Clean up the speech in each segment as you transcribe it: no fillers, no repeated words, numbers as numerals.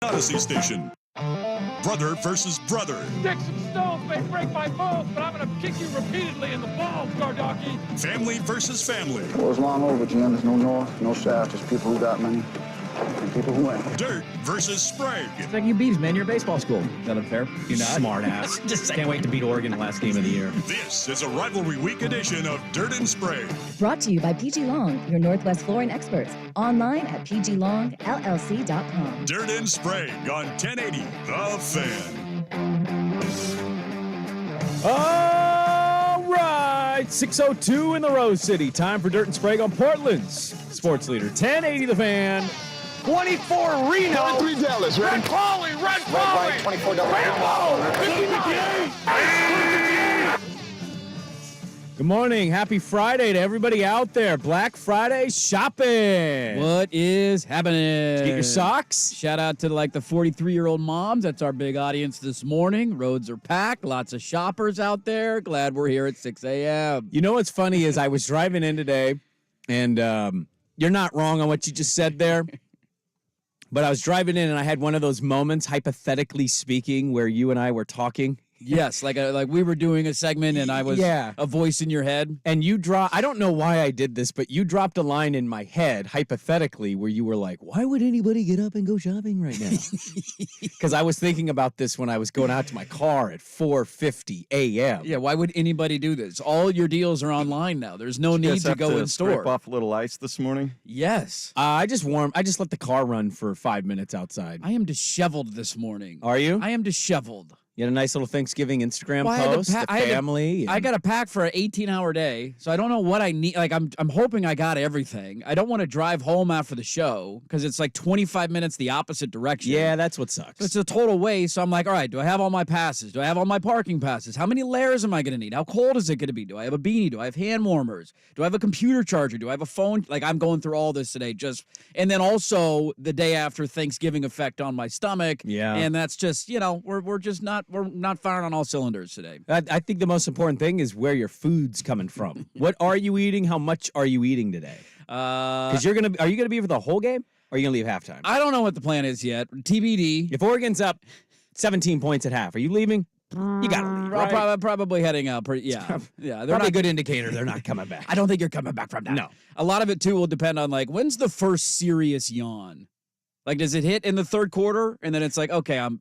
Odyssey Station. Brother versus brother. Sticks and stones may break my bones, but I'm going to kick you repeatedly in the balls, Gardaki. Family versus family. War's long over, Jim. There's no north, no south. There's people who got money and people who ain't. Dirt versus Sprague. It's like you Beavs, man. You're a baseball school. Is that unfair? You're not. Smart ass. Just can't wait to beat Oregon the last game of the year. This is a rivalry week edition of Dirt and Sprague. Brought to you by PG Long, your Northwest flooring experts. Online at pglongllc.com. Dirt and Sprague on 1080 The Fan. All right, 6:02 in the Rose City. Time for Dirt and Sprague on Portland's sports leader. 1080 The Fan. 24 Reno. 3 Dallas, ready? Red Polly, Red Polly. 24 Dallas. Good morning. Happy Friday to everybody out there. Black Friday shopping. What is happening? Get your socks. Shout out to like the 43-year-old moms. That's our big audience this morning. Roads are packed. Lots of shoppers out there. Glad we're here at 6 a.m. You know what's funny is I was driving in today, and you're not wrong on what you just said there. But I was driving in, and I had one of those moments, hypothetically speaking, where you and I were talking. Yes, like we were doing a segment, and I was a voice in your head. And you I don't know why I did this, but you dropped a line in my head, hypothetically, where you were like, why would anybody get up and go shopping right now? Because I was thinking about this when I was going out to my car at 4:50 a.m. Yeah, why would anybody do this? All your deals are online now. There's no need to go in store. Scrape off a little ice this morning? Yes. I just let the car run for 5 minutes outside. I am disheveled this morning. Are you? I am disheveled. You had a nice little Thanksgiving Instagram post, the family. I got to pack for an 18-hour day, so I don't know what I need. Like, I'm hoping I got everything. I don't want to drive home after the show because it's like 25 minutes the opposite direction. Yeah, that's what sucks. So it's a total waste. So I'm like, all right, do I have all my passes? Do I have all my parking passes? How many layers am I going to need? How cold is it going to be? Do I have a beanie? Do I have hand warmers? Do I have a computer charger? Do I have a phone? Like, I'm going through all this today. And then also the day after Thanksgiving effect on my stomach. Yeah. And that's just, we're not firing on all cylinders today. I think the most important thing is where your food's coming from. What are you eating? How much are you eating today? Because are you gonna be for the whole game, or are you gonna leave halftime? I don't know what the plan is yet. TBD. If Oregon's up 17 points at half, are you leaving? You gotta leave, right? I'm probably heading out. Yeah. Probably a good indicator they're not coming back. I don't think you're coming back from that. No. A lot of it too will depend on like when's the first serious yawn. Like, does it hit in the third quarter? And then it's like, okay, I'm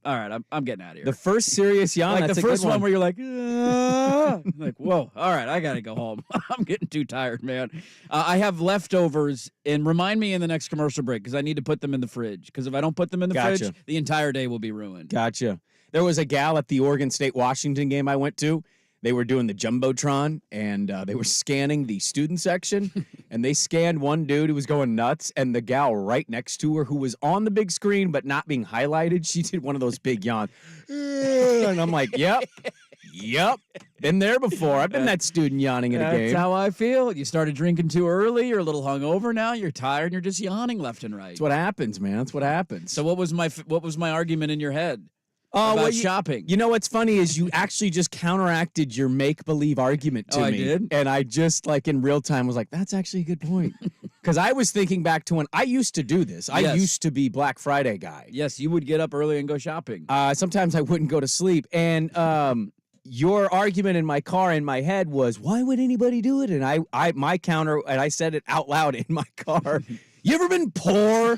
getting out of here. The first serious yawn, like that's the first one where you're like, like, whoa, all right, I got to go home. I'm getting too tired, man. I have leftovers, and remind me in the next commercial break because I need to put them in the fridge. Because if I don't put them in the fridge, the entire day will be ruined. Gotcha. There was a gal at the Oregon State-Washington game I went to. They were doing the Jumbotron, and they were scanning the student section, and they scanned one dude who was going nuts, and the gal right next to her who was on the big screen but not being highlighted, she did one of those big yawns. And I'm like, yep, been there before. I've been that student yawning in a game. That's how I feel. You started drinking too early, you're a little hungover now, you're tired, and you're just yawning left and right. That's what happens, man. That's what happens. So what was my argument in your head? About shopping. You know what's funny is you actually just counteracted your make-believe argument to me. I did? And I just, like, in real time was like, that's actually a good point. Because I was thinking back to when I used to do this. I used to be Black Friday guy. Yes, you would get up early and go shopping. Sometimes I wouldn't go to sleep. And your argument in my car in my head was, why would anybody do it? And my counter, and I said it out loud in my car, you ever been poor?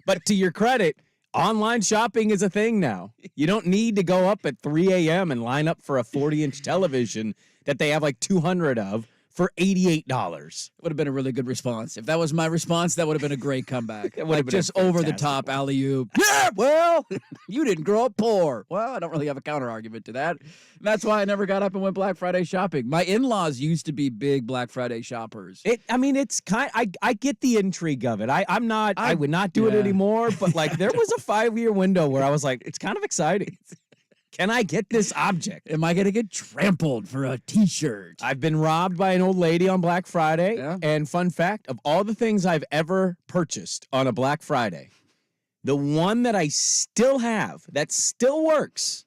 But to your credit, online shopping is a thing now. You don't need to go up at 3 a.m. and line up for a 40-inch television that they have like 200 of for $88. Would have been a really good response. If that was my response, that would have been a great comeback. It would like have been just over the top alley-oop. Yeah, well, you didn't grow up poor. Well, I don't really have a counter argument to that. That's why I never got up and went Black Friday shopping. My in-laws used to be big Black Friday shoppers. It's kind. I get the intrigue of it. I would not do it anymore. But like, there was a 5-year window where I was like, it's kind of exciting. Can I get this object? Am I going to get trampled for a T-shirt? I've been robbed by an old lady on Black Friday. Yeah. And fun fact, of all the things I've ever purchased on a Black Friday, the one that I still have that still works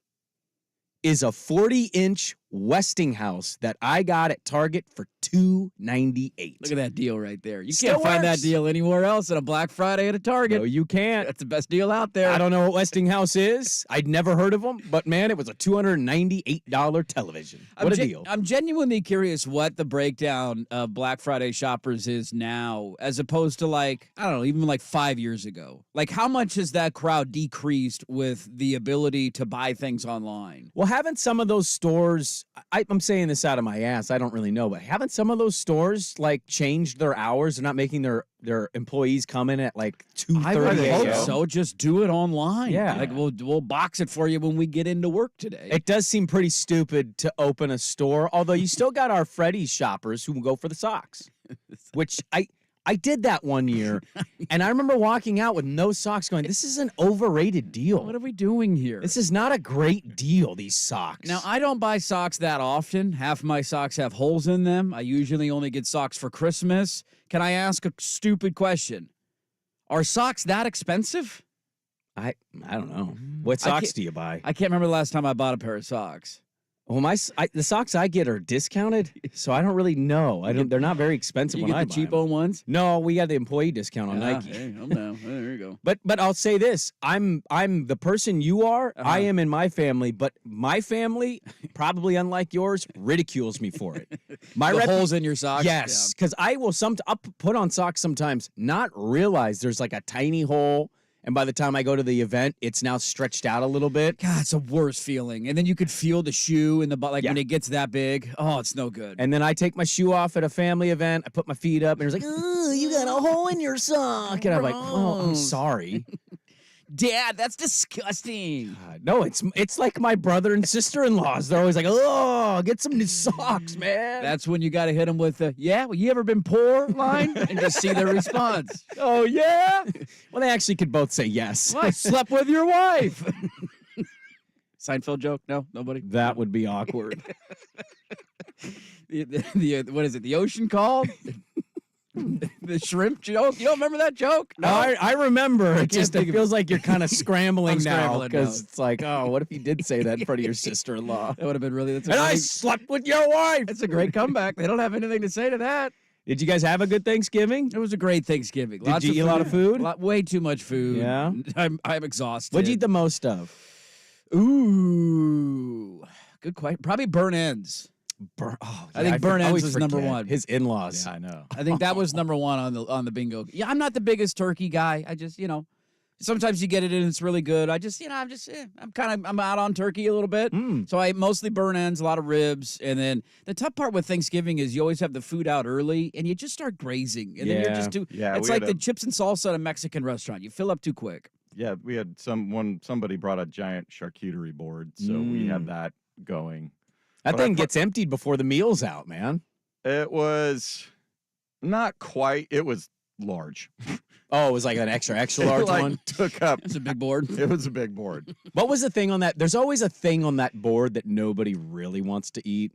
is a 40-inch Westinghouse that I got at Target for $2.98. Look at that deal right there. You Still can't find that works. deal anywhere else on a Black Friday at a Target. No, you can't. That's the best deal out there. I don't know what Westinghouse is. I'd never heard of them, but man, it was a $298 television. What a deal. I'm genuinely curious what the breakdown of Black Friday shoppers is now, as opposed to like, I don't know, even like 5 years ago. Like, how much has that crowd decreased with the ability to buy things online? Well, haven't some of those stores, I'm saying this out of my ass, I don't really know, but haven't some of those stores like changed their hours? They're not making their employees come in at like 2:30 I would a.m. hope so. Just do it online. Yeah. Like, we'll box it for you when we get into work today. It does seem pretty stupid to open a store, although you still got our Freddy's shoppers who go for the socks, which I did that one year, and I remember walking out with no socks going, this is an overrated deal. What are we doing here? This is not a great deal, these socks. Now, I don't buy socks that often. Half my socks have holes in them. I usually only get socks for Christmas. Can I ask a stupid question? Are socks that expensive? I don't know. What I socks can't- do you buy? I can't remember the last time I bought a pair of socks. Well, the socks I get are discounted, so I don't really know. They're not very expensive You when get I the buy 'em. cheapo ones? No, we got the employee discount on Nike. Hey, I'm down. There you go. But I'll say this: I'm the person you are. I am in my family, but my family, probably unlike yours, ridicules me for it. My The rep- holes in your socks? yes, because I will I'll put on socks sometimes, not realize there's like a tiny hole, and by the time I go to the event, it's now stretched out a little bit. God, it's a worse feeling. And then you could feel the shoe in the butt, like when Yeah. it gets that big. Oh, it's no good. And then I take my shoe off at a family event. I put my feet up, and it's like, "Oh, you got a hole in your sock." And I'm like, "Oh, I'm Gross. sorry." Dad, that's disgusting. No, it's like my brother and sister-in-laws. They're always like, "Oh, get some new socks, man." That's when you got to hit them with the, yeah, well, you ever been poor line? And just see their response. Oh yeah. Well, they actually could both say yes. Well, I slept with your wife. Seinfeld joke? No, nobody. That would be awkward. What is it? The ocean call? The shrimp joke? You don't remember that joke? No, I remember. It just think it of feels like you're kind of scrambling I'm now scrambling because now. it's like, oh, what if you did say that in front of your sister-in-law? That would have been really. That's a And I great, slept with your wife. that's a great comeback. They don't have anything to say to that. Did you guys have a good Thanksgiving? It was a great Thanksgiving. Did you eat a lot of food? Way too much food. Yeah? I'm exhausted. What'd you eat the most of? Ooh, good question. Probably burn ends. I think burn ends always was number forget. one. His in-laws. I know. I think that was number one on the bingo. Yeah, I'm not the biggest turkey guy. I just, sometimes you get it and it's really good. I just, I'm out on turkey a little bit. So I mostly burn ends, a lot of ribs. And then the tough part with Thanksgiving is you always have the food out early and you just start grazing. And then you're just too, Yeah, it's we like had the a- chips and salsa at a Mexican restaurant. You fill up too quick. Yeah, we had somebody brought a giant charcuterie board, so we had that going. That But I thing put- gets emptied before the meal's out, man. It was not quite. It was large. Oh, it was like an extra large It, like, one. took up. It's a big board. It was a big board. What was the thing on that? There's always a thing on that board that nobody really wants to eat.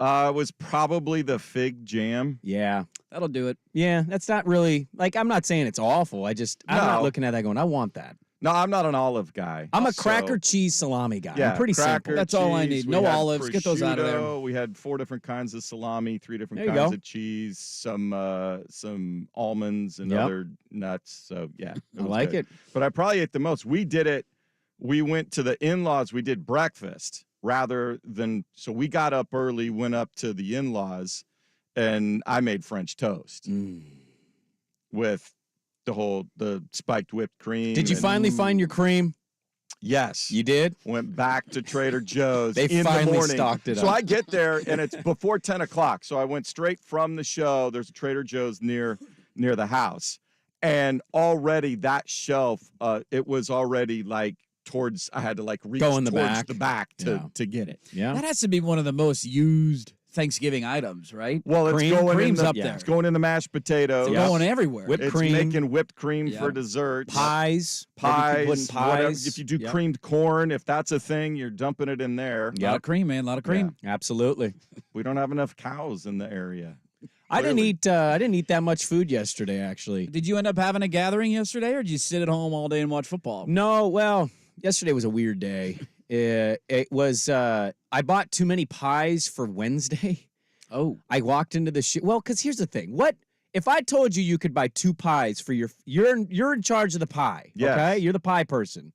It was probably the fig jam. Yeah. That'll do it. Yeah, that's not really, like, I'm not saying it's awful. I'm not No. looking at that going, I want that. No, I'm not an olive guy. I'm a so- cracker cheese salami guy. Yeah, I'm pretty cracker, simple. That's all I cheese. need. We No had olives. Get those out of there. prosciutto. We had 4 different kinds of salami, 3 different There you kinds go. of cheese, some almonds and Yep. other nuts. So yeah, I like it. But I probably ate the most. We did it. We went to the in-laws. We did breakfast rather than. So we got up early, went up to the in-laws, and I made French toast with the spiked whipped cream. Did you and- finally find your cream? Yes. You did? Went back to Trader Joe's. They in finally the morning. stocked it So up. I get there and it's before 10 o'clock. So I went straight from the show. There's a Trader Joe's near the house, and already that shelf, it was already like towards. I had to like reach Go in the towards back. the back Yeah. to get it. Yeah. That has to be one of the most used Thanksgiving items, right? Well, it's Cream- going in cream's the, up there. It's going in the mashed potatoes. It's going everywhere. Whipped It's cream. making whipped cream Yeah. for dessert. Pies. Pies, Maybe putting whatever. pies. If you do Yep. creamed corn, if that's a thing, you're dumping it in there. A lot of cream, man. A lot of cream. Absolutely. We don't have enough cows in the area. I didn't Clearly. eat. I didn't eat that much food yesterday. Actually, Did you end up having a gathering yesterday, or did you sit at home all day and watch football? no. Well, yesterday was a weird day. It was I bought too many pies for Wednesday. Oh, I walked into the well, because here's the thing. What if I told you could buy 2 pies for you're in charge of the pie, Yes. okay? You're the pie person.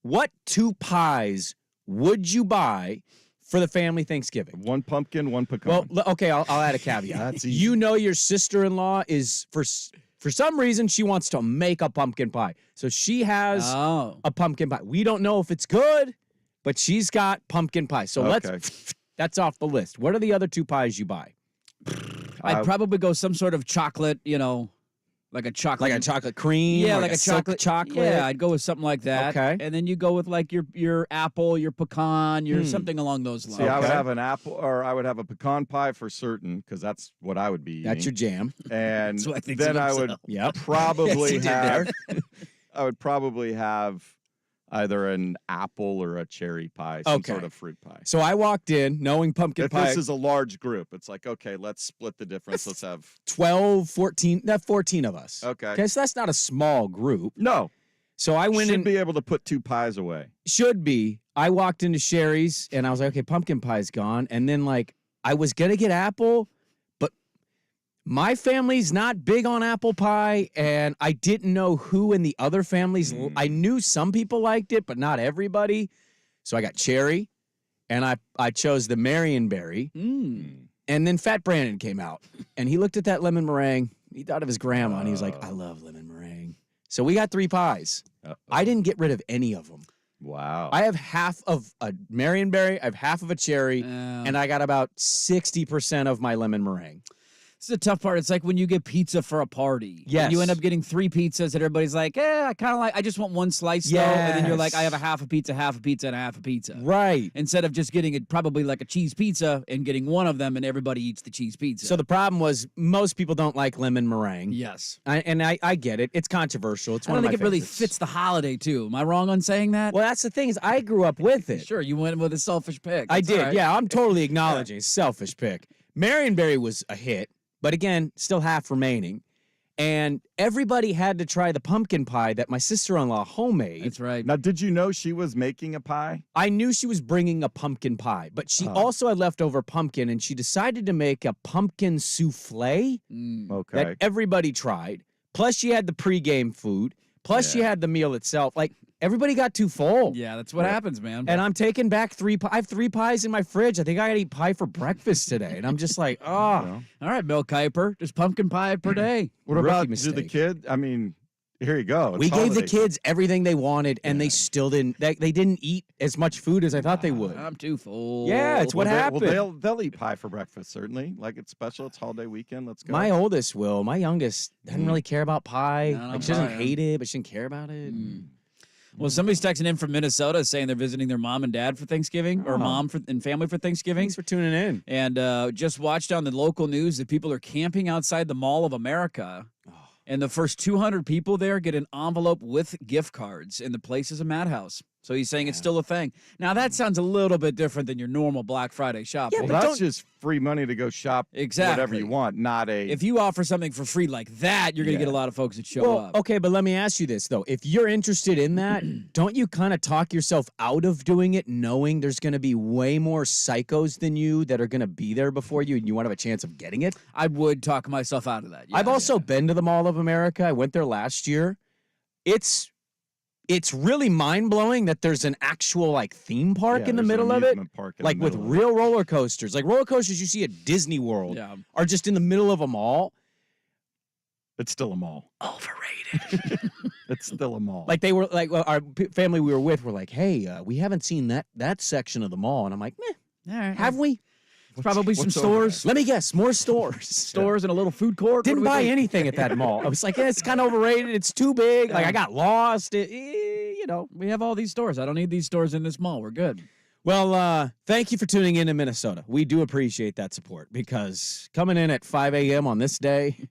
What 2 pies would you buy for the family Thanksgiving? 1 pumpkin, 1 pecan. Well, okay, I'll add a caveat. That's easy. You know your sister-in-law is for some reason she wants to make a pumpkin pie. So she has a pumpkin pie. We don't know if it's good, but she's got pumpkin pie. So that's off the list. What are the other 2 pies you buy? I'd probably go some sort of chocolate, like a chocolate. Like a chocolate cream? Yeah, or like a silk chocolate. chocolate? Yeah, I'd go with something like that. Okay. And then you go with like your apple, your pecan, your something along those lines. See, I would have an apple, or I would have a pecan pie for certain, because that's what I would be eating. That's your jam. And So I think then so I would Yep. probably Yes, you did have. I would probably have either an apple or a cherry pie, some Okay. sort of fruit pie. So I walked in knowing pumpkin If pie. this is a large group, it's like, okay, let's split the difference. Let's have 12, 14, 14 of us. Okay. Okay, so that's not a small group. no. So I went Should in. be able to put 2 pies away. Should be. I walked into Sherry's and I was like, okay, pumpkin pie's gone. And then like I was gonna get apple, but my family's not big on apple pie, and I didn't know who in the other families. I knew some people liked it, but not everybody. So I got cherry, and I chose the Marionberry. And then Fat Brandon came out, and he looked at that lemon meringue. He thought of his grandma, and he was like, I love lemon meringue. So we got 3 pies. I didn't get rid of any of them. Wow. I have half of a Marionberry, I have half of a cherry, and I got about 60% of my lemon meringue. This is the tough part. It's like when you get pizza for a party. Yes. And you end up getting 3 pizzas, and everybody's like, I just want 1 slice, though. And then you're like, I have a half a pizza, and a half a pizza. Right. Instead of just getting it probably like a cheese pizza and getting one of them, and everybody eats the cheese pizza. So the problem was most people don't like lemon meringue. yes. I get it. It's controversial. It's I one don't of think my it really favorites. fits the holiday, too. Am I wrong on saying that? Well, that's the thing is I grew up with it. Sure, you went with a selfish pick. I That's did. all right. Yeah, I'm totally acknowledging selfish pick. Marionberry was a hit, but again, still half remaining. And everybody had to try the pumpkin pie that my sister-in-law homemade. That's right. Now, did you know she was making a pie? I knew she was bringing a pumpkin pie, but she also had leftover pumpkin, and she decided to make a pumpkin souffle Okay. that everybody tried. Plus, she had the pregame food. Plus, she had the meal itself. Like, everybody got too full. Yeah, that's what happens, man. And I'm taking back 3 pies. I have 3 pies in my fridge. I think I got to eat pie for breakfast today. And I'm just like, oh. All right, Bill Kuiper, just pumpkin pie per day. What Rookie about mistake. the kid? I mean, here you go. It's We gave the holiday kids everything they wanted, and they still didn't. They didn't eat as much food as I thought they would. I'm too full. Yeah, it's what happened. Well, they'll eat pie for breakfast, certainly. Like, it's special. It's holiday weekend. Let's go. My oldest will. My youngest doesn't really care about pie. No, Like, she doesn't pie, huh? hate it, but she doesn't care about it. Well, somebody's texting in from Minnesota saying they're visiting their mom and dad for Thanksgiving, or and family for Thanksgiving. Thanks for tuning in. And just watched on the local news that people are camping outside the Mall of America. And the first 200 people there get an envelope with gift cards, and the place is a madhouse. So he's saying it's still a thing. Now, that sounds a little bit different than your normal Black Friday shopping. Yeah, Well, but that's just free money to go shop Exactly. whatever you want, not a. If you offer something for free like that, you're going to get a lot of folks that show Well, up. okay, but let me ask you this, though. If you're interested in that, don't you kind of talk yourself out of doing it, knowing there's going to be way more psychos than you that are going to be there before you, and you want to have a chance of getting it? I would talk myself out of that. Yeah, I've also been to the Mall of America. I went there last year. It's really mind-blowing that there's an actual, like, theme park in the there's an middle of it. amusement park in the Like, with middle of it. real roller coasters. Like, roller coasters you see at Disney World Yeah. are just in the middle of a mall. It's still a mall. Overrated. It's still a mall. Like, they were, like, well, our family we were with were like, hey, we haven't seen that section of the mall. And I'm like, meh, All right. have we? Probably some what's over stores. Let me guess, more stores. Stores and a little food court. Didn't What do we buy think? anything at that mall. I was like, yeah, it's kind of overrated. It's too big. Like, I got lost. You know. We have all these stores. I don't need these stores in this mall. We're good. Well, thank you for tuning in to Minnesota. We do appreciate that support because coming in at 5 a.m. on this day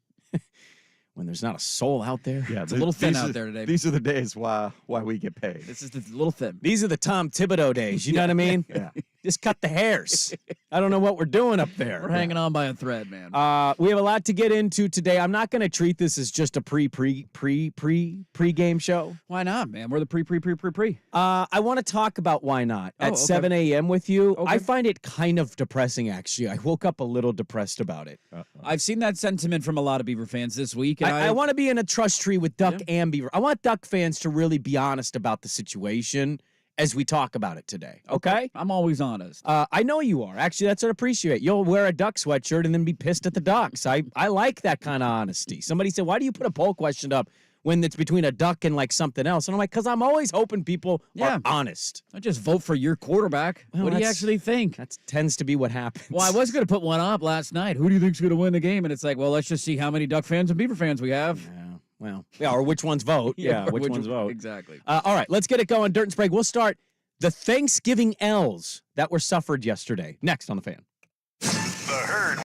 when there's not a soul out there. yeah, It's a little thin these out are- there today. These are the days why we get paid. This is the little thin. These are the Tom Thibodeau days. You know what I mean? Yeah. Just cut the hairs. I don't know what we're doing up there. We're hanging on by a thread, man. We have a lot to get into today. I'm not going to treat this as just a pre-game show. Why not, man? We're the pre. I want to talk about why not Oh, at okay. 7 a.m. with you. Okay. I find it kind of depressing, actually. I woke up a little depressed about it. I've seen that sentiment from a lot of Beaver fans this week. And I want to be in a trust tree with Duck Yeah. and Beaver. I want Duck fans to really be honest about the situation as we talk about it today. Okay? I'm always honest. I know you are. Actually, that's what I appreciate. You'll wear a Duck sweatshirt and then be pissed at the Ducks. I like that kind of honesty. Somebody said, why do you put a poll question up when it's between a duck and like something else? And I'm like, because I'm always hoping people Yeah. are honest. I just vote for your quarterback. Well, what do you that's- actually think? That tends to be what happens. Well, I was going to put one up last night. Who do you think's going to win the game? And it's like, well, let's just see how many Duck fans and Beaver fans we have. Yeah, or which ones vote. Yeah, which ones vote. Exactly. All right, let's get it going. Dirt and Sprague. We'll start the Thanksgiving L's that were suffered yesterday. Next on The Fan. The herd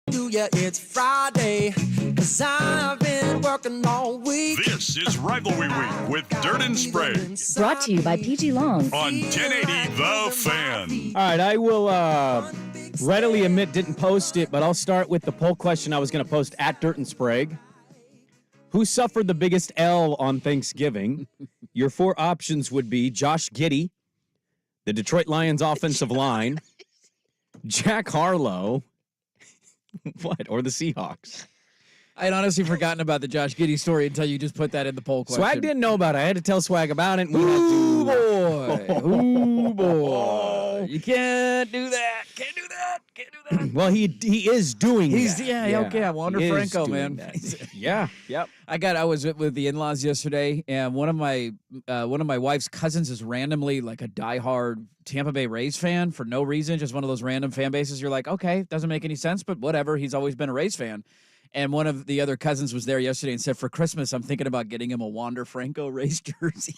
It's Friday, 'cause I've been working all week. This is Rivalry Week with Dirt and Sprague Brought to you by PG Long. on 1080 The Fan. All right, I will readily admit didn't post it, but I'll start with the poll question I was going to post at Dirt and Sprague. Who suffered the biggest L on Thanksgiving? Your four options would be Josh Giddey, the Detroit Lions offensive line, Jack Harlow, what, or the Seahawks. I'd honestly forgotten about the Josh Giddey story until you just put that in the poll question. Swag didn't know about it. I had to tell Swag about it. And we Ooh, had to, boy. Ooh, boy. You can't do that. Can't do that. Can't do that. Well, he is doing He's that. okay. I Wander he is Franco, doing man. that. Yeah. Yep. I was with the in-laws yesterday, and one of my wife's cousins is randomly like a diehard Tampa Bay Rays fan for no reason, just one of those random fan bases. You're like, okay, doesn't make any sense, but whatever. He's always been a Rays fan. And one of the other cousins was there yesterday and said, for Christmas, I'm thinking about getting him a Wander Franco Rays jersey.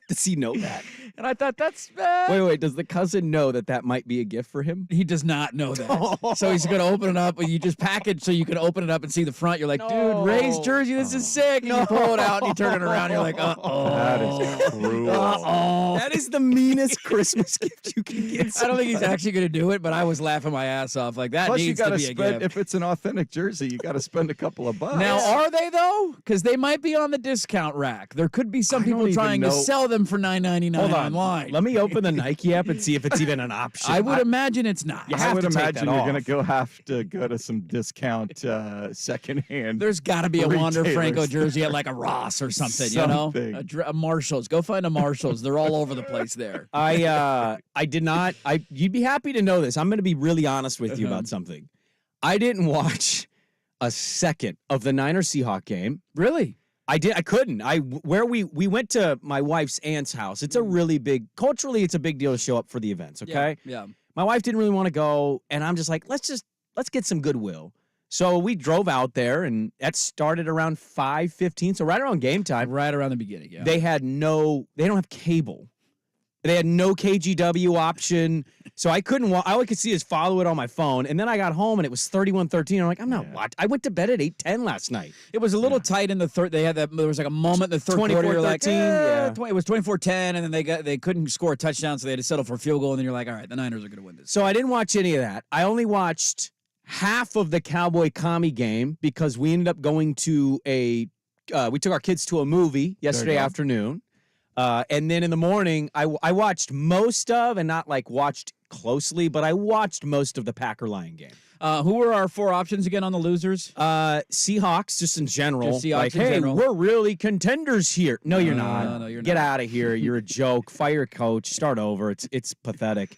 Does he know that? And I thought that's Wait. Does the cousin know that might be a gift for him? He does not know that. So he's going to open it up. And you just package so you can open it up and see the front. You're like, dude, Ray's jersey, this is sick. And you pull it out and you turn it around. You're like, uh-oh. That is cruel. Uh-oh. That is the meanest Christmas gift you can get. I don't think he's actually going to do it, but I was laughing my ass off. Like, that Plus, you needs got to to be a spend, gift. if it's an authentic jersey, you got to spend a couple of bucks. Now, are they, though? Because they might be on the discount rack. There could be some I don't people even trying to know. sell them for $9.99 Hold on. online. Let me open the Nike app and see if it's even an option. I would imagine it's not. You I have would to take imagine that you're off. going to have to go to some discount secondhand. There's got to be a Wander retailers. Franco jersey at like a Ross or something, you know? Something. A Marshalls. Go find a Marshalls. They're all over the place there. I did not. You'd be happy to know this. I'm going to be really honest with you about something. I didn't watch a second of the Niners Seahawks game. Really? I couldn't. We went to my wife's aunt's house. It's a really big, culturally, it's a big deal to show up for the events. Okay. Yeah. My wife didn't really want to go, and I'm just like, let's get some goodwill. So we drove out there, and that started around 5:15. So right around game time. Right around the beginning. Yeah. They don't have cable. They had no KGW option. So I couldn't all I could see is follow it on my phone. And then I got home and it was 31-13. I'm like, I'm not watching. I went to bed at 8:10 last night. It was a little tight in the third. They had that. There was like a moment in the third quarter. You're like, 24-13, it was 24-10, and then they couldn't score a touchdown, so they had to settle for a field goal. And then you're like, all right, the Niners are going to win this. So I didn't watch any of that. I only watched half of the Cowboy Commie game because we ended up going to we took our kids to a movie yesterday afternoon. And then in the morning, I watched most of, and not like watched closely, but I watched most of the Packer-Lion game. Who were our four options again on the losers? Seahawks, just in general. Just Seahawks like, in hey, general. we're really contenders here. No, you're not. No, you're Get not. out of here. You're a joke. Fire your coach. Start over. It's pathetic.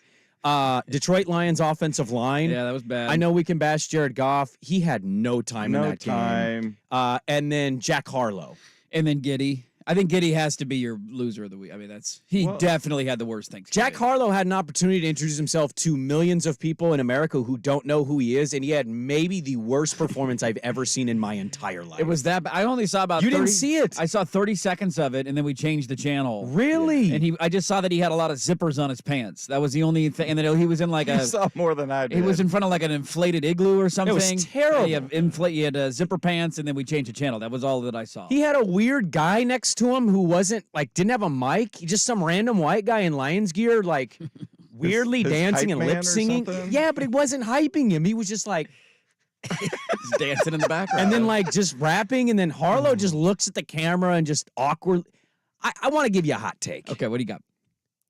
Detroit Lions offensive line. Yeah, that was bad. I know we can bash Jared Goff. He had no time in that game. And then Jack Harlow. And then Giddey. I think Giddey has to be your loser of the week. I mean, he definitely had the worst things. Jack Harlow had an opportunity to introduce himself to millions of people in America who don't know who he is, and he had maybe the worst performance I've ever seen in my entire life. It was that bad. I only saw about You 30, didn't see it. I saw 30 seconds of it, and then we changed the channel. Really? And I just saw that he had a lot of zippers on his pants. That was the only thing. And then he was in like You saw more than I did. he was in front of like an inflated igloo or something. was terrible. He had zipper pants, and then we changed the channel. That was all that I saw. He had a weird guy next to him who didn't have a mic. Just some random white guy in Lions gear, like weirdly his dancing hype and man lip or singing. something? Yeah, but it wasn't hyping him. He was just like, He's dancing in the background. and then like just rapping, and then Harlow just looks at the camera and just awkward. I want to give you a hot take. Okay, what do you got?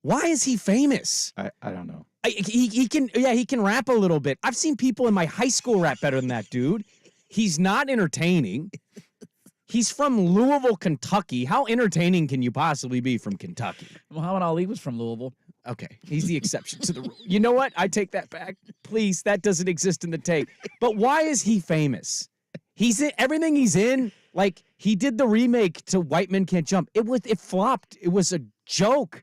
Why is he famous? I don't know. He can rap a little bit. I've seen people in my high school rap better than that dude. He's not entertaining. He's from Louisville, Kentucky. How entertaining can you possibly be from Kentucky? Muhammad Ali was from Louisville. Okay, he's the exception to the rule. You know what? I take that back. Please, that doesn't exist in the tape. But why is he famous? He's in everything he's in. Like, he did the remake to White Men Can't Jump. It flopped. It was a joke.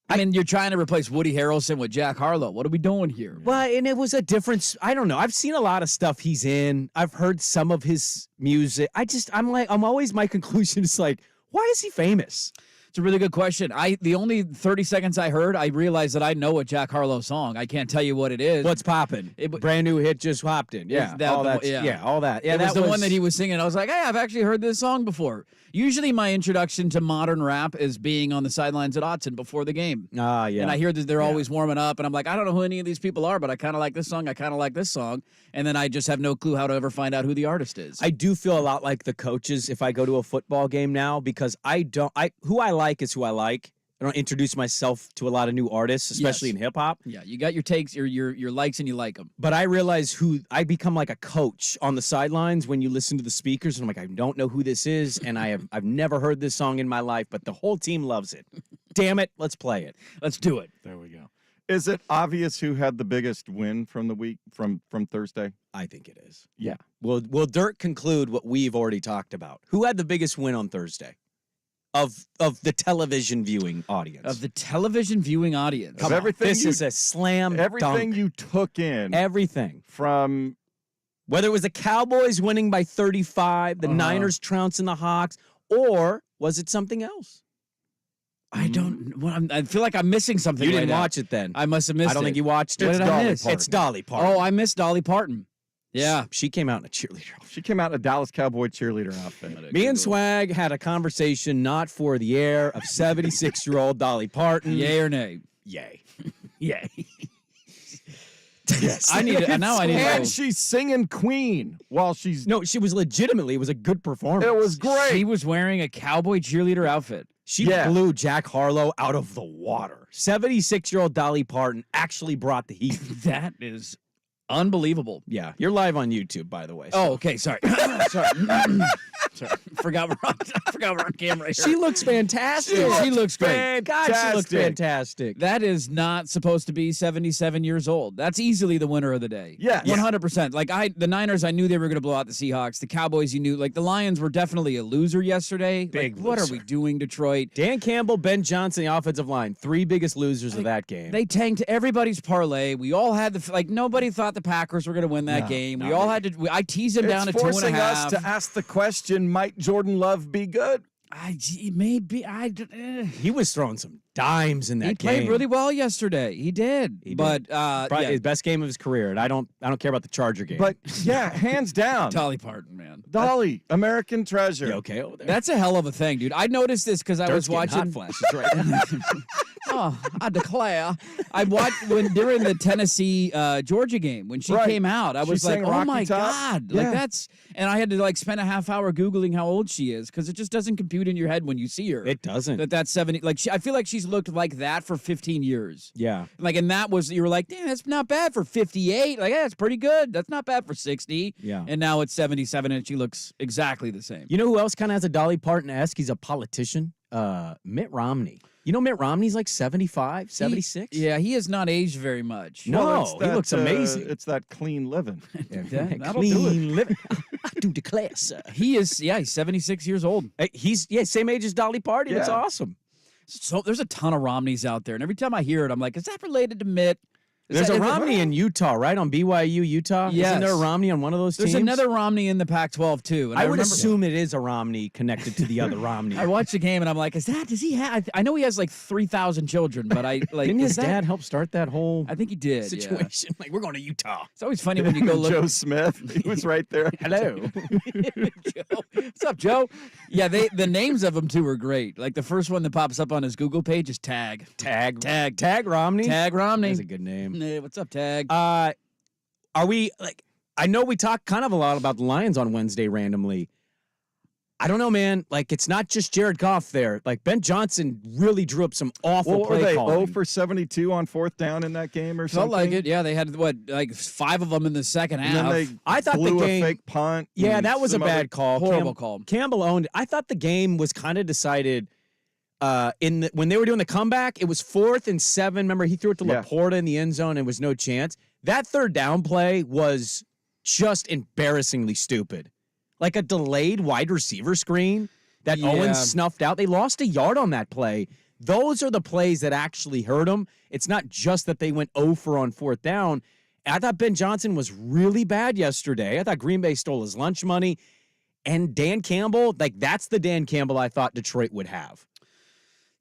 I mean, you're trying to replace Woody Harrelson with Jack Harlow. What are we doing here? Well, and it was a difference. I don't know. I've seen a lot of stuff he's in. I've heard some of his music. My conclusion is like, why is he famous? It's a really good question. The only 30 seconds I heard, I realized that I know a Jack Harlow song. I can't tell you what it is. What's poppin'? Brand new hit just hopped in. Yeah, all that. All that. Yeah, it was that the one that he was singing. I was like, hey, I've actually heard this song before. Usually my introduction to modern rap is being on the sidelines at Autzen before the game. Yeah. And I hear that they're always warming up, and I'm like, I don't know who any of these people are, but I kind of like this song. I kind of like this song. And then I just have no clue how to ever find out who the artist is. I do feel a lot like the coaches if I go to a football game now because who I like is who I like. I don't introduce myself to a lot of new artists, especially in hip hop. Yeah, you got your takes, your likes, and you like them. But I realize I become like a coach on the sidelines when you listen to the speakers, and I'm like, I don't know who this is, and I've never heard this song in my life, but the whole team loves it. Damn it, let's play it. Let's do it. There we go. Is it obvious who had the biggest win from the week from Thursday? I think it is. Yeah. Will Dirk conclude what we've already talked about? Who had the biggest win on Thursday? Of the television viewing audience. Of the television viewing audience. Come on. This is a slam everything dunk. you took in. Everything. From whether it was the Cowboys winning by 35, the Niners trouncing the Hawks, or was it something else? I don't. Well, I feel like I'm missing something. You didn't right watch it then. I must have missed it. I don't think you watched it. What did I miss? It's Dolly Parton. Oh, I missed Dolly Parton. Yeah. She came out in a cheerleader outfit. She came out in a Dallas Cowboy cheerleader outfit. Me and Swag had a conversation not for the air of 76-year-old Dolly Parton. Yay or nay? Yay. Yay. Yes. I need to know. And she's singing Queen while she's... No, she was legitimately. It was a good performance. It was great. She was wearing a cowboy cheerleader outfit. She blew Jack Harlow out of the water. 76-year-old Dolly Parton actually brought the heat. That is unbelievable. Yeah. You're live on YouTube, by the way. So. Oh, okay. Sorry. Sorry. Forgot we're on camera here. She looks fantastic. She looks great. God, she looks fantastic. That is not supposed to be 77 years old. That's easily the winner of the day. Yes. 100%. Like the Niners, I knew they were going to blow out the Seahawks. The Cowboys, you knew. Like the Lions were definitely a loser yesterday. Big What are we doing, Detroit? Dan Campbell, Ben Johnson, the offensive line, 3 biggest losers of that game. They tanked everybody's parlay. We all had nobody thought the Packers were going to win that game. We all had to. I teased them down to 2.5. It's forcing us to ask the question: might Jordan Love be good? Maybe. He was throwing some dimes in that He game. played really well yesterday. He did. But probably his best game of his career, and I don't care about the Charger game. But yeah, hands down, Dolly Parton, man. Dolly, American treasure. You okay over there? That's a hell of a thing, dude. I noticed this because I was watching hot flashes right now. Oh, I declare. I watched during the Tennessee Georgia game when she came out. I was like, sang oh Rocky my Top. God. Yeah. Like that's, and I had to spend a half hour Googling how old she is because it just doesn't compute in your head when you see her. It doesn't. That's 70. I feel like she's looked like that for 15 years. Yeah. And that was, you were like, damn, that's not bad for 58. Like, yeah, that's pretty good. That's not bad for 60. Yeah. And now it's 77 and she looks exactly the same. You know who else kind of has a Dolly Parton-esque? He's a politician. Mitt Romney. You know Mitt Romney's like 75, 76? He has not aged very much. No, he looks amazing. It's that clean living. That'll do it. Clean living. I do declare, sir. He is, he's 76 years old. He's same age as Dolly Parton. Yeah. It's awesome. So there's a ton of Romneys out there, and every time I hear it, I'm like, is that related to Mitt? There's a Romney in Utah, right? On BYU, Utah? Yes. Isn't there a Romney on one of those teams? There's another Romney in the Pac-12, too. And I would assume it is a Romney connected to the other Romney. I watched the game, and I'm like, does he have... I know he has 3,000 children, but Didn't his dad help start that whole I think he did, situation? Like, we're going to Utah. It's always funny when you go look... Joe Smith, he was right there. Hello. Joe. What's up, Joe? Yeah, the names of them, too, are great. Like, the first one that pops up on his Google page is Tag. Tag Romney? Tag Romney. That's a good name. Hey, what's up, Tag? Are we I know we talked kind of a lot about the Lions on Wednesday randomly. I don't know, man. It's not just Jared Goff there. Ben Johnson really drew up some awful What play were they, calling. 0 for 72 on 4th down in that game or Felt something? like it. Yeah, they had, 5 of them in the second half. And then they I thought blew the game, a fake punt. Yeah, and that was a some other- bad call. Horrible call. Campbell owned it. I thought the game was kind of decided when they were doing the comeback. It was 4th and 7. Remember, he threw it to Laporta in the end zone and was no chance. That third down play was just embarrassingly stupid. Like a delayed wide receiver screen that Owens snuffed out. They lost a yard on that play. Those are the plays that actually hurt them. It's not just that they went 0 for on 4th down. I thought Ben Johnson was really bad yesterday. I thought Green Bay stole his lunch money. And Dan Campbell, that's the Dan Campbell I thought Detroit would have.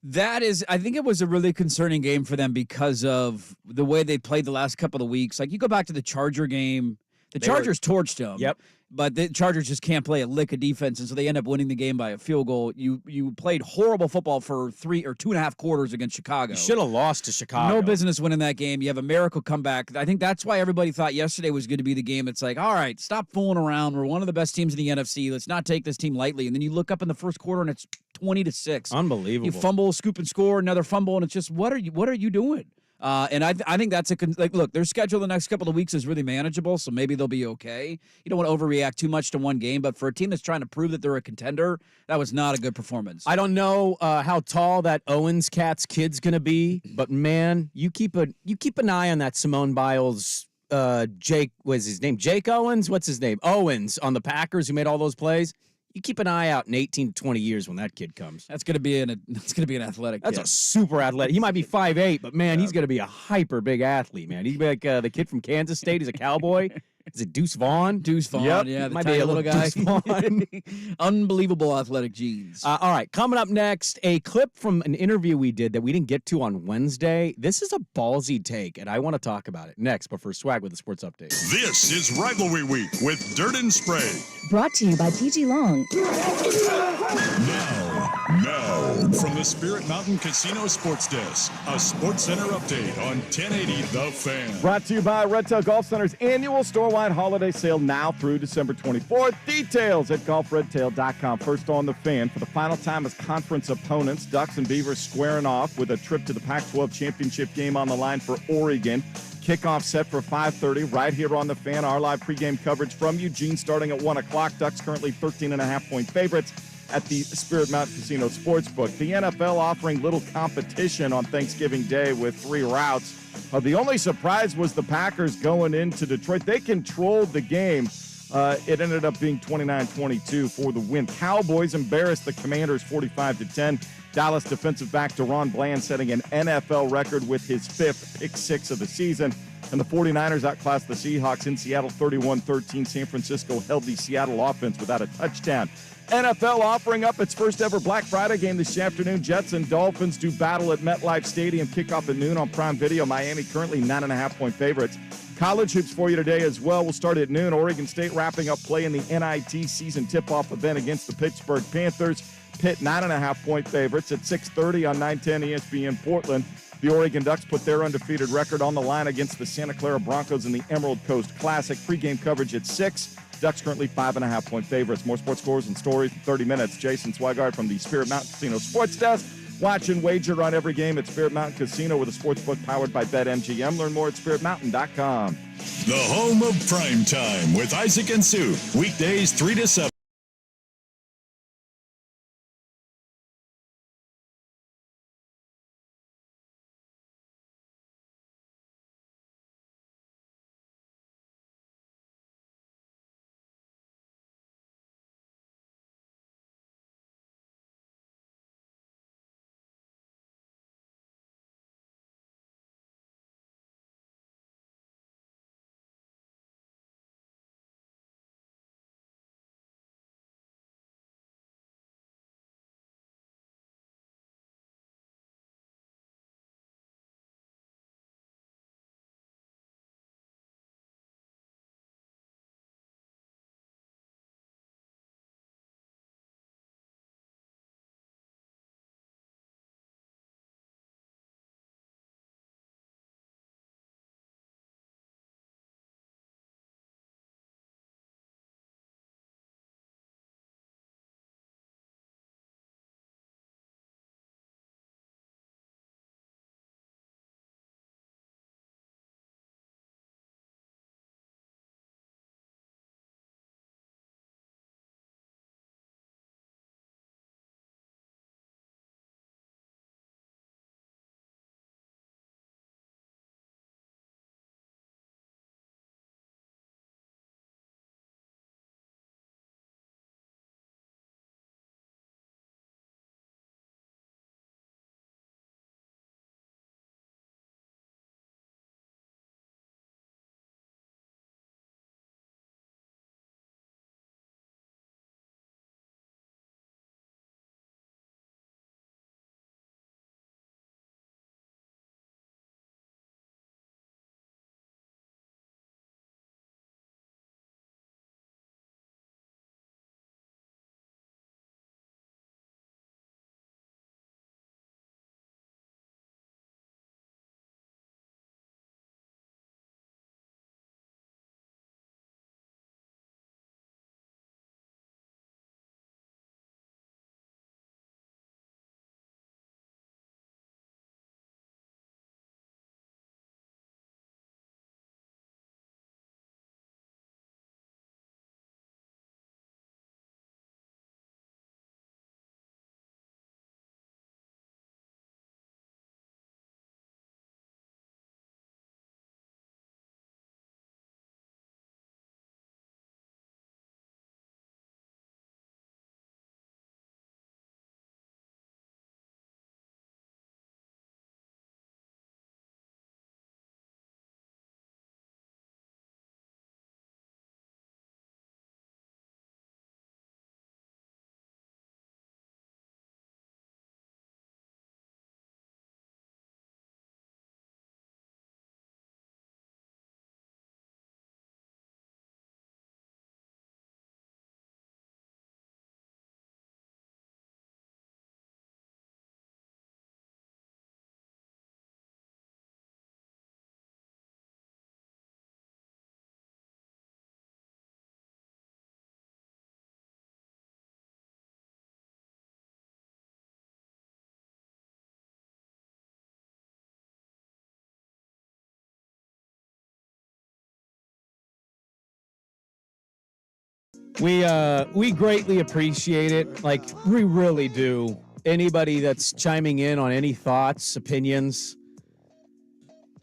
I think it was a really concerning game for them because of the way they played the last couple of weeks. Like, you go back to the Charger game, the Chargers torched them. Yep. But the Chargers just can't play a lick of defense, and so they end up winning the game by a field goal. You played horrible football for 3 or 2.5 quarters against Chicago. You should have lost to Chicago. No business winning that game. You have a miracle comeback. I think that's why everybody thought yesterday was going to be the game. It's like, all right, stop fooling around. We're one of the best teams in the NFC. Let's not take this team lightly. And then you look up in the first quarter, and it's 20-6. Unbelievable. You fumble, scoop and score, another fumble, and it's just, what are you doing? And I think that's look, their schedule the next couple of weeks is really manageable, so maybe they'll be okay. You don't want to overreact too much to one game, but for a team that's trying to prove that they're a contender, that was not a good performance. I don't know how tall that Owens cat's kid's gonna be, but man, you keep an eye on that Simone Biles. Jake was his name. Jake Owens. What's his name? Owens on the Packers, who made all those plays. You keep an eye out in 18 to 20 years when that kid comes. That's gonna be an athletic That's kid. a super athletic. He might be 5'8", but man, he's gonna be a hyper big athlete, man. He's like the kid from Kansas State. He's a cowboy. Is it Deuce Vaughn? Deuce Vaughn, Yep. yeah, the Might tiny be a little guy. Deuce Vaughn. Unbelievable athletic genes. All right, coming up next, a clip from an interview we did that we didn't get to on Wednesday. This is a ballsy take, and I want to talk about it next. But first, Swag with the sports update. This is Rivalry Week with Dirt and Sprague. Brought to you by PG Long. Now, from the Spirit Mountain Casino Sports Desk, a Sports Center update on 1080 The Fan. Brought to you by Red Tail Golf Center's annual store-wide holiday sale now through December 24th. Details at golfredtail.com. First on the Fan for the final time as conference opponents, Ducks and Beavers squaring off with a trip to the Pac-12 championship game on the line for Oregon. Kickoff set for 5:30 right here on the Fan. Our live pregame coverage from Eugene starting at 1 o'clock. Ducks currently 13.5-point favorites at the Spirit Mountain Casino Sportsbook. The NFL offering little competition on Thanksgiving Day with 3 routes. The only surprise was the Packers going into Detroit. They controlled the game. It ended up being 29-22 for the win. Cowboys embarrassed the Commanders 45-10. Dallas defensive back Deron Bland setting an NFL record with his 5th pick 6 of the season. And the 49ers outclassed the Seahawks in Seattle 31-13. San Francisco held the Seattle offense without a touchdown. NFL offering up its first ever Black Friday game this afternoon. Jets and Dolphins do battle at MetLife Stadium. Kickoff at noon on Prime Video. Miami currently 9.5-point favorites. College hoops for you today as well. We'll start at noon. Oregon State wrapping up play in the NIT season tip-off event against the Pittsburgh Panthers. Pitt 9.5-point favorites at 6:30 on 910 ESPN Portland. The Oregon Ducks put their undefeated record on the line against the Santa Clara Broncos in the Emerald Coast Classic. Pre-game coverage at 6. Ducks currently 5.5-point favorites. More sports scores and stories in 30 minutes. Jason Swigard from the Spirit Mountain Casino Sports Desk. Watch and wager on every game at Spirit Mountain Casino with a sportsbook powered by BetMGM. Learn more at spiritmountain.com. The home of prime time with Isaac and Sue. Weekdays 3 to 7. We greatly appreciate it. Like, we really do. Anybody that's chiming in on any thoughts, opinions.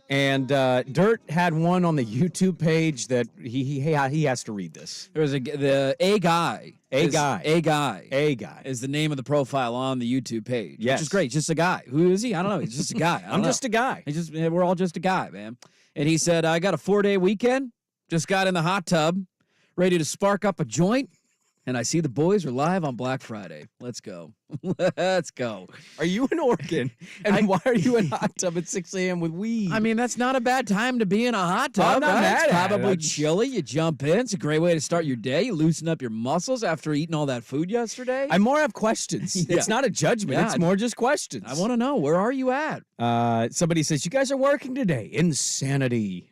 And Dirt had one on the YouTube page that he has to read this. There was a guy. A guy Is the name of the profile on the YouTube page. Yes. Which is great. Just a guy. Who is he? I don't know. He's just a guy. I'm just a guy. We're all just a guy, man. And he said, I got a 4-day weekend. Just got in the hot tub, ready to spark up a joint. And I see the boys are live on Black Friday. Let's go. Let's go. Are you in Oregon? And why are you in hot tub at 6 a.m. with weed? I mean, that's not a bad time to be in a hot tub. I'm not mad It's at probably it. chilly. You jump in. It's a great way to start your day. You loosen up your muscles after eating all that food yesterday. I more have questions. Yeah. It's not a judgment. Yeah. It's more just questions. I want to know, where are you at? Somebody says, you guys are working today. Insanity.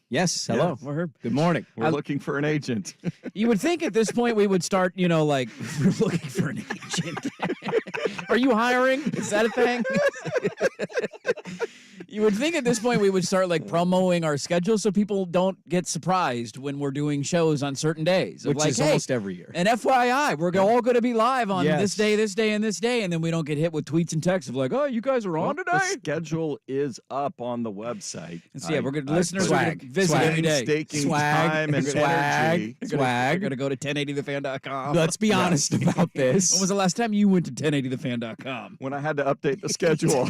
Yes. Hello. We're Good morning. We're looking for an agent. You would think at this point we would start, like, we're looking for an agent. Are you hiring? Is that a thing? You would think at this point we would start, like, promoting our schedule so people don't get surprised when we're doing shows on certain days. Which like, is hey, almost every year. And FYI, we're all going to be live on Yes. this day, and this day, and then we don't get hit with tweets and texts of like, oh, you guys are on The today? schedule is up on the website. So, yeah, listeners are Swag. going to visit Swag. every day. Staking Swag. time and Swag. energy. They're going to go to 1080thefan.com. Let's be honest about this. When was the last time you went to 1080thefan.com? When I had to update the schedule.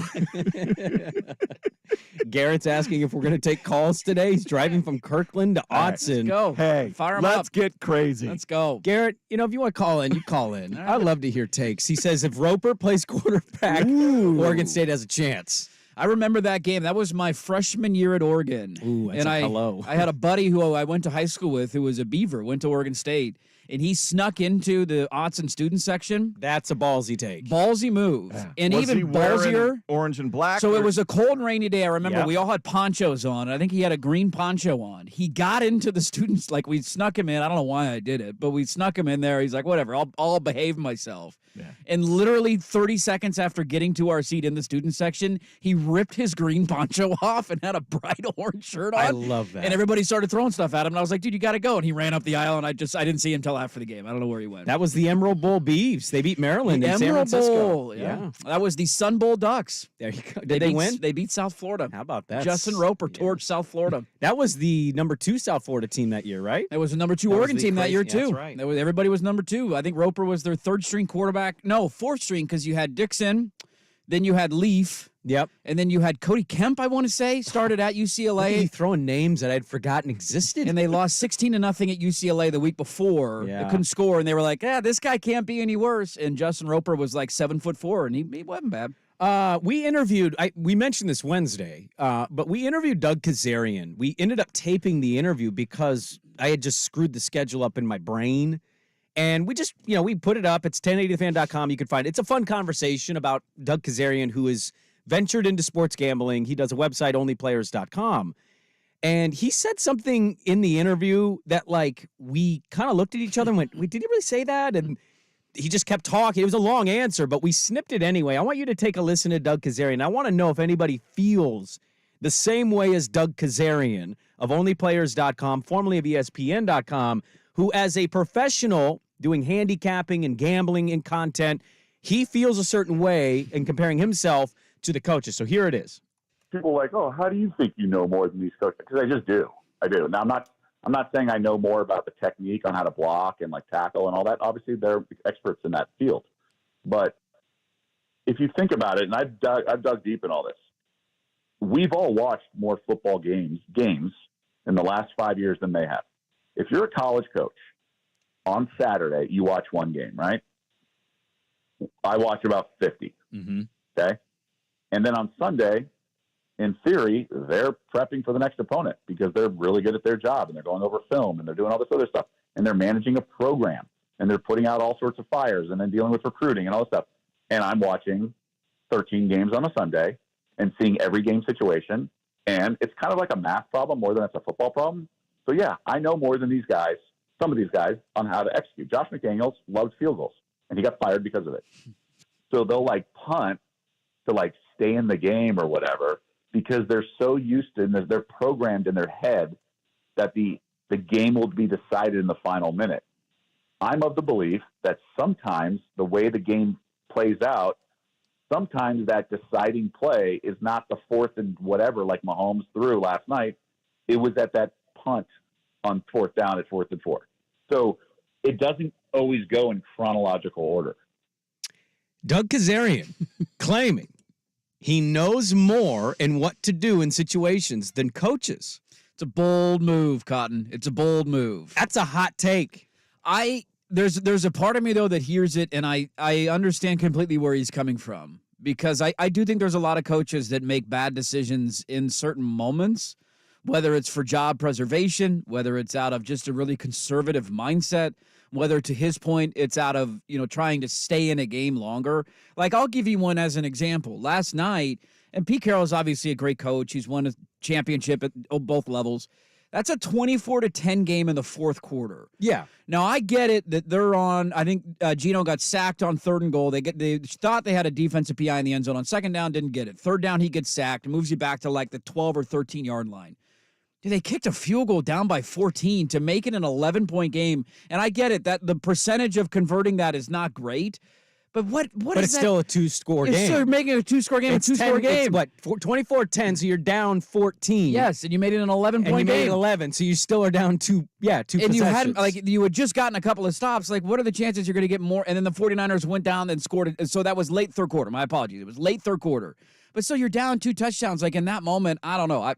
Garrett's asking if we're going to take calls today. He's driving from Kirkland to All right, Autzen. Go. Hey, Fire 'em let's up. get crazy. Let's go. Garrett, if you want to call in, you call in. All right. I'd love to hear takes. He says if Roper plays quarterback, Oregon State has a chance. I remember that game. That was my freshman year at Oregon. Ooh, that's and a hello. I had a buddy who I went to high school with who was a Beaver, went to Oregon State, and he snuck into the Autzen student section. That's a ballsy take. Ballsy move. And Was even he wearing ballsier. orange and black. So or- it was a cold and rainy day. I remember Yep. we all had ponchos on. I think he had a green poncho on. He got into the students, like we snuck him in. I don't know why I did it, but we snuck him in there. He's like, whatever, I'll behave myself. Yeah. And literally 30 seconds after getting to our seat in the student section, he ripped his green poncho off and had a bright orange shirt on. I love that. And everybody started throwing stuff at him. And I was like, dude, you got to go. And he ran up the aisle, and I didn't see him till after the game. I don't know where he went. That was the Emerald Bowl Beavs. They beat Maryland The in San Emerald Francisco. Bowl. Yeah. That was the Sun Bowl Ducks. There you go. Did they win? They beat South Florida. How about that? Justin Roper torched South Florida. That was the number 2 South Florida team that year, right? It was the number 2 That was Oregon the team that crazy- year, yeah, too. that's right. Everybody was number 2. I think Roper was their third-string quarterback. No, fourth-string, because you had Dixon, then you had Leaf, Yep. and then you had Cody Kemp, I want to say, started at Look at you UCLA. throwing names that I'd forgotten existed. And they lost 16-0 at UCLA the week before. Yeah. They couldn't score, and they were like, this guy can't be any worse. And Justin Roper was like 7'4", and he wasn't bad. We interviewed, we mentioned this Wednesday, but we interviewed Doug Kazarian. We ended up taping the interview because I had just screwed the schedule up in my brain. And we just, we put it up. It's 1080thefan.com. You can find it. It's a fun conversation about Doug Kazarian, who has ventured into sports gambling. He does a website, onlyplayers.com. And he said something in the interview that, like, we kind of looked at each other and went, wait, did he really say that? And he just kept talking. It was a long answer, but we snipped it anyway. I want you to take a listen to Doug Kazarian. I want to know if anybody feels the same way as Doug Kazarian of onlyplayers.com, formerly of ESPN.com, who as a professional doing handicapping and gambling and content, he feels a certain way in comparing himself to the coaches. So here it is. People are like, oh, how do you think you know more than these coaches? Because I just do. I do. Now, I'm not saying I know more about the technique on how to block and like tackle and all that. Obviously, they're experts in that field. But if you think about it, and I've dug deep in all this, we've all watched more football games in the last 5 years than they have. If you're a college coach, on Saturday, you watch one game, right? I watch about 50. Mm-hmm. Okay. And then on Sunday, in theory, they're prepping for the next opponent because they're really good at their job and they're going over film and they're doing all this other stuff and they're managing a program and they're putting out all sorts of fires and then dealing with recruiting and all this stuff. And I'm watching 13 games on a Sunday and seeing every game situation. And it's kind of like a math problem more than it's a football problem. So yeah, I know more than these guys, some of these guys, on how to execute. Josh McDaniels loves field goals and he got fired because of it. So they'll like punt to like stay in the game or whatever, because they're so used to, and they're programmed in their head that the game will be decided in the final minute. I'm of the belief that sometimes the way the game plays out, sometimes that deciding play is not the fourth and whatever, like Mahomes threw last night. It was at that punt on fourth down at 4th and 4. So it doesn't always go in chronological order. Doug Kazarian claiming he knows more and what to do in situations than coaches. It's a bold move, Cotton. It's a bold move. That's a hot take. There's a part of me, though, that hears it, and I understand completely where he's coming from, because I do think there's a lot of coaches that make bad decisions in certain moments, whether it's for job preservation, whether it's out of just a really conservative mindset, whether, to his point, it's out of, trying to stay in a game longer. Like, I'll give you one as an example. Last night, and Pete Carroll is obviously a great coach. He's won a championship at both levels. That's a 24-10 game in the fourth quarter. Yeah. Now, I get it that they're on, I think Gino got sacked on 3rd and goal. They thought they had a defensive PI in the end zone. On 2nd down, didn't get it. 3rd down, he gets sacked, moves you back to like the 12 or 13-yard line. Dude, they kicked a field goal down by 14 to make it an 11-point game. And I get it that the percentage of converting that is not great. But what but is it's that? still a 2-score game. It's still making a 2-score game, It's a 2-score game. It's what, 24-10, so you're down 14. Yes, and you made it an 11-point game. And you made it 11, so you still are down two And possessions. you had just gotten a couple of stops. Like, what are the chances you're going to get more? And then the 49ers went down and scored it. So that was late third quarter. My apologies. It was late third quarter. But so you're down 2 touchdowns. Like, in that moment, I don't know.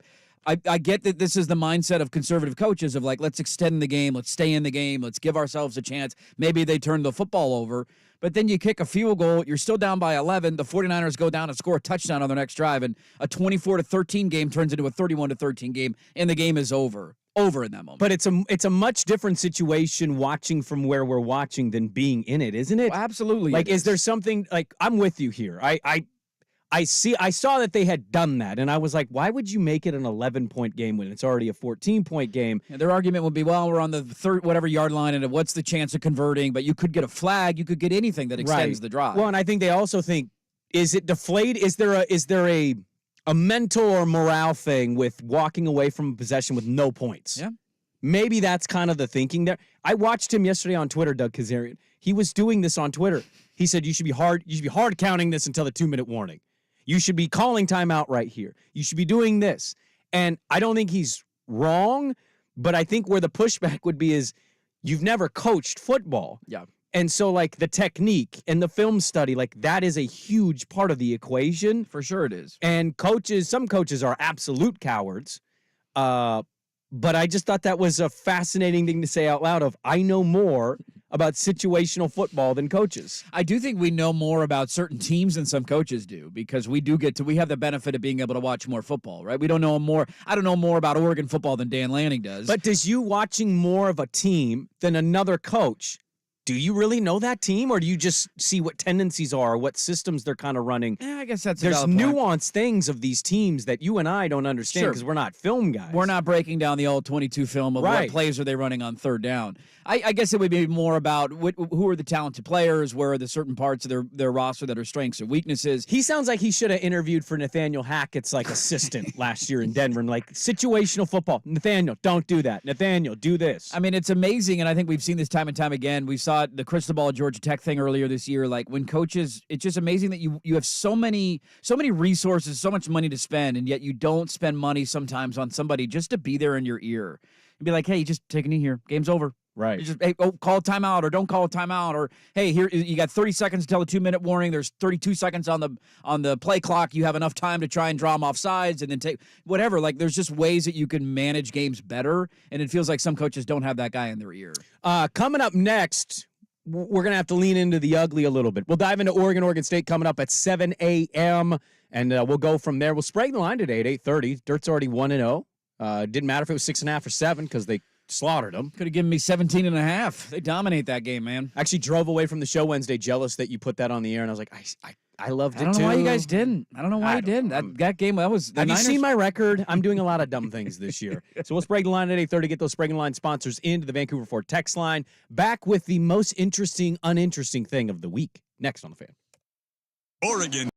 I get that this is the mindset of conservative coaches of like, let's extend the game, let's stay in the game, let's give ourselves a chance. Maybe they turn the football over. But then you kick a field goal, you're still down by 11. The 49ers go down and score a touchdown on their next drive, and a 24-13 game turns into a 31-13 game, and the game is over in that moment. But it's a much different situation watching from where we're watching than being in it, isn't it? Well, absolutely. Like, is there something, like, I'm with you here. I saw that they had done that, and I was like, why would you make it an 11-point game when it's already a 14-point game? Yeah, their argument would be, well, we're on the third whatever yard line, and what's the chance of converting? But you could get a flag, you could get anything that extends the drive. Well, and I think they also think, is it deflate? Is there a mental or morale thing with walking away from a possession with no points? Yeah. Maybe that's kind of the thinking there. I watched him yesterday on Twitter, Doug Kazarian. He was doing this on Twitter. He said you should be hard counting this until the 2-minute warning. You should be calling timeout right here. You should be doing this. And I don't think he's wrong, but I think where the pushback would be is you've never coached football. Yeah. And so, like, the technique and the film study, like, that is a huge part of the equation. For sure it is. And some coaches are absolute cowards. But I just thought that was a fascinating thing to say out loud of, I know more about situational football than coaches. I do think we know more about certain teams than some coaches do, because we have the benefit of being able to watch more football, right? I don't know more about Oregon football than Dan Lanning does. But does you watching more of a team than another coach, do you really know that team, or do you just see what tendencies are, what systems they're kind of running? Yeah, I guess that's There's a valid point. nuanced things of these teams that you and I don't understand because we're not film guys. We're not breaking down the old 22 film of what plays are they running on 3rd down. I guess it would be more about who are the talented players, where are the certain parts of their roster that are strengths or weaknesses. He sounds like he should have interviewed for Nathaniel Hackett's like assistant last year in Denver, and like, situational football. Nathaniel, don't do that. Nathaniel, do this. I mean, it's amazing, and I think we've seen this time and time again. We saw the Cristobal Georgia Tech thing earlier this year. Like, when coaches, it's just amazing that you have so many resources, so much money to spend, and yet you don't spend money sometimes on somebody just to be there in your ear and be like, hey, just take a knee here. Game's over. Right. You just, hey, call a timeout, or don't call a timeout, or hey, here you got 30 seconds until the 2-minute warning. There's 32 seconds on the play clock. You have enough time to try and draw them off sides and then take whatever. Like, there's just ways that you can manage games better, and it feels like some coaches don't have that guy in their ear. Coming up next, we're going to have to lean into the ugly a little bit. We'll dive into Oregon State coming up at 7 a.m., and we'll go from there. We'll Sprague the line today at 8:30. Dirt's already 1-0. Didn't matter if it was 6.5 or 7 because they slaughtered them. Could have given me 17.5. They dominate that game, man. Actually drove away from the show Wednesday jealous that you put that on the air, and I was like, I loved it too. I don't know why you guys didn't. I don't know why you didn't. That game, that was the Have Niners. you seen my record? I'm doing a lot of dumb things this year. So we'll Sprague the line at 8:30, get those Sprague the line sponsors into the Vancouver Ford text line. Back with the most interesting, uninteresting thing of the week. Next on The Fan. Oregon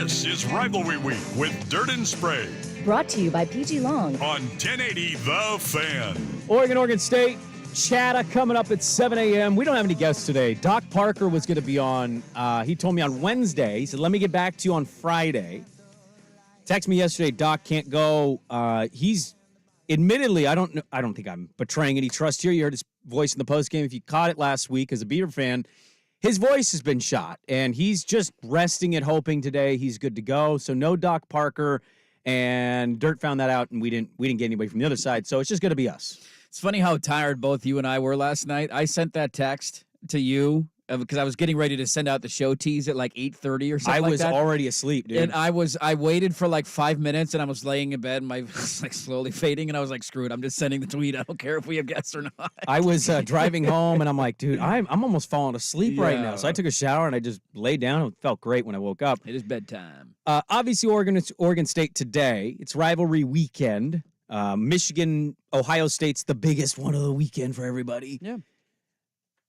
This is Rivalry Week with Dirt and Sprague Brought to you by PG Long. on 1080 The Fan. Oregon State, Chatta coming up at 7 a.m. We don't have any guests today. Doc Parker was going to be on. He told me on Wednesday. He said, let me get back to you on Friday. Text me yesterday, Doc can't go. He's admittedly, I don't think I'm betraying any trust here. You heard his voice in the postgame. If you caught it last week as a Beaver fan, his voice has been shot, and he's just resting and hoping today he's good to go. So no Doc Parker. And Dirt found that out, and we didn't get anybody from the other side, so it's just going to be us. It's funny how tired both you and I were last night. I sent that text to you because I was getting ready to send out the show tease at like 8:30 or something. I was like that. already asleep, dude. And I waited for like 5 minutes, and I was laying in bed, and my was like slowly fading, and I was like, screw it, I'm just sending the tweet. I don't care if we have guests or not. I was driving home, and I'm like, dude, I'm almost falling asleep right now. So I Yeah. took a shower, and I just laid down. It felt great when I woke up. It is bedtime. Obviously, Oregon State today. It's rivalry weekend. Michigan, Ohio State's the biggest one of the weekend for everybody. Yeah.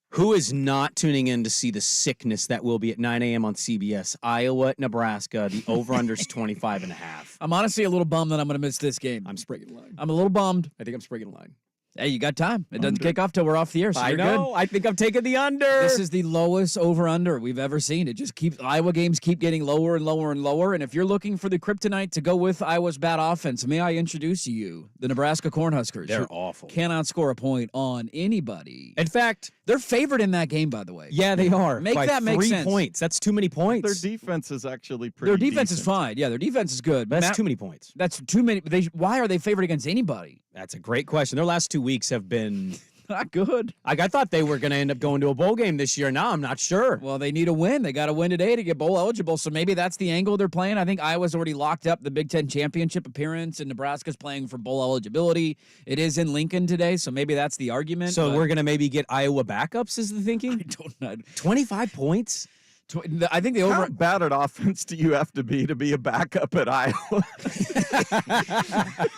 Who is not tuning in to see the sickness that will be at 9 a.m. on CBS? Iowa at Nebraska. The over-under's 25.5. I'm honestly a little bummed that I'm going to miss this game. I'm sprigging a line. I'm a little bummed. I think I'm sprigging a line. Hey, you got time. It doesn't kick off till we're off the air, so I you're know. good. I think I'm taking the under. This is the lowest over-under we've ever seen. It just keeps Iowa games keep getting lower and lower and lower. And if you're looking for the kryptonite to go with Iowa's bad offense, may I introduce to you the Nebraska Cornhuskers? They're who awful. Cannot score a point on anybody. In fact, They're favored in that game, by the way. yeah, they are. Make by that make 3 sense. points. That's too many points. Their defense is actually pretty Their defense is decent. fine. Yeah, their defense is good. That's Matt- too many points. That's too many. Why are they favored against anybody? That's a great question. Their last 2 weeks have been Not good. I thought they were going to end up going to a bowl game this year. Now I'm not sure. Well, they need a win. They got to win today to get bowl eligible. So maybe that's the angle they're playing. I think Iowa's already locked up the Big Ten championship appearance, and Nebraska's playing for bowl eligibility. It is in Lincoln today, so maybe that's the argument. So but we're going to maybe get Iowa backups is the thinking? I don't know. 25 points? I think the How over. bad at offense do you have to be a backup at Iowa?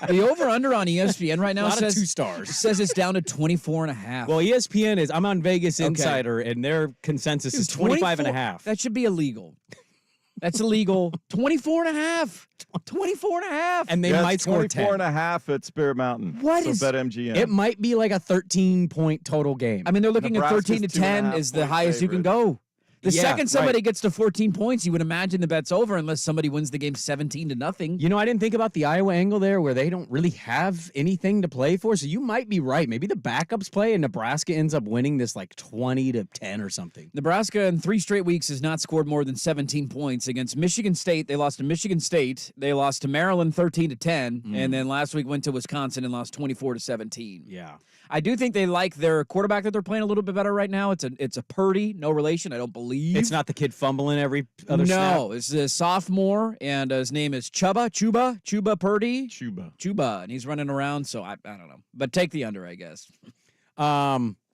The over-under on ESPN right now A lot of says 2 stars. says it's down to 24.5. Well, ESPN is, I'm on Vegas Insider, and their consensus is 25 and a half. That should be illegal. That's illegal. 24.5. 24.5. And they Yeah, might it's score 24 10. and a half at Spirit Mountain. What so is- bet MGM. It might be like a 13-point total game. I mean, they're looking Nebraska's at 13 to 10 2.5 is the point highest you can favorite. go. The Yeah, second somebody right. gets to 14 points, you would imagine the bet's over unless somebody wins the game 17-0. You know, I didn't think about the Iowa angle there where they don't really have anything to play for. So you might be right. Maybe the backups play and Nebraska ends up winning this like 20 to 10 or something. Nebraska in 3 straight weeks has not scored more than 17 points against Michigan State. They lost to Michigan State. They lost to Maryland 13 to 10, and then last week went to Wisconsin and lost 24 to 17. Yeah. I do think they like their quarterback that they're playing a little bit better right now. It's a Purdy, no relation. I don't believe It's not the kid fumbling every other snap. No, it's a sophomore, and his name is Chuba Purdy. Chuba. And he's running around, so I don't know. But take the under, I guess.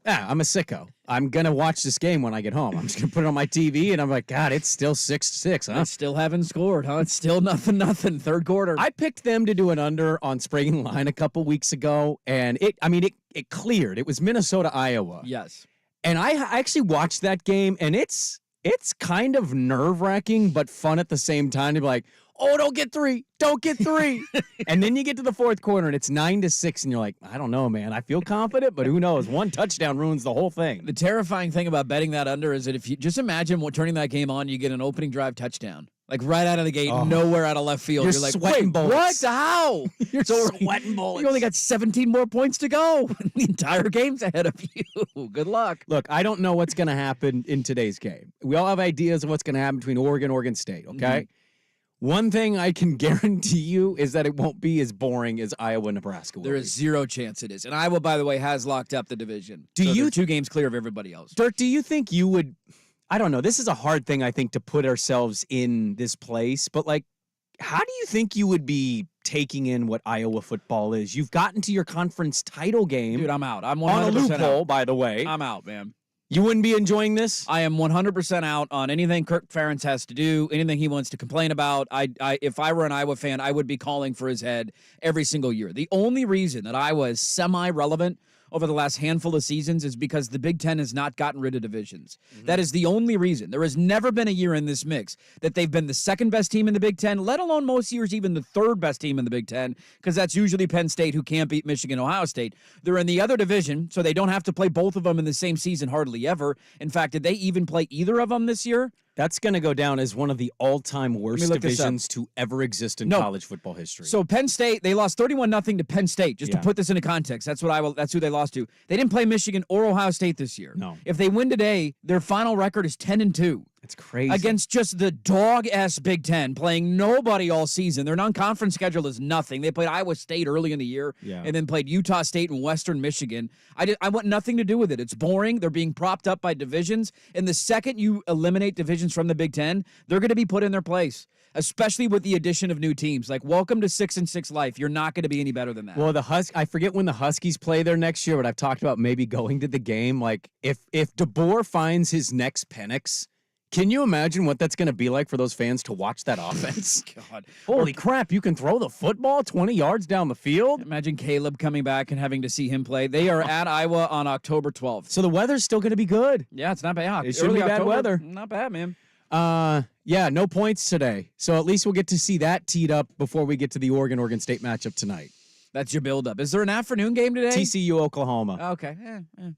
Yeah, I'm a sicko. I'm going to watch this game when I get home. I'm just going to put it on my TV, and I'm like, God, it's still 6-6, They huh? still haven't scored, huh? It's still nothing. Third quarter. I picked them to do an under on Sprague line a couple weeks ago, and it cleared. It was Minnesota, Iowa. Yes. And I actually watched that game, and it's kind of nerve-wracking, but fun at the same time to be like, oh, don't get three. And then you get to the fourth quarter, and it's 9-6, and you're like, I don't know, man. I feel confident, but who knows? One touchdown ruins the whole thing. The terrifying thing about betting that under is that if you just imagine turning that game on, you get an opening drive touchdown. Like right out of the gate, nowhere out of left field. You're You're like, sweating wait, bullets. what? How? You're So sweating bullets. You only got 17 more points to go. The entire game's ahead of you. Good luck. Look, I don't know what's going to happen in today's game. We all have ideas of what's going to happen between Oregon State, okay? One thing I can guarantee you is that it won't be as boring as Iowa, Nebraska will There be. is zero chance it is. And Iowa, by the way, has locked up the division. Do So you- they're 2 games clear of everybody else? Dirk, do you think you would, I don't know, this is a hard thing, I think, to put ourselves in this place, but like, how do you think you would be taking in what Iowa football is? You've gotten to your conference title game. Dude, I'm out. I'm 100% on a loophole, out. by the way. I'm out, man. You wouldn't be enjoying this? I am 100% out on anything Kirk Ferentz has to do, anything he wants to complain about. If I were an Iowa fan, I would be calling for his head every single year. The only reason that Iowa is semi-relevant over the last handful of seasons is because the Big Ten has not gotten rid of divisions. That is the only reason. There has never been a year in this mix that they've been the second best team in the Big Ten, let alone most years even the third best team in the Big Ten, because that's usually Penn State, who can't beat Michigan, Ohio State. They're in the other division, so they don't have to play both of them in the same season hardly ever. In fact, did they even play either of them this year? That's going to go down as one of the all-time worst divisions to ever exist in college football history. So Penn State, they lost 31-0 to Penn State. Just to put this into context, that's who they lost to. They didn't play Michigan or Ohio State this year. No. If they win today, their final record is 10-2. It's crazy. Against just the dog-ass Big Ten, playing nobody all season. Their non-conference schedule is nothing. They played Iowa State early in the year and then played Utah State and Western Michigan. I want nothing to do with it. It's boring. They're being propped up by divisions. And the second you eliminate divisions from the Big Ten, they're going to be put in their place, especially with the addition of new teams. Like, welcome to 6-6 life. You're not going to be any better than that. Well, I forget when the Huskies play there next year, but I've talked about maybe going to the game. Like, if DeBoer finds his next Penix, can you imagine what that's going to be like for those fans to watch that offense? God. Holy crap, you can throw the football 20 yards down the field? Imagine Caleb coming back and having to see him play. They are at Iowa on October 12th. So the weather's still going to be good. Yeah, it's not bad. It shouldn't be bad weather. Not bad, man. Yeah, no points today. So at least we'll get to see that teed up before we get to the Oregon State matchup tonight. That's your buildup. Is there an afternoon game today? TCU, Oklahoma. Okay.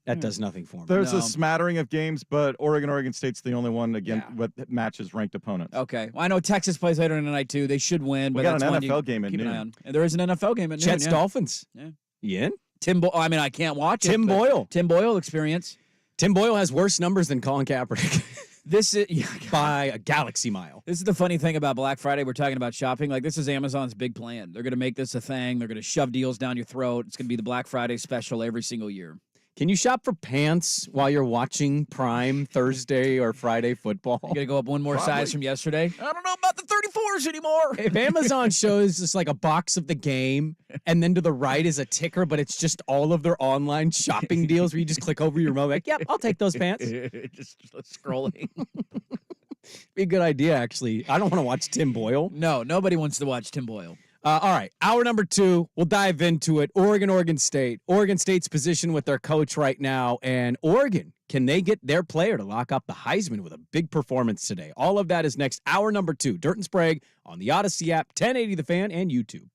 That does nothing for me. There's a smattering of games, but Oregon State's the only one what matches ranked opponents. Okay. Well, I know Texas plays later tonight too. They should win. We but got an NFL game at keep noon. An eye on. And there is an NFL game at noon. Jets Dolphins. Yeah. You in? I can't watch it. Tim Boyle. Tim Boyle experience. Tim Boyle has worse numbers than Colin Kaepernick. This is by a galaxy mile. This is the funny thing about Black Friday. We're talking about shopping. Like, this is Amazon's big plan. They're going to make this a thing. They're going to shove deals down your throat. It's going to be the Black Friday special every single year. Can you shop for pants while you're watching Prime Thursday or Friday football? You got to go up one more size from yesterday? I don't know about the 34s anymore. If Amazon shows just like a box of the game and then to the right is a ticker, but it's just all of their online shopping deals where you just click over your remote, like, yep, I'll take those pants. just scrolling. Be a good idea, actually. I don't want to watch Tim Boyle. No, nobody wants to watch Tim Boyle. All right, hour number 2, we'll dive into it. Oregon State. Oregon State's position with their coach right now, and Oregon, can they get their player to lock up the Heisman with a big performance today? All of that is next. Hour number 2, Dirt and Sprague on the Odyssey app, 1080 The Fan, and YouTube.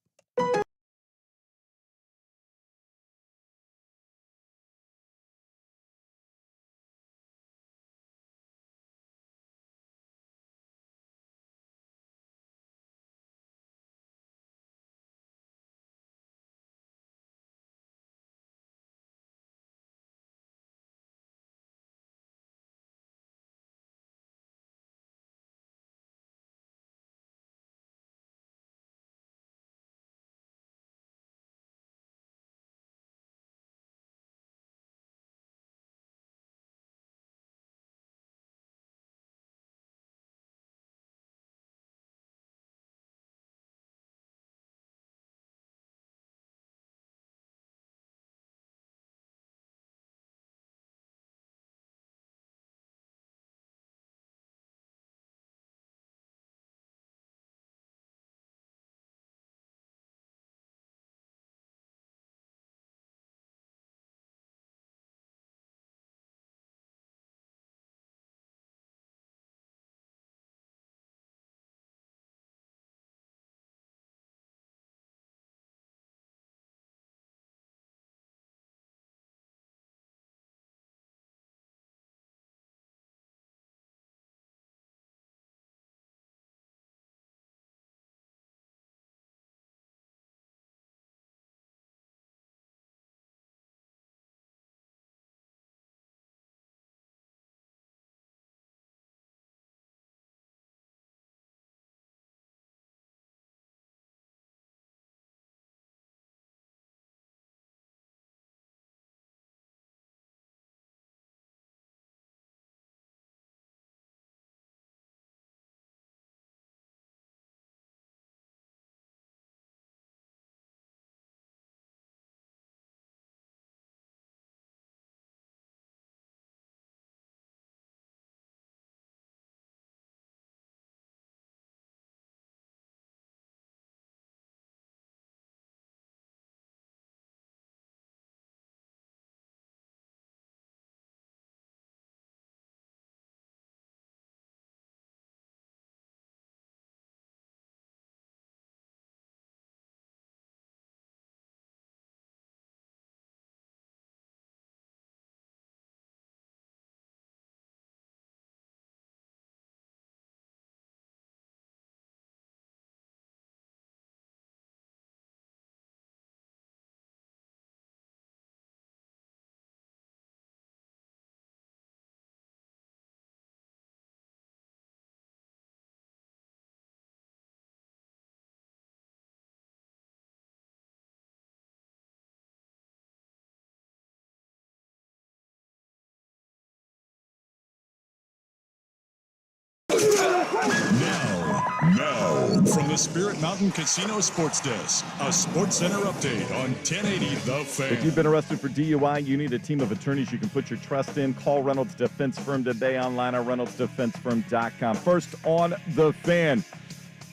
From the Spirit Mountain Casino Sports Desk, a Sports Center update on 1080 The Fan. If you've been arrested for DUI, you need a team of attorneys you can put your trust in. Call Reynolds Defense Firm today online at reynoldsdefensefirm.com. First on The Fan.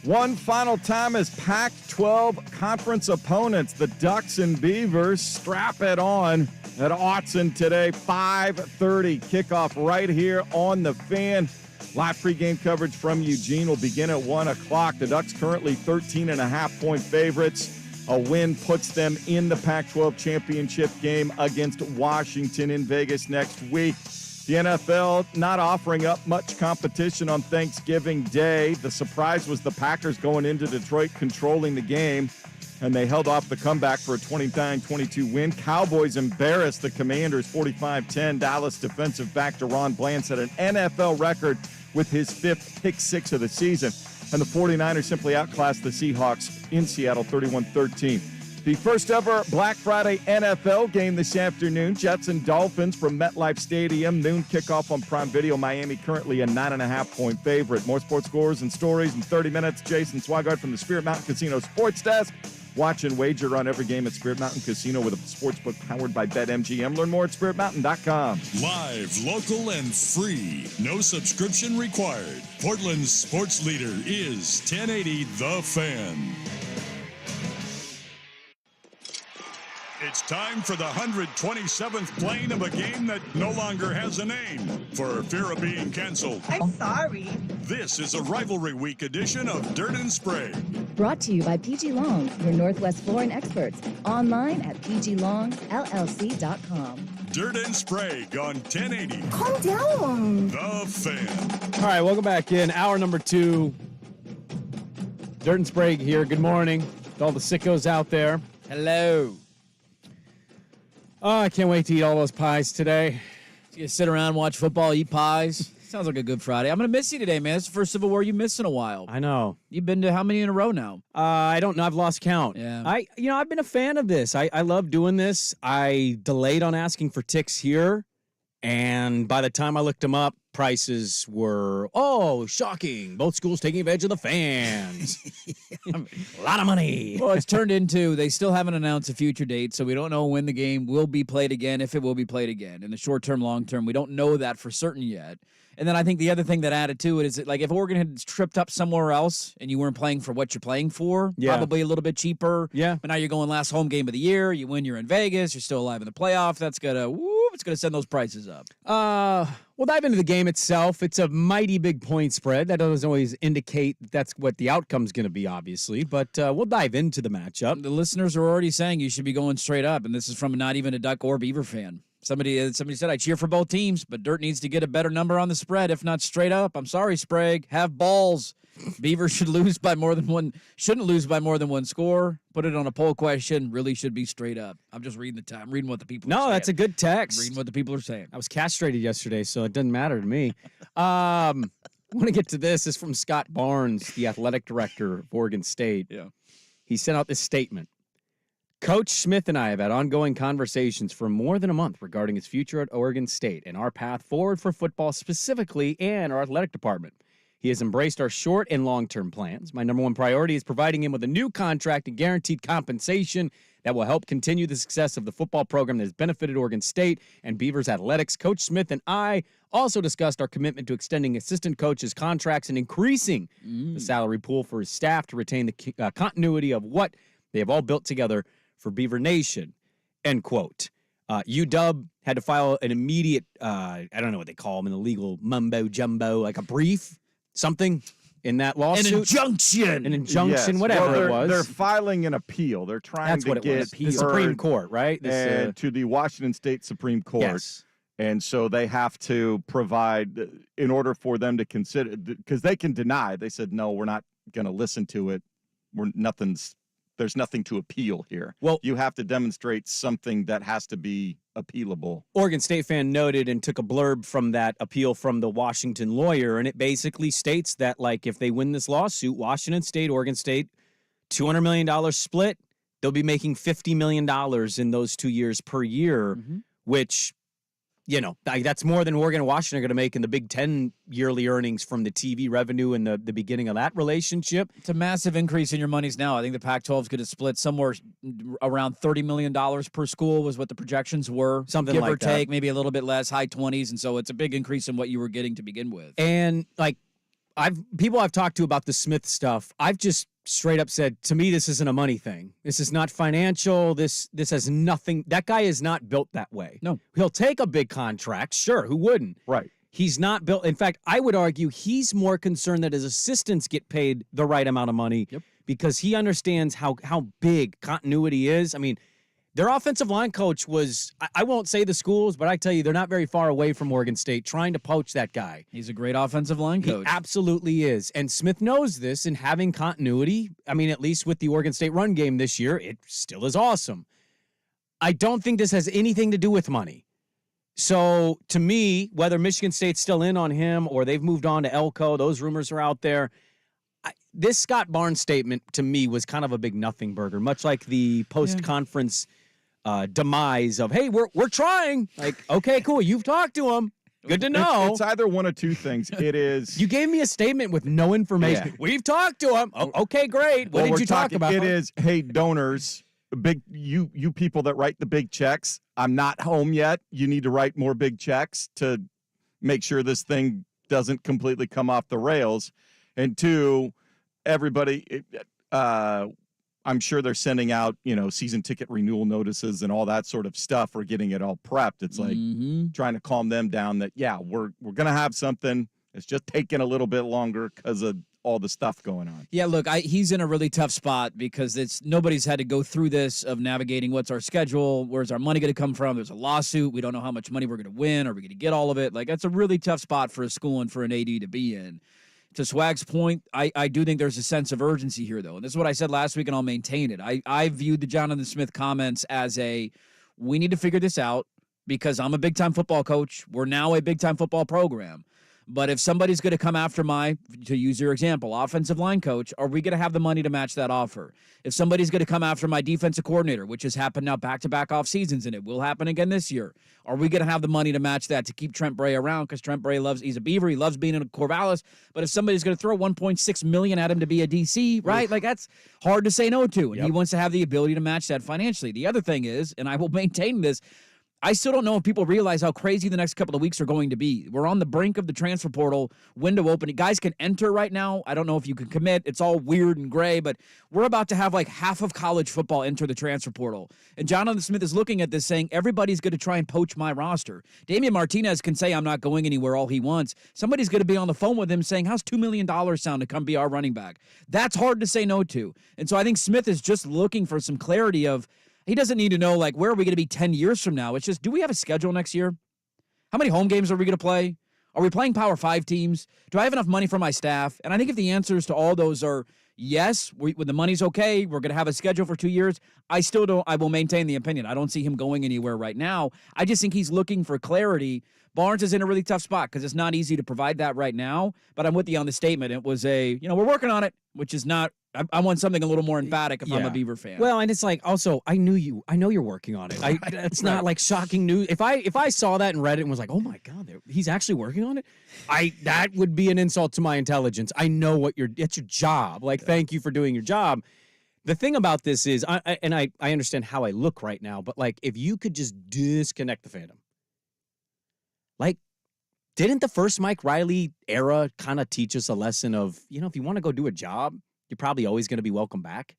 One final time as Pac-12 conference opponents, the Ducks and Beavers, strap it on at Autzen today, 5:30 kickoff right here on The Fan. Live pregame coverage from Eugene will begin at 1 o'clock. The Ducks currently 13.5-point favorites. A win puts them in the Pac-12 championship game against Washington in Vegas next week. The NFL not offering up much competition on Thanksgiving Day. The surprise was the Packers going into Detroit controlling the game, and they held off the comeback for a 29-22 win. Cowboys embarrassed the Commanders 45-10. Dallas defensive back Deron Bland set an NFL record with his 5th pick 6 of the season. And the 49ers simply outclassed the Seahawks in Seattle 31-13. The first ever Black Friday NFL game this afternoon, Jets and Dolphins from MetLife Stadium. Noon kickoff on Prime Video. Miami currently a 9.5-point favorite. More sports scores and stories in 30 minutes. Jason Swigart from the Spirit Mountain Casino Sports Desk. Watch and wager on every game at Spirit Mountain Casino with a sportsbook powered by BetMGM. Learn more at SpiritMountain.com. Live, local, and free. No subscription required. Portland's sports leader is 1080 The Fan. It's time for the 127th playing of a game that no longer has a name for fear of being canceled. I'm sorry. This is a rivalry week edition of Dirt and Sprague. Brought to you by PG Long, your Northwest flooring experts. Online at pglongllc.com. Dirt and Sprague on 1080. Calm down. The Fan. All right, welcome back in. Hour number 2. Dirt and Sprague here. Good morning to all the sickos out there. Hello. Oh, I can't wait to eat all those pies today. You sit around, watch football, eat pies. Sounds like a good Friday. I'm going to miss you today, man. It's the first Civil War you missed in a while. I know. You've been to how many in a row now? I don't know. I've lost count. Yeah. I've been a fan of this. I love doing this. I delayed on asking for ticks here, and by the time I looked them up, prices were, shocking. Both schools taking advantage of the fans. A lot of money. Well, it's turned into they still haven't announced a future date, so we don't know when the game will be played again, if it will be played again. In the short term, long term, we don't know that for certain yet. And then I think the other thing that added to it is that, like, if Oregon had tripped up somewhere else and you weren't playing for what you're playing for, probably a little bit cheaper. Yeah. But now you're going last home game of the year. You win, you're in Vegas. You're still alive in the playoff. That's gonna it's gonna send those prices up. We'll dive into the game itself. It's a mighty big point spread. That doesn't always indicate that's what the outcome's going to be, obviously. But we'll dive into the matchup. The listeners are already saying you should be going straight up, and this is from not even a Duck or Beaver fan. Somebody said, I cheer for both teams, but Dirt needs to get a better number on the spread, if not straight up. I'm sorry, Sprague. Have balls. Beavers shouldn't lose by more than one score. Put it on a poll question. Really should be straight up. I'm just reading I'm reading what the people are saying. No, that's a good text. I'm reading what the people are saying. I was castrated yesterday, so it doesn't matter to me. I want to get to this. This is from Scott Barnes, the athletic director of Oregon State. Yeah. He sent out this statement. Coach Smith and I have had ongoing conversations for more than a month regarding his future at Oregon State and our path forward for football specifically and our athletic department. He has embraced our short and long-term plans. My number one priority is providing him with a new contract and guaranteed compensation that will help continue the success of the football program that has benefited Oregon State and Beavers athletics. Coach Smith and I also discussed our commitment to extending assistant coaches' contracts and increasing the salary pool for his staff to retain the continuity of what they have all built together for Beaver Nation, end quote. UW had to file an immediate, I don't know what they call them in the legal mumbo-jumbo, like a brief, something in that lawsuit. An injunction. An injunction, Yes. whatever Well, it was. They're filing an appeal. They're trying That's to what it get was. The Supreme Court, right? This, to the Washington State Supreme Court. yes. And so they have to provide, in order for them to consider, because they can deny. They said, no, we're not going to listen to it. There's nothing to appeal here. Well, you have to demonstrate something that has to be appealable. Oregon State fan noted and took a blurb from that appeal from the Washington lawyer, and it basically states that, like, if they win this lawsuit, Washington State, Oregon State, $200 million split, they'll be making $50 million in those 2 years per year, which that's more than Oregon and Washington are going to make in the Big Ten yearly earnings from the TV revenue and the beginning of that relationship. It's a massive increase in your monies now. I think the Pac-12 is going to split somewhere around $30 million per school was what the projections were. Something give like or that. take, maybe a little bit less, high 20s. And so it's a big increase in what you were getting to begin with. And people I've talked to about the Smith stuff, I've just straight up said, to me, this isn't a money thing. This is not financial. This has nothing. That guy is not built that way. No. He'll take a big contract. Sure. Who wouldn't? Right. He's not built. In fact, I would argue he's more concerned that his assistants get paid the right amount of money because he understands how big continuity is. I mean, their offensive line coach was, I won't say the schools, but I tell you, they're not very far away from Oregon State trying to poach that guy. He's a great offensive line coach. He absolutely is. And Smith knows this, and having continuity, I mean, at least with the Oregon State run game this year, it still is awesome. I don't think this has anything to do with money. So to me, whether Michigan State's still in on him or they've moved on to Elko, those rumors are out there. This Scott Barnes statement to me was kind of a big nothing burger, much like the post-conference demise of, hey, we're trying. Like, okay, cool. You've talked to him. Good to know. It's either one of two things. It is. You gave me a statement with no information. Yeah. We've talked to him. Oh, okay, great. What did you talk about? It is, hey, donors, you people that write the big checks. I'm not home yet. You need to write more big checks to make sure this thing doesn't completely come off the rails. And two, everybody, I'm sure they're sending out, season ticket renewal notices and all that sort of stuff or getting it all prepped. It's like trying to calm them down that, we're going to have something. It's just taking a little bit longer because of all the stuff going on. Yeah, look, he's in a really tough spot because nobody's had to go through this of navigating what's our schedule, where's our money going to come from. There's a lawsuit. We don't know how much money we're going to win. Are we going to get all of it? Like, that's a really tough spot for a school and for an AD to be in. To Swag's point, I do think there's a sense of urgency here, though. And this is what I said last week, and I'll maintain it. I viewed the Jonathan Smith comments as we need to figure this out because I'm a big-time football coach. We're now a big-time football program. But if somebody's going to come after to use your example, offensive line coach, are we going to have the money to match that offer? If somebody's going to come after my defensive coordinator, which has happened now back-to-back off seasons, and it will happen again this year, are we going to have the money to match that to keep Trent Bray around? Because Trent Bray he's a Beaver. He loves being in Corvallis. But if somebody's going to throw $1.6 million at him to be a DC, right? Like, that's hard to say no to. And he wants to have the ability to match that financially. The other thing is, and I will maintain this, I still don't know if people realize how crazy the next couple of weeks are going to be. We're on the brink of the transfer portal window opening. Guys can enter right now. I don't know if you can commit. It's all weird and gray, but we're about to have like half of college football enter the transfer portal. And Jonathan Smith is looking at this saying, everybody's going to try and poach my roster. Damian Martinez can say I'm not going anywhere all he wants. Somebody's going to be on the phone with him saying, how's $2 million sound to come be our running back? That's hard to say no to. And so I think Smith is just looking for some clarity of, he doesn't need to know, like, where are we going to be 10 years from now? It's just, do we have a schedule next year? How many home games are we going to play? Are we playing Power 5 teams? Do I have enough money for my staff? And I think if the answers to all those are yes, when the money's okay, we're going to have a schedule for 2 years, I will maintain the opinion. I don't see him going anywhere right now. I just think he's looking for clarity. Barnes is in a really tough spot because it's not easy to provide that right now. But I'm with you on the statement. It was we're working on it, which is not. I want something a little more emphatic if I'm a Beaver fan. Well, and it's like, also, I know you're working on it. It's not like shocking news. If I saw that and read it and was like, oh my God, he's actually working on it, that would be an insult to my intelligence. I know it's your job. Like, thank you for doing your job. The thing about this is, I understand how I look right now, but like, if you could just disconnect the fandom. Like, didn't the first Mike Riley era kind of teach us a lesson of, if you want to go do a job, you're probably always going to be welcome back?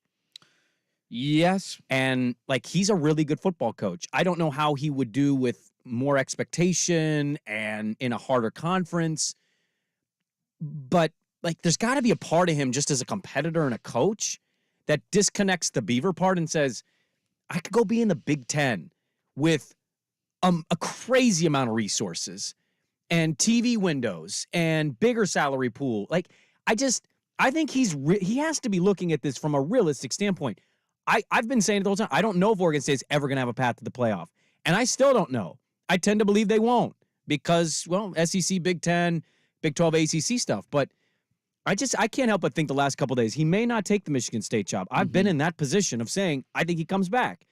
Yes. And, like, he's a really good football coach. I don't know how he would do with more expectation and in a harder conference. But, like, there's got to be a part of him just as a competitor and a coach that disconnects the Beaver part and says, I could go be in the Big Ten with a crazy amount of resources and TV windows and bigger salary pool. Like, I think he has to be looking at this from a realistic standpoint. I've been saying it the whole time. I don't know if Oregon State's ever going to have a path to the playoff. And I still don't know. I tend to believe they won't because, well, SEC, Big Ten, Big 12, ACC stuff. But I can't help but think the last couple of days, he may not take the Michigan State job. I've been in that position of saying, I think he comes back.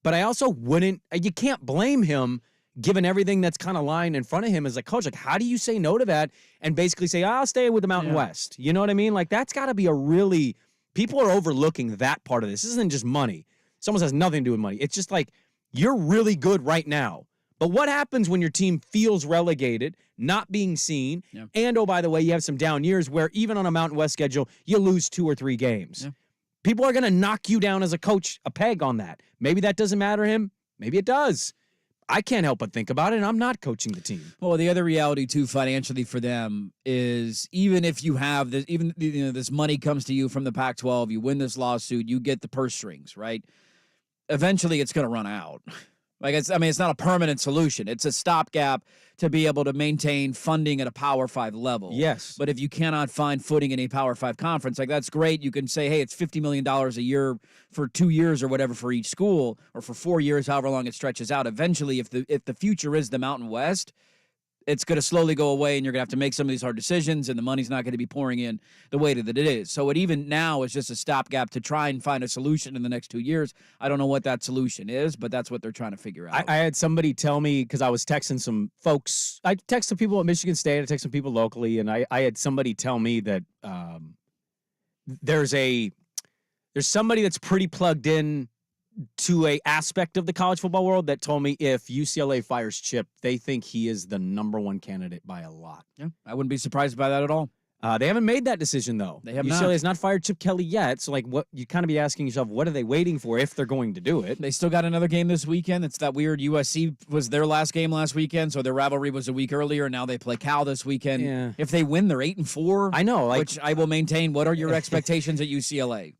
But I also you can't blame him given everything that's kind of lying in front of him as a coach. Like, how do you say no to that and basically say, I'll stay with the Mountain West? You know what I mean? Like, that's got to be a really – people are overlooking that part of this. This isn't just money. Someone has nothing to do with money. It's just like you're really good right now. But what happens when your team feels relegated, not being seen, and, oh, by the way, you have some down years where even on a Mountain West schedule, you lose 2 or 3 games. Yeah. People are going to knock you down as a coach a peg on that. Maybe that doesn't matter to him. Maybe it does. I can't help but think about it, and I'm not coaching the team. Well, the other reality, too, financially for them is even if you have this, even this money comes to you from the Pac-12, you win this lawsuit, you get the purse strings, right? Eventually, it's going to run out. It's not a permanent solution. It's a stopgap to be able to maintain funding at a Power 5 level. Yes. But if you cannot find footing in a Power 5 conference, that's great. You can say, hey, it's $50 million a year for 2 years or whatever for each school, or for 4 years, however long it stretches out. Eventually, if the future is the Mountain West, it's going to slowly go away, and you're going to have to make some of these hard decisions, and the money's not going to be pouring in the way that it is. So it even now is just a stopgap to try and find a solution in the next 2 years. I don't know what that solution is, but that's what they're trying to figure out. I had somebody tell me, because I was texting some folks. I text some people at Michigan State. I text some people locally, and I had somebody tell me that there's somebody that's pretty plugged in to a aspect of the college football world that told me if UCLA fires Chip, they think he is the #1 candidate by a lot. Yeah, I wouldn't be surprised by that at all. They haven't made that decision, though. They have UCLA has not fired Chip Kelly yet. So, what you kind of be asking yourself, what are they waiting for if they're going to do it? They still got another game this weekend. It's that weird USC was their last game last weekend, so their rivalry was a week earlier. Now they play Cal this weekend. Yeah. If they win, they're 8-4. I know, which I will maintain. What are your expectations at UCLA?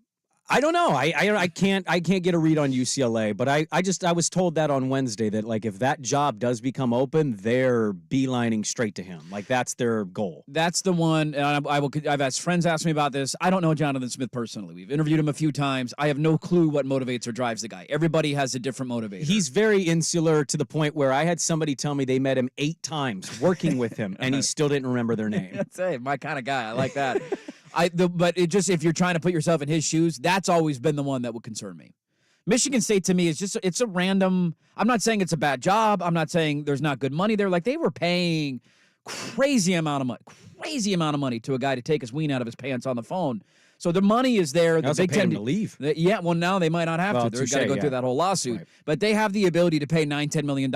I don't know. I can't get a read on UCLA, but I was told that on Wednesday that if that job does become open, they're beelining straight to him. That's their goal. That's the one. And I've asked friends ask me about this. I don't know Jonathan Smith personally. We've interviewed him a few times. I have no clue what motivates or drives the guy. Everybody has a different motivator. He's very insular to the point where I had somebody tell me they met him 8 times working with him, and he still didn't remember their name. That's my kind of guy. I like that. But if you're trying to put yourself in his shoes, that's always been the one that would concern me. Michigan State to me is it's a random. I'm not saying it's a bad job. I'm not saying there's not good money there. They were paying crazy amount of money to a guy to take his ween out of his pants on the phone. So the money is there. The Big Ten to leave. Yeah, well now they might not have to. They're got to go through that whole lawsuit. Right. But they have the ability to pay $9-10 million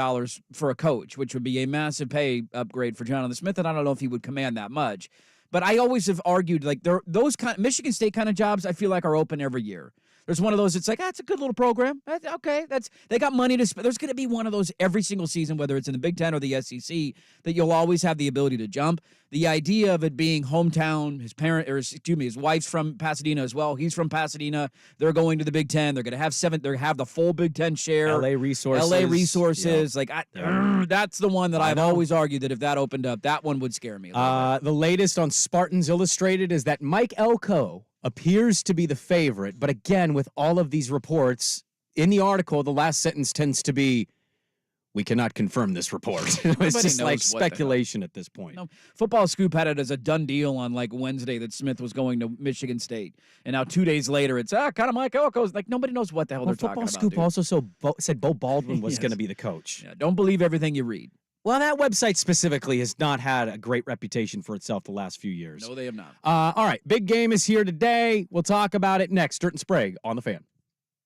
for a coach, which would be a massive pay upgrade for Jonathan Smith. And I don't know if he would command that much. But I always have argued those kind Michigan State kind of jobs I feel like are open every year. There's one of those. It's it's a good little program. Okay, they got money to spend. There's going to be one of those every single season, whether it's in the Big Ten or the SEC, that you'll always have the ability to jump. The idea of it being hometown, his wife's from Pasadena as well. He's from Pasadena. They're going to the Big Ten. They're going to have They have the full Big Ten share. LA resources. Yep. That's the one that I've always argued that if that opened up, that one would scare me. The latest on Spartans Illustrated is that Mike Elko appears to be the favorite, but again, with all of these reports, in the article, the last sentence tends to be, we cannot confirm this report. It's just speculation at this point. No, Football Scoop had it as a done deal on Wednesday that Smith was going to Michigan State. And now 2 days later, it's kind of Mike Elko's. Nobody knows what the hell they're talking about. Football Scoop also said Bo Baldwin was going to be the coach. Yeah, don't believe everything you read. Well, that website specifically has not had a great reputation for itself the last few years. No, they have not. All right, big game is here today. We'll talk about it next. Dirt and Sprague on The Fan.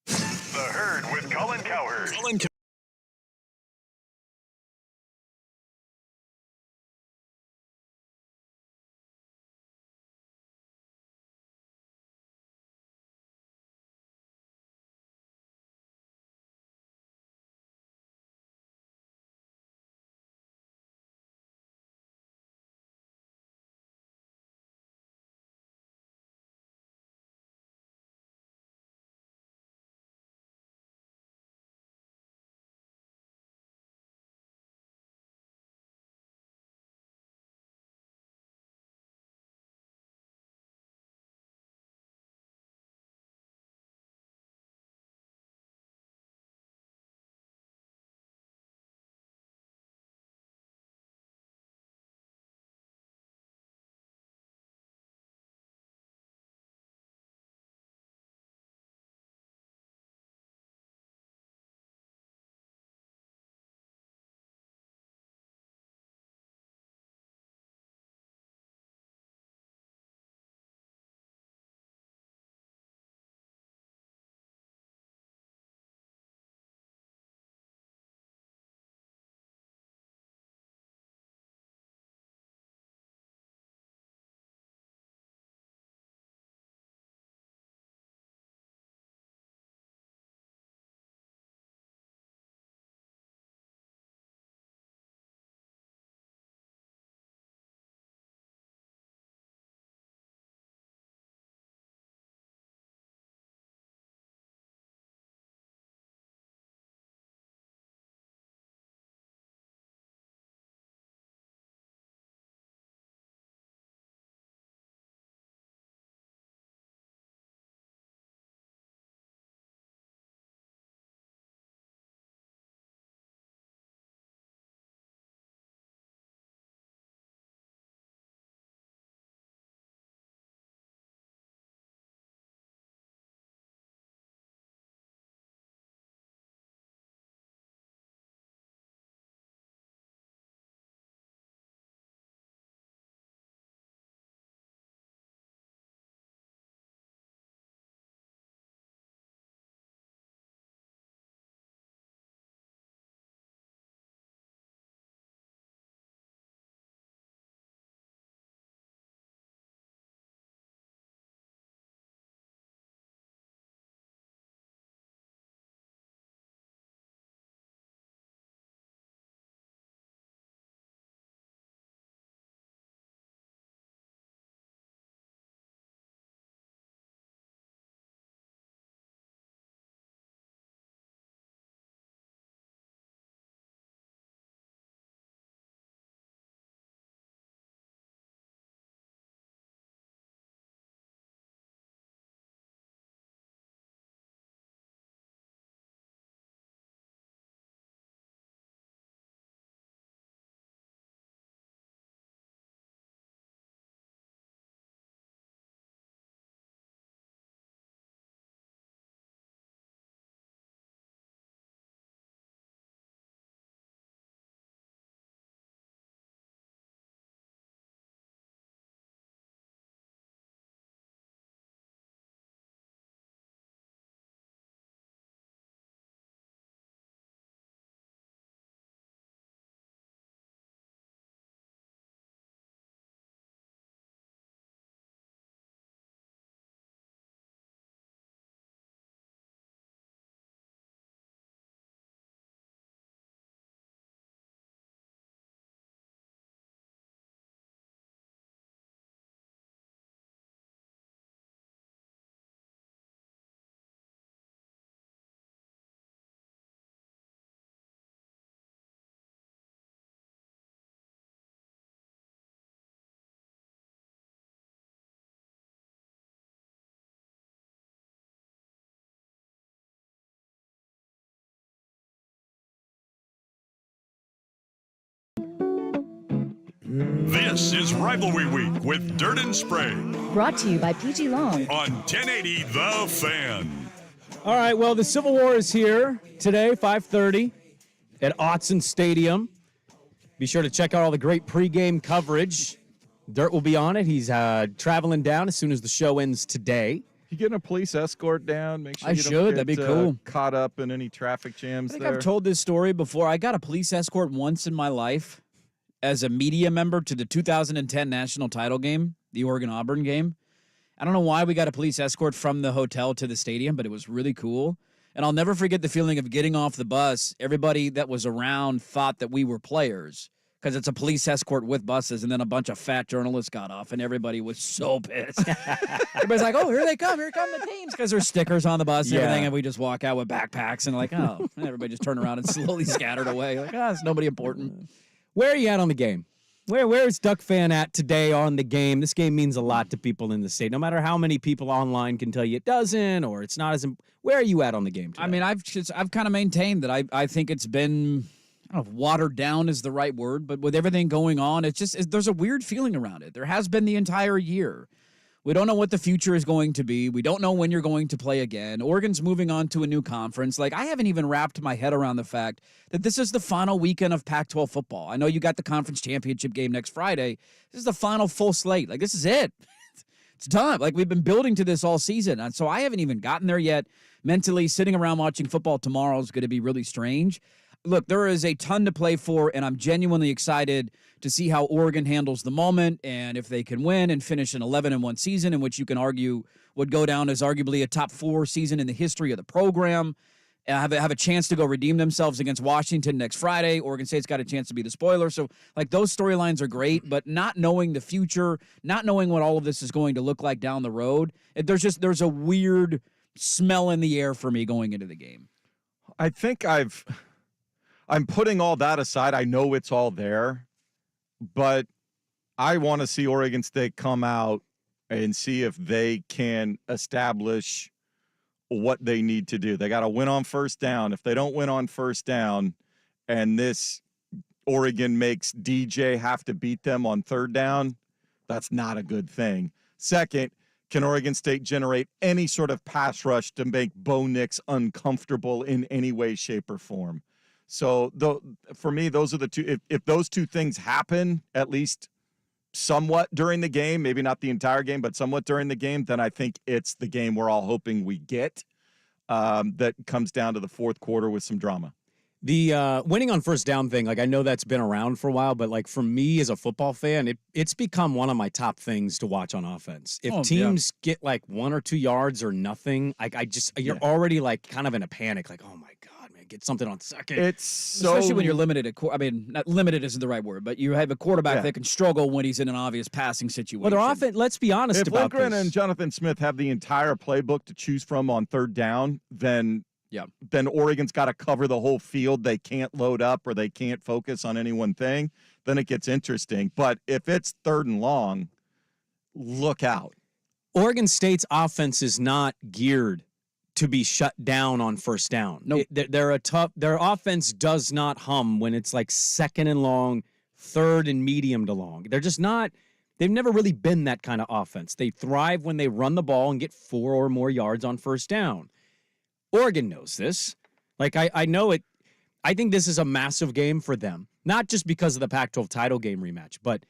The Herd with Colin Cowherd. This is Rivalry Week with Dirt and Sprague Brought to you by PG Long. on 1080 The Fan. All right, well, the Civil War is here today, 5:30 at Autzen Stadium. Be sure to check out all the great pregame coverage. Dirt will be on it. He's traveling down as soon as the show ends today. You getting a police escort down? Make sure I you don't should. get, That'd be cool. Caught up in any traffic jams I think there. I've told this story before. I got a police escort once in my life as a media member to the 2010 national title game, the Oregon-Auburn game. I don't know why we got a police escort from the hotel to the stadium, but it was really cool. And I'll never forget the feeling of getting off the bus. Everybody that was around thought that we were players because it's a police escort with buses, and then a bunch of fat journalists got off, and everybody was so pissed. Everybody's like, oh, here they come. Here come the teams. Because there's stickers on the bus and everything, and we just walk out with backpacks and like, oh. And everybody just turned around and slowly scattered away. Like, it's nobody important. Where are you at on the game? Where is Duck Fan at today on the game? This game means a lot to people in the state. No matter how many people online can tell you it doesn't or it's not as where are you at on the game today? I mean, I've kind of maintained that I think it's been, I don't know if watered down is the right word, but with everything going on, there's a weird feeling around it. There has been the entire year. We don't know what the future is going to be. We don't know when you're going to play again. Oregon's moving on to a new conference. Like, I haven't even wrapped my head around the fact that this is the final weekend of Pac-12 football. I know you got the conference championship game next Friday. This is the final full slate. Like, this is it. It's done. Like, we've been building to this all season. And so I haven't even gotten there yet. Mentally, sitting around watching football tomorrow is going to be really strange. Look, there is a ton to play for, and I'm genuinely excited to see how Oregon handles the moment and if they can win and finish an 11-1 season, in which you can argue would go down as arguably a top 4 season in the history of the program. Have a chance to go redeem themselves against Washington next Friday. Oregon State's got a chance to be the spoiler. So, like, those storylines are great, but not knowing the future, not knowing what all of this is going to look like down the road, there's a weird smell in the air for me going into the game. I think I'm putting all that aside. I know it's all there, but I want to see Oregon State come out and see if they can establish what they need to do. They got to win on first down. If they don't win on first down and this Oregon makes DJ have to beat them on third down, that's not a good thing. Second, can Oregon State generate any sort of pass rush to make Bo Nix uncomfortable in any way, shape, or form? So for me, those are the two. If those two things happen, at least somewhat during the game, maybe not the entire game, but somewhat during the game, then I think it's the game we're all hoping we get that comes down to the fourth quarter with some drama. The winning on first down thing, like, I know that's been around for a while, but like for me as a football fan, it's become one of my top things to watch on offense. If teams get like 1 or 2 yards or nothing, you're already like kind of in a panic, like, oh my God, man, get something on second. Especially when you're limited not limited isn't the right word, but you have a quarterback that can struggle when he's in an obvious passing situation. Well, they're often, let's be honest if about Lindgren this. and Jonathan Smith have the entire playbook to choose from on third down, then Oregon's got to cover the whole field. They can't load up or they can't focus on any one thing. Then it gets interesting. But if it's third and long, look out. Oregon State's offense is not geared to be shut down on first down. No, their offense does not hum when it's like second and long, third and medium to long. They're just not. They've never really been that kind of offense. They thrive when they run the ball and get 4 or more yards on first down. Oregon knows this. Like, I know it. I think this is a massive game for them, not just because of the Pac-12 title game rematch, but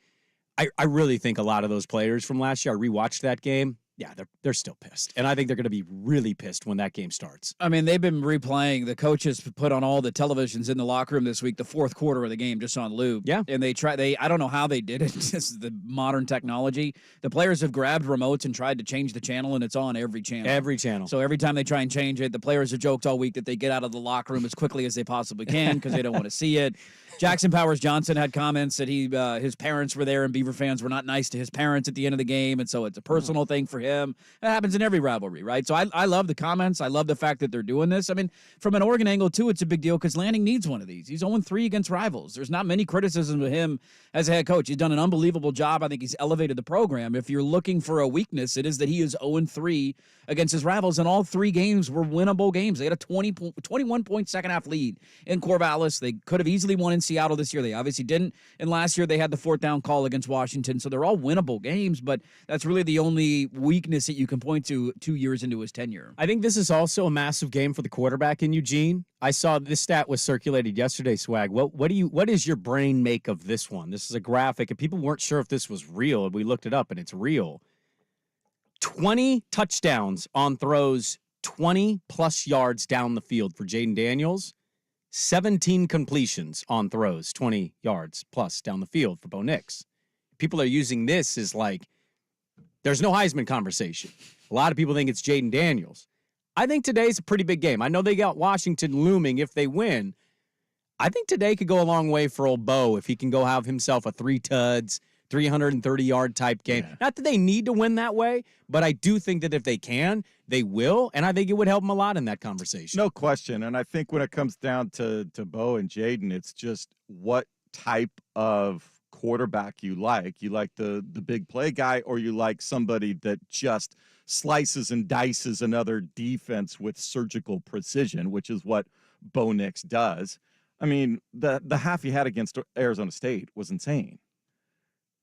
I really think a lot of those players from last year, I rewatched that game. Yeah, they're still pissed. And I think they're going to be really pissed when that game starts. I mean, they've been replaying. The coaches put on all the televisions in the locker room this week, the fourth quarter of the game, just on loop. Yeah. And I don't know how they did it. This is the modern technology. The players have grabbed remotes and tried to change the channel, and it's on every channel. Every channel. So every time they try and change it, the players have joked all week that they get out of the locker room as quickly as they possibly can because they don't want to see it. Jackson Powers Johnson had comments that his parents were there and Beaver fans were not nice to his parents at the end of the game, and so it's a personal thing for him. That happens in every rivalry, right? So I love the comments. I love the fact that they're doing this. I mean, from an Oregon angle, too, it's a big deal because Lanning needs one of these. He's 0-3 against rivals. There's not many criticisms of him as a head coach. He's done an unbelievable job. I think he's elevated the program. If you're looking for a weakness, it is that he is 0-3 against his rivals, and all 3 games were winnable games. They had a 21-point second-half lead in Corvallis. They could have easily won in Seattle this year. They obviously didn't. And last year they had the 4th down call against Washington. So they're all winnable games, but that's really the only weakness that you can point to 2 years into his tenure. I think this is also a massive game for the quarterback in Eugene. I saw this stat was circulated yesterday, Swag. What does your brain make of this one? This is a graphic, and people weren't sure if this was real, and we looked it up, and it's real. 20 touchdowns on throws 20-plus yards down the field for Jaden Daniels. 17 completions on throws 20 yards plus down the field for Bo Nix. People are using this as like, there's no Heisman conversation. A lot of people think it's Jaden Daniels. I think today's a pretty big game. I know they got Washington looming if they win. I think today could go a long way for old Bo if he can go have himself a 3 tuds, 330-yard type game. Yeah. Not that they need to win that way, but I do think that if they can, they will, and I think it would help them a lot in that conversation. No question, and I think when it comes down to Bo and Jaden, it's just what type of quarterback you like. You like the big play guy, or you like somebody that just slices and dices another defense with surgical precision, which is what Bo Nix does. I mean, the half he had against Arizona State was insane.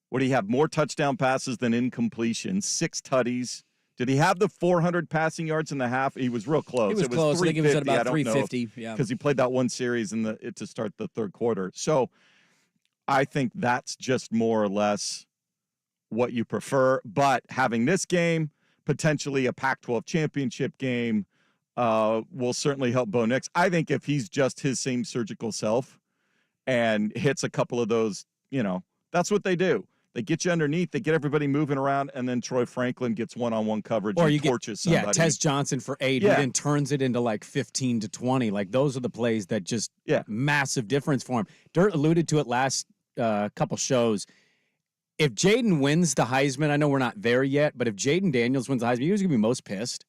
What do you have? More touchdown passes than incompletions, 6 tutties. Did he have the 400 passing yards in the half? He was real close. He was close. I think he was at about 350. Yeah, because he played that one series to start the third quarter. So I think that's just more or less what you prefer. But having this game, potentially a Pac-12 championship game, will certainly help Bo Nix. I think if he's just his same surgical self and hits a couple of those, that's what they do. They get you underneath, they get everybody moving around, and then Troy Franklin gets one-on-one coverage and torches somebody. Yeah, Tez Johnson for 8, who then turns it into like 15 to 20. Like, those are the plays that just massive difference for him. Dirt alluded to it last couple shows. If Jaden wins the Heisman, I know we're not there yet, but if Jaden Daniels wins the Heisman, who's going to be most pissed?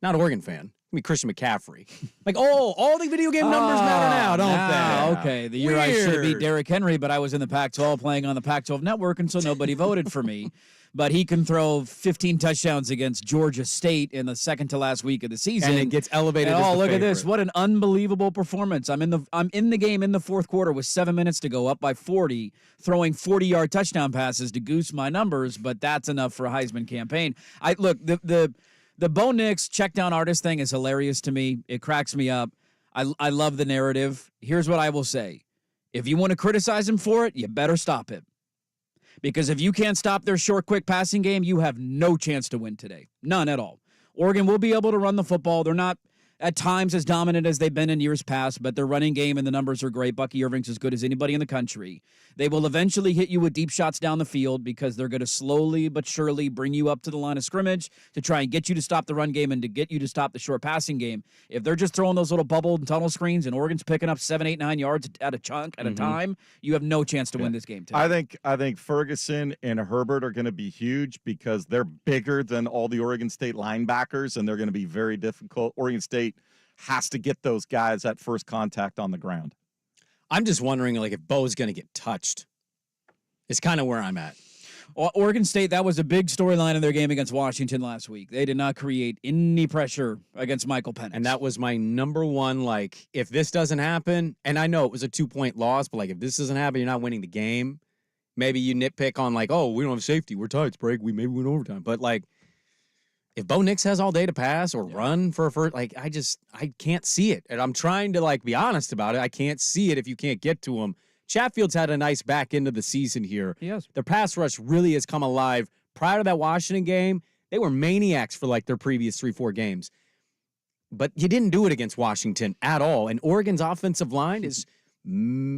Not Oregon fan. I mean, Christian McCaffrey. Like, all the video game numbers matter now, don't they? Okay, the year I should have beat Derrick Henry, but I was in the Pac-12 playing on the Pac-12 network, and so nobody voted for me. But he can throw 15 touchdowns against Georgia State in the second to last week of the season. And it gets elevated. And look at this. What an unbelievable performance. I'm in the game in the fourth quarter with 7 minutes to go, up by 40, throwing 40-yard touchdown passes to goose my numbers, but that's enough for a Heisman campaign. The Bo Nix check down artist thing is hilarious to me. It cracks me up. I love the narrative. Here's what I will say. If you want to criticize him for it, you better stop it. Because if you can't stop their short, quick passing game, you have no chance to win today. None at all. Oregon will be able to run the football. They're not at times as dominant as they've been in years past, but their running game and the numbers are great. Bucky Irving's as good as anybody in the country. They will eventually hit you with deep shots down the field because they're going to slowly but surely bring you up to the line of scrimmage to try and get you to stop the run game and to get you to stop the short passing game. If they're just throwing those little bubble and tunnel screens and Oregon's picking up 7, 8, 9 yards at a chunk at a time, you have no chance to win this game today. I think Ferguson and Herbert are going to be huge because they're bigger than all the Oregon State linebackers, and they're going to be very difficult. Oregon State has to get those guys at first contact on the ground. I'm just wondering, like, if Bo's going to get touched. It's kind of where I'm at. Oregon State, that was a big storyline in their game against Washington last week. They did not create any pressure against Michael Penix. And that was my number one, like, if this doesn't happen, and I know it was a 2-point loss, but, like, if this doesn't happen, you're not winning the game. Maybe you nitpick on, like, oh, we don't have safety. We're tied, Sprague. We maybe win overtime. But, like, if Bo Nix has all day to pass or run for a first, like, I can't see it. And I'm trying to, like, be honest about it. I can't see it if you can't get to him. Chatfield's had a nice back end of the season here. Yes. Their pass rush really has come alive. Prior to that Washington game, they were maniacs for, like, their previous 3-4 games. But you didn't do it against Washington at all. And Oregon's offensive line is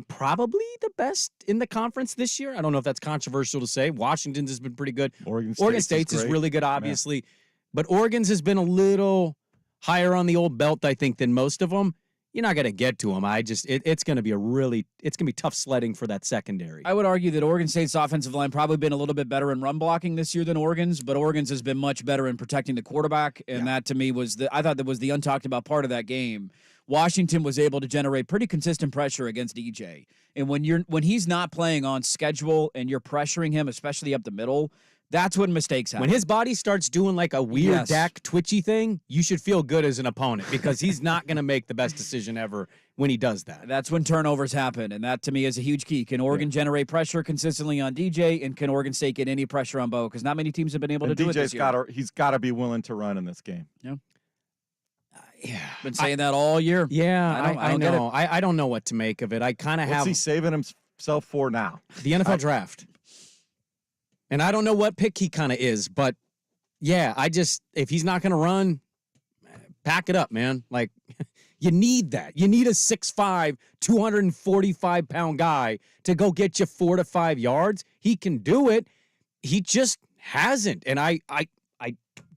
probably the best in the conference this year. I don't know if that's controversial to say. Washington's has been pretty good. Oregon State's is really good, obviously. Yeah. But Oregon's has been a little higher on the old belt, I think, than most of them. You're not going to get to them. It's going to be tough sledding for that secondary. I would argue that Oregon State's offensive line probably been a little bit better in run blocking this year than Oregon's, but Oregon's has been much better in protecting the quarterback. And that to me I thought that was the untalked about part of that game Washington was able to generate pretty consistent pressure against DJ. And when he's not playing on schedule and you're pressuring him, especially up the middle, that's when mistakes happen. When his body starts doing like a weird Yes. Dak twitchy thing, you should feel good as an opponent because he's not going to make the best decision ever when he does that. That's when turnovers happen, and that to me is a huge key. Can Oregon generate pressure consistently on DJ, and can Oregon State get any pressure on Bo? Because not many teams have been able to do it this year. He's got to be willing to run in this game. Yeah. Yeah. Been saying that all year. Yeah, I don't get know. it. I don't know what to make of it. I kind of What's have he saving himself for now? the NFL draft. And I don't know what pick he kind of is, but yeah, if he's not going to run, pack it up, man. Like, you need that. You need a 6'5", 245-pound guy to go get you 4 to 5 yards. He can do it. He just hasn't. And I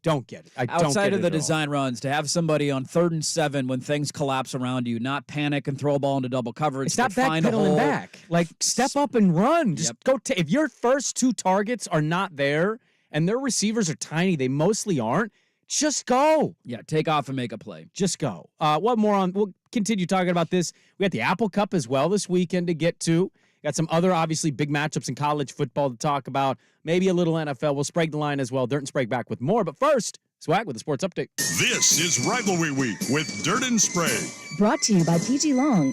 don't get it. Outside of the at all. design runs, to have somebody on 3rd and 7 when things collapse around you, not panic and throw a ball into double coverage. Stop but find a backpedaling hole. back. Like, step up and run. Just go. If your first 2 targets are not there and their receivers are tiny, they mostly aren't, just go. Yeah, take off and make a play. Just go. What more on? We'll continue talking about this. We got the Apple Cup as well this weekend to get to. Got some other, obviously, big matchups in college football to talk about. Maybe a little NFL. We'll Sprague the line as well. Dirt and Sprague back with more. But first, Swag with the sports update. This is Rivalry Week with Dirt and Sprague. Brought to you by PG Long.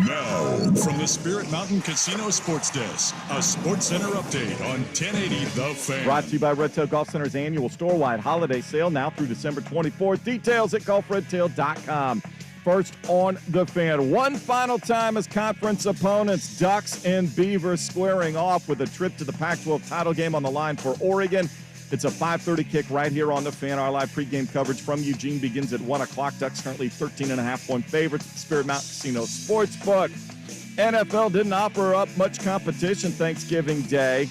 Now, from the Spirit Mountain Casino Sports Desk, a Sports Center update on 1080 The Fan. Brought to you by Red Tail Golf Center's annual store-wide holiday sale now through December 24th. Details at golfredtail.com. First on the Fan. One final time as conference opponents, Ducks and Beavers squaring off with a trip to the Pac-12 title game on the line for Oregon. It's a 5:30 kick right here on the Fan. Our live pregame coverage from Eugene begins at 1 o'clock. Ducks currently 13.5-point favorites at Spirit Mountain Casino Sportsbook. NFL didn't offer up much competition Thanksgiving Day.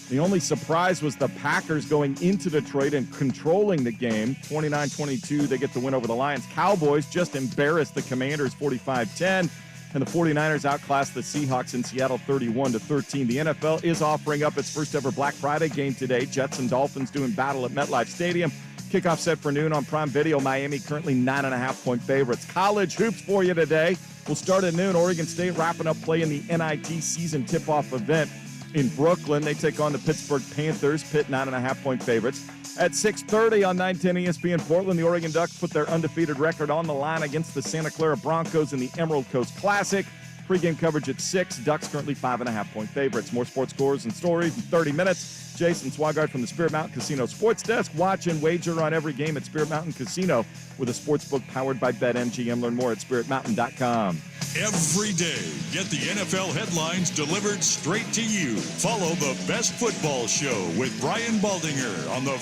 The only surprise was the Packers going into Detroit and controlling the game. 29-22, they get the win over the Lions. Cowboys just embarrassed the Commanders 45-10. And the 49ers outclassed the Seahawks in Seattle 31-13. The NFL is offering up its first ever Black Friday game today. Jets and Dolphins doing battle at MetLife Stadium. Kickoff set for noon on Prime Video. Miami currently 9.5-point favorites. College hoops for you today. We'll start at noon. Oregon State wrapping up play in the NIT season tip-off event in Brooklyn. They take on the Pittsburgh Panthers. Pitt 9.5-point favorites. At 6:30 on 910 ESPN Portland, the Oregon Ducks put their undefeated record on the line against the Santa Clara Broncos in the Emerald Coast Classic. Pre-game coverage at 6. Ducks currently 5.5-point favorites. More sports scores and stories in 30 minutes. Jason Swigard from the Spirit Mountain Casino Sports Desk. Watch and wager on every game at Spirit Mountain Casino with a sportsbook powered by BetMGM. Learn more at spiritmountain.com. Every day, get the NFL headlines delivered straight to you. Follow the Best Football Show with Brian Baldinger on the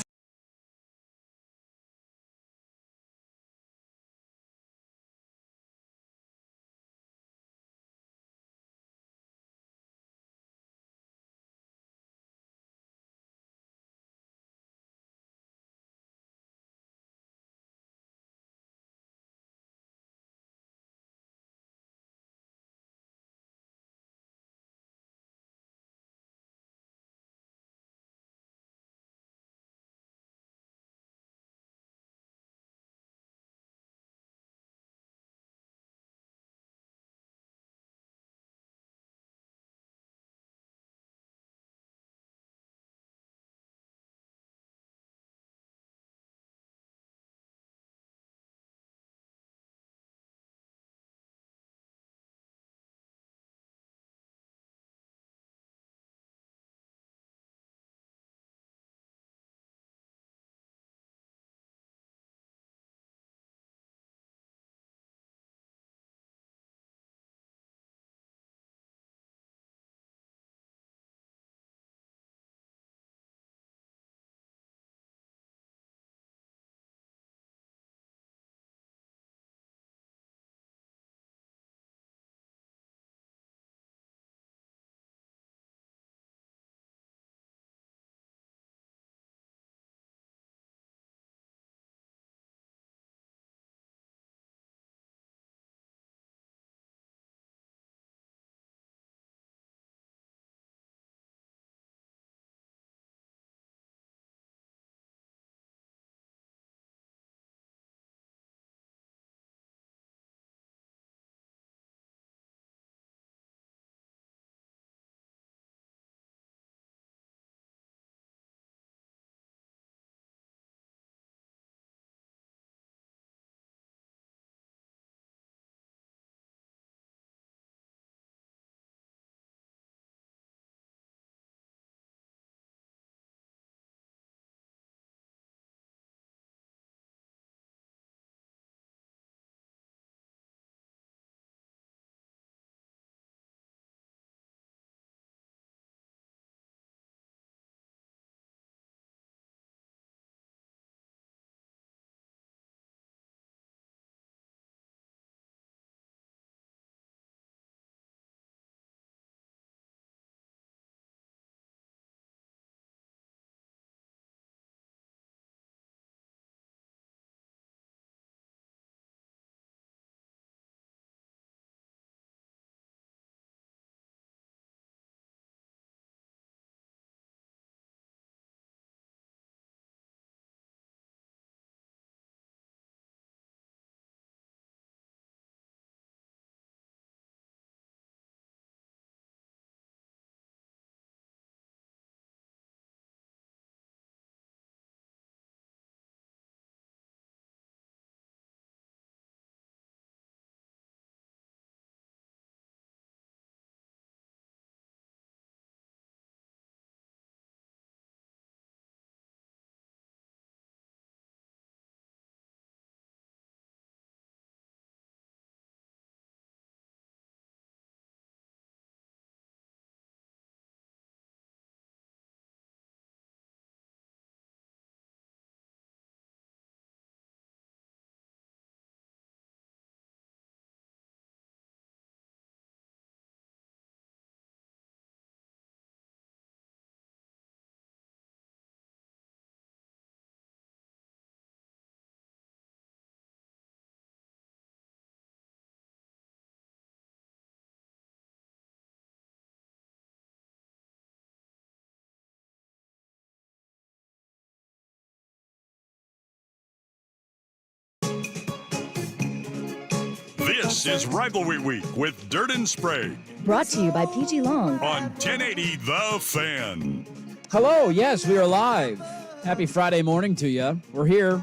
This is Rivalry Week with Dirt and Sprague Brought to you by PG Long. on 1080 The Fan. Hello, yes, we are live. Happy Friday morning to you. We're here.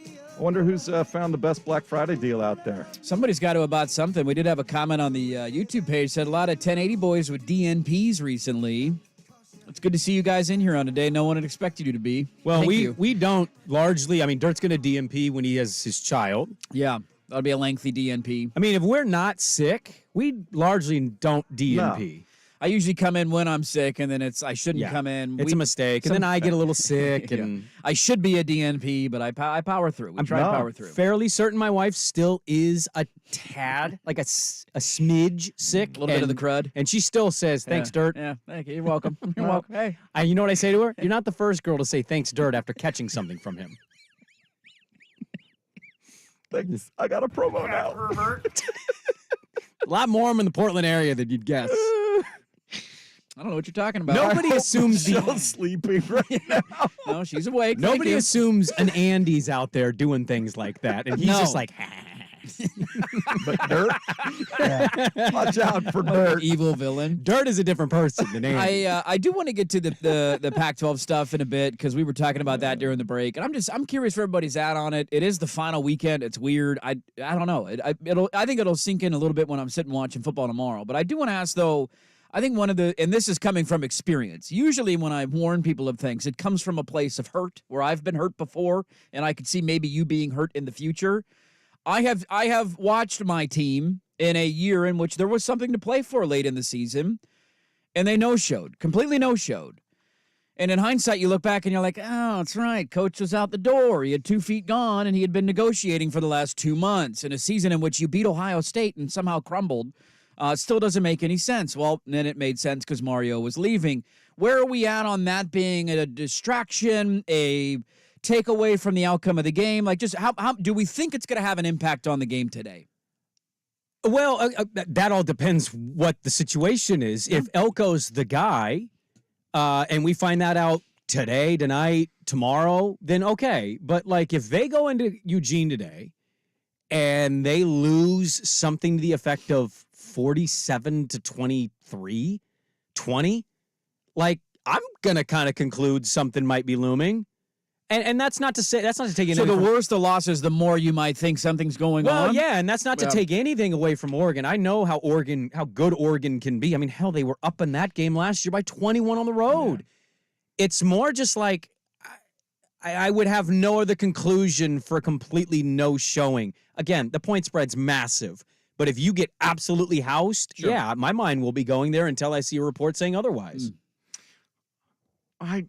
I wonder who's found the best Black Friday deal out there. Somebody's got to have bought something. We did have a comment on the YouTube page, said a lot of 1080 boys with DNPs recently. It's good to see you guys in here on a day no one had expected you to be. Well, Thank you. we don't largely. I mean, Dirt's going to DNP when he has his child. Yeah, that'll be a lengthy DNP. I mean, if we're not sick, we largely don't DNP. I usually come in when I'm sick, and then I shouldn't come in. It's a mistake, and then I get a little sick, and I should be a DNP, but I power through. We try to power through. Fairly certain my wife still is a tad, like a smidge sick. A little bit of the crud. And she still says, thanks, Dirt. Yeah, thank you. You're welcome. You're welcome. Hey. You know what I say to her? You're not the first girl to say thanks, Dirt, after catching something from him. Thanks. I got a promo now. A lot more of them in the Portland area than you'd guess. I don't know what you're talking about. Nobody assumes Michelle's sleeping right now. No, she's awake. Nobody assumes an Andy's out there doing things like that, and he's just like, But Dirt? Watch out for Dirt. Evil villain. Dirt is a different person than Andy. I do want to get to the Pac-12 stuff in a bit because we were talking about that during the break, and I'm curious for everybody's out on it. It is the final weekend. It's weird. I don't know. I think it'll sink in a little bit when I'm sitting watching football tomorrow. But I do want to ask though. I think and this is coming from experience. Usually when I warn people of things, it comes from a place of hurt where I've been hurt before, and I could see maybe you being hurt in the future. I have watched my team in a year in which there was something to play for late in the season, and they completely no-showed. And in hindsight, you look back and you're like, oh, that's right. Coach was out the door. He had 2 feet gone, and he had been negotiating for the last 2 months in a season in which you beat Ohio State and somehow crumbled. Still doesn't make any sense. Well, then it made sense because Mario was leaving. Where are we at on that being a distraction, a takeaway from the outcome of the game? Like, just how do we think it's going to have an impact on the game today? Well, that all depends what the situation is. If Elko's the guy, and we find that out today, tonight, tomorrow, then okay. But, like, if they go into Eugene today and they lose something to the effect of 47 to 23, 20, like, I'm going to kind of conclude something might be looming. And that's not to take anything. So the worse the losses, the more you might think something's going on? Well, yeah, and that's not to take anything away from Oregon. I know how good Oregon can be. I mean, hell, they were up in that game last year by 21 on the road. Yeah. It's more just like I would have no other conclusion for completely no showing. Again, the point spread's massive. But if you get absolutely housed, yeah, my mind will be going there until I see a report saying otherwise. I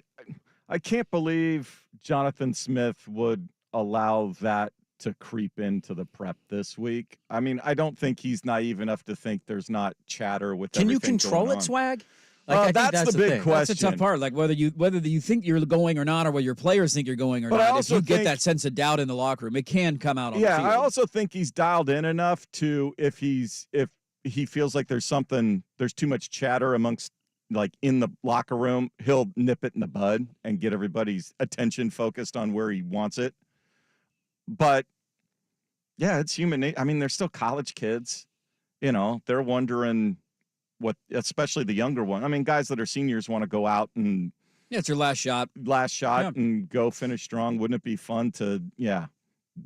can't believe Jonathan Smith would allow that to creep into the prep this week. I mean, I don't think he's naive enough to think there's not chatter with everything Can you control going it, on. Swag? Like, that's the big question. That's a tough part. Like whether you think you're going or not, or whether your players think you're going or But not. If you get that sense of doubt in the locker room, it can come out on the field. I also think he's dialed in enough to if he feels like there's too much chatter amongst like in the locker room, he'll nip it in the bud and get everybody's attention focused on where he wants it. But yeah, it's human nature. I mean, they're still college kids. You know, they're wondering especially the younger one. I mean, guys that are seniors want to go out and it's your last shot and go finish strong. Wouldn't it be fun to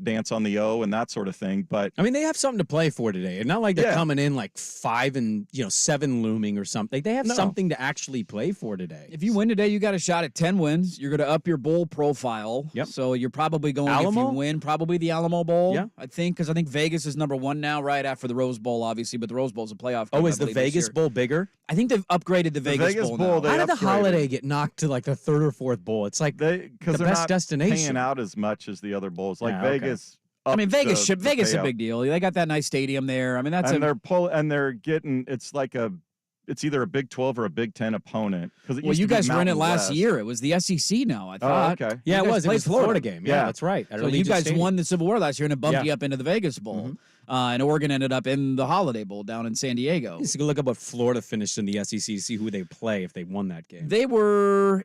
dance on the O and that sort of thing? But I mean, they have something to play for today. It's not like they're coming in like 5 and 7 looming or something. They have something to actually play for today. If you win today, you got a shot at 10 wins. You're going to up your bowl profile. Yep. So you're probably going, Alamo? if you win, probably the Alamo Bowl. Yeah. I think, because I think Vegas is number 1 now, right after the Rose Bowl, obviously. But the Rose Bowl's a playoff game. Oh, is the Vegas Bowl bigger? I think they've upgraded the Vegas Bowl now. They How did the upgraded. Holiday get knocked to like the 3rd or 4th bowl? It's like because the they're best not destination. paying out as much as the other bowls. Like okay. Vegas. I mean, Vegas is a payout. big deal. They got that nice stadium there. I mean, that's they're getting it's either a Big 12 or a Big 10 opponent. Well, you guys were in it last year. It was the SEC now, I thought. Oh, okay. Yeah, it was. It played was the Florida game. Yeah, that's right. So you guys won the Civil War last year, and it bumped you up into the Vegas Bowl. And Oregon ended up in the Holiday Bowl down in San Diego. Let's look up what Florida finished in the SEC to see who they play if they won that game. They were,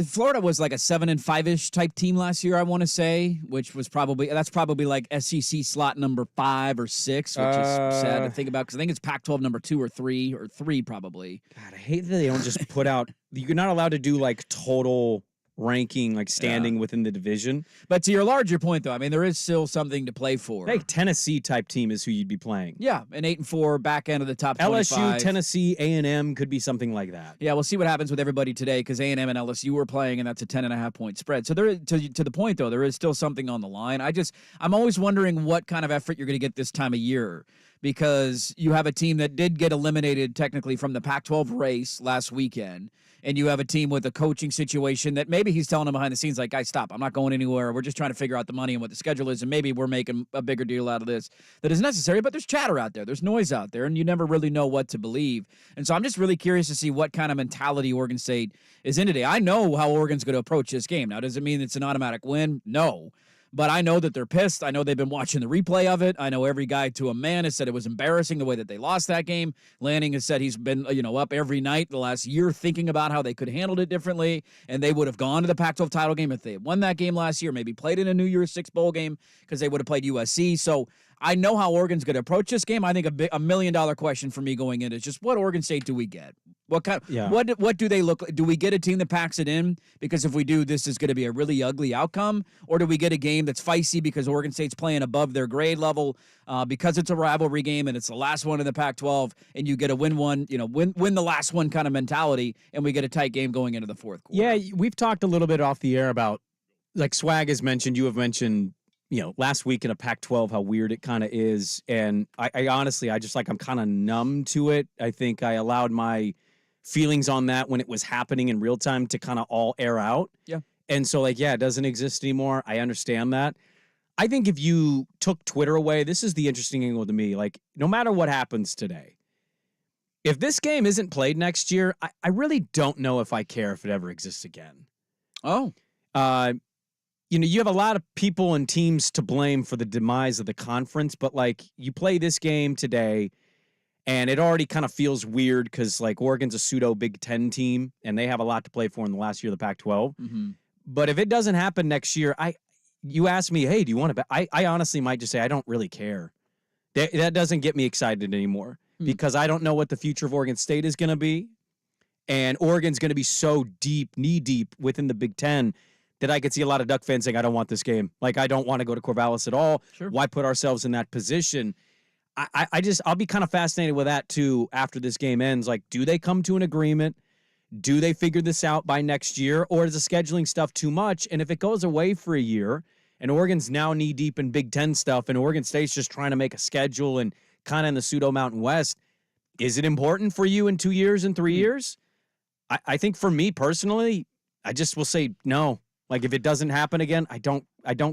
Florida was like a 7-5-ish type team last year, I want to say, which was that's probably like SEC slot number 5 or 6, which is sad to think about because I think it's Pac-12 number 2 or 3 probably. God, I hate that they don't just put out. You're not allowed to do like total ranking, like standing within the division. But to your larger point, though, I mean, there is still something to play for. Like Tennessee type team is who you'd be playing. Yeah, an 8-4 back end of the top 25. LSU, Tennessee, A&M could be something like that. Yeah, we'll see what happens with everybody today because A&M and LSU were playing, and that's a 10.5-point spread. So there is, to the point, though, there is still something on the line. I'm always wondering what kind of effort you're going to get this time of year because you have a team that did get eliminated technically from the Pac-12 race last weekend. And you have a team with a coaching situation that maybe he's telling them behind the scenes, like, guys, stop. I'm not going anywhere. We're just trying to figure out the money and what the schedule is. And maybe we're making a bigger deal out of this that is necessary. But there's chatter out there. There's noise out there. And you never really know what to believe. And so I'm just really curious to see what kind of mentality Oregon State is in today. I know how Oregon's going to approach this game. Now, does it mean it's an automatic win? No. But I know that they're pissed. I know they've been watching the replay of it. I know every guy to a man has said it was embarrassing the way that they lost that game. Lanning has said he's been, up every night the last year thinking about how they could have handled it differently, and they would have gone to the Pac-12 title game if they had won that game last year, maybe played in a New Year's Six bowl game because they would have played USC. So I know how Oregon's going to approach this game. I think $1 million question for me going in is just what Oregon State do we get? What do they look like? Do we get a team that packs it in? Because if we do, this is going to be a really ugly outcome. Or do we get a game that's feisty because Oregon State's playing above their grade level because it's a rivalry game and it's the last one in the Pac-12 and you get a win the last one kind of mentality and we get a tight game going into the fourth quarter? Yeah, we've talked a little bit off the air about, like Swag has mentioned, you have mentioned, last week in a Pac-12, how weird it kind of is. And I honestly, I'm kind of numb to it. I think I allowed my feelings on that when it was happening in real time to kind of all air out. Yeah. And so it doesn't exist anymore. I understand that. I think if you took Twitter away, this is the interesting angle to me. Like, no matter what happens today, if this game isn't played next year, I really don't know if I care if it ever exists again. Oh. You have a lot of people and teams to blame for the demise of the conference, but like you play this game today and it already kind of feels weird because like Oregon's a pseudo Big Ten team and they have a lot to play for in the last year of the Pac-12. Mm-hmm. But if it doesn't happen next year, you ask me, hey, do you want to bet? I honestly might just say, I don't really care. That doesn't get me excited anymore because I don't know what the future of Oregon State is going to be. And Oregon's going to be so deep, knee deep within the Big Ten that I could see a lot of Duck fans saying, I don't want this game. Like, I don't want to go to Corvallis at all. Sure. Why put ourselves in that position? I'll be kind of fascinated with that too after this game ends. Like, do they come to an agreement? Do they figure this out by next year? Or is the scheduling stuff too much? And if it goes away for a year and Oregon's now knee deep in Big Ten stuff and Oregon State's just trying to make a schedule and kind of in the pseudo Mountain West, is it important for you in 2 years and 3 years? I think for me personally, I just will say no. Like, if it doesn't happen again, I don't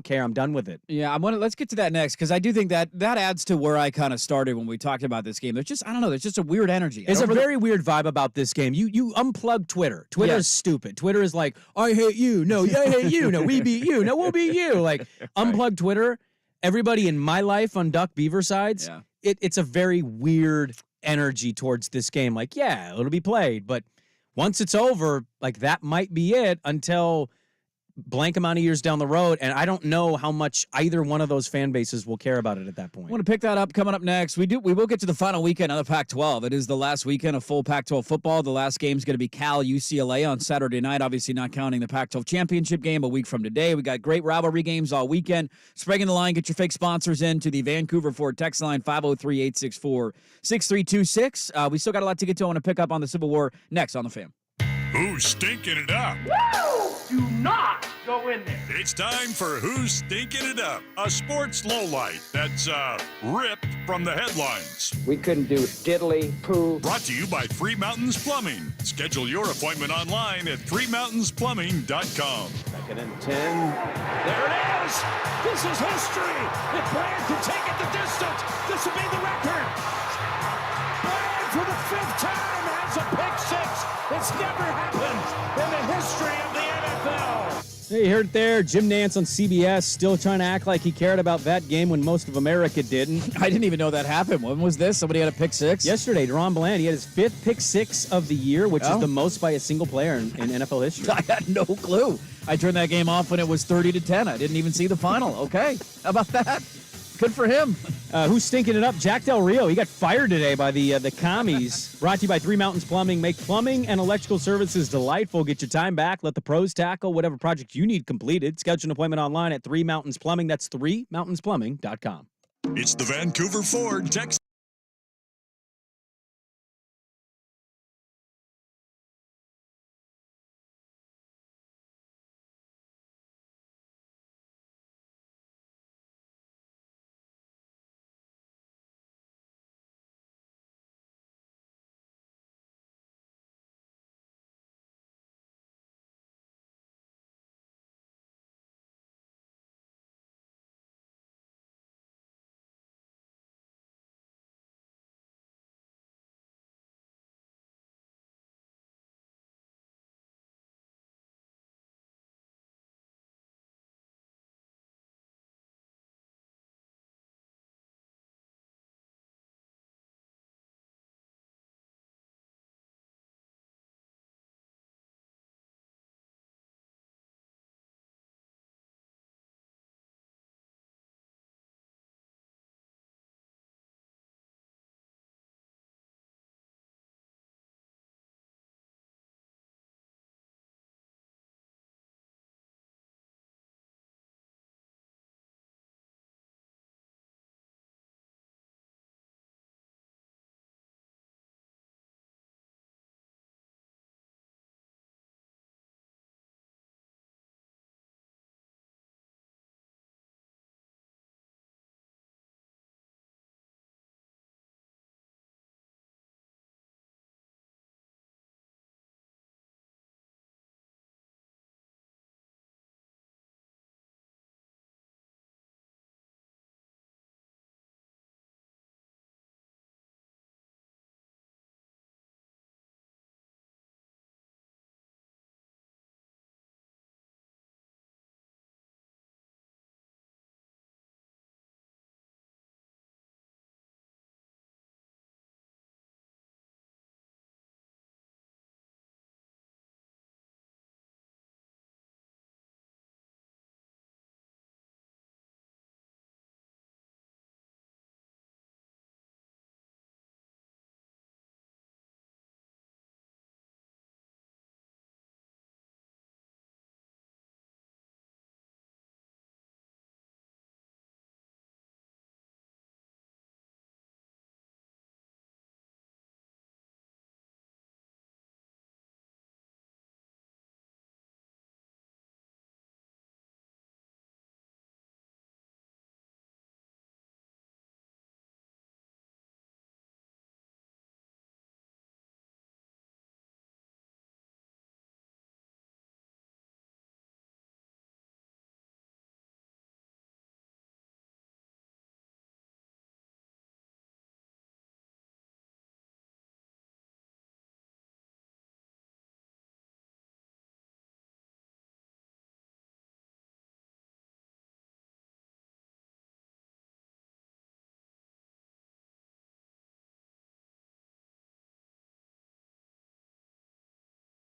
care. I'm done with it. Yeah, let's get to that next because I do think that adds to where I kind of started when we talked about this game. There's just, I don't know, there's just a weird energy. There's a very weird vibe about this game. You unplug Twitter. Twitter is stupid. Twitter is like, I hate you. No, I hate you. No, we beat you. No, we'll beat you. Like, unplug Twitter. Everybody in my life on Duck Beaver sides, it's a very weird energy towards this game. Like, yeah, it'll be played, but once it's over, like, that might be it until blank amount of years down the road, and I don't know how much either one of those fan bases will care about it at that point. I want to pick that up coming up next. We will get to the final weekend of the Pac-12. It is the last weekend of full Pac-12 football. The last game is going to be Cal-UCLA on Saturday night, obviously not counting the Pac-12 championship game a week from today. We got great rivalry games all weekend. Sprague in the line, get your fake sponsors in to the Vancouver Ford text line, 503-864-6326. We still got a lot to get to. I want to pick up on the Civil War next on The Fan. Who's stinking it up? Woo! Do not go in there. It's time for Who's Stinking It Up, a sports lowlight that's ripped from the headlines. We couldn't do diddly poo. Brought to you by Three Mountains Plumbing. Schedule your appointment online at threemountainsplumbing.com. Second and 10. There it is. This is history. If Bryant can take it the distance, this will be the record. Bryant for the 5th time has a pick six. It's never happened in the history of the NFL. Hey, you heard it there. Jim Nantz on CBS still trying to act like he cared about that game when most of America didn't. I didn't even know that happened. When was this? Somebody had a pick six? Yesterday, Deron Bland, he had his 5th pick six of the year, which is the most by a single player in NFL history. I had no clue. I turned that game off when it was 30-10. I didn't even see the final. Okay. How about that? Good for him. Who's stinking it up? Jack Del Rio. He got fired today by the commies. Brought to you by Three Mountains Plumbing. Make plumbing and electrical services delightful. Get your time back. Let the pros tackle whatever project you need completed. Schedule an appointment online at 3 Mountains Plumbing. That's 3mountainsplumbing.com. It's the Vancouver Ford Text.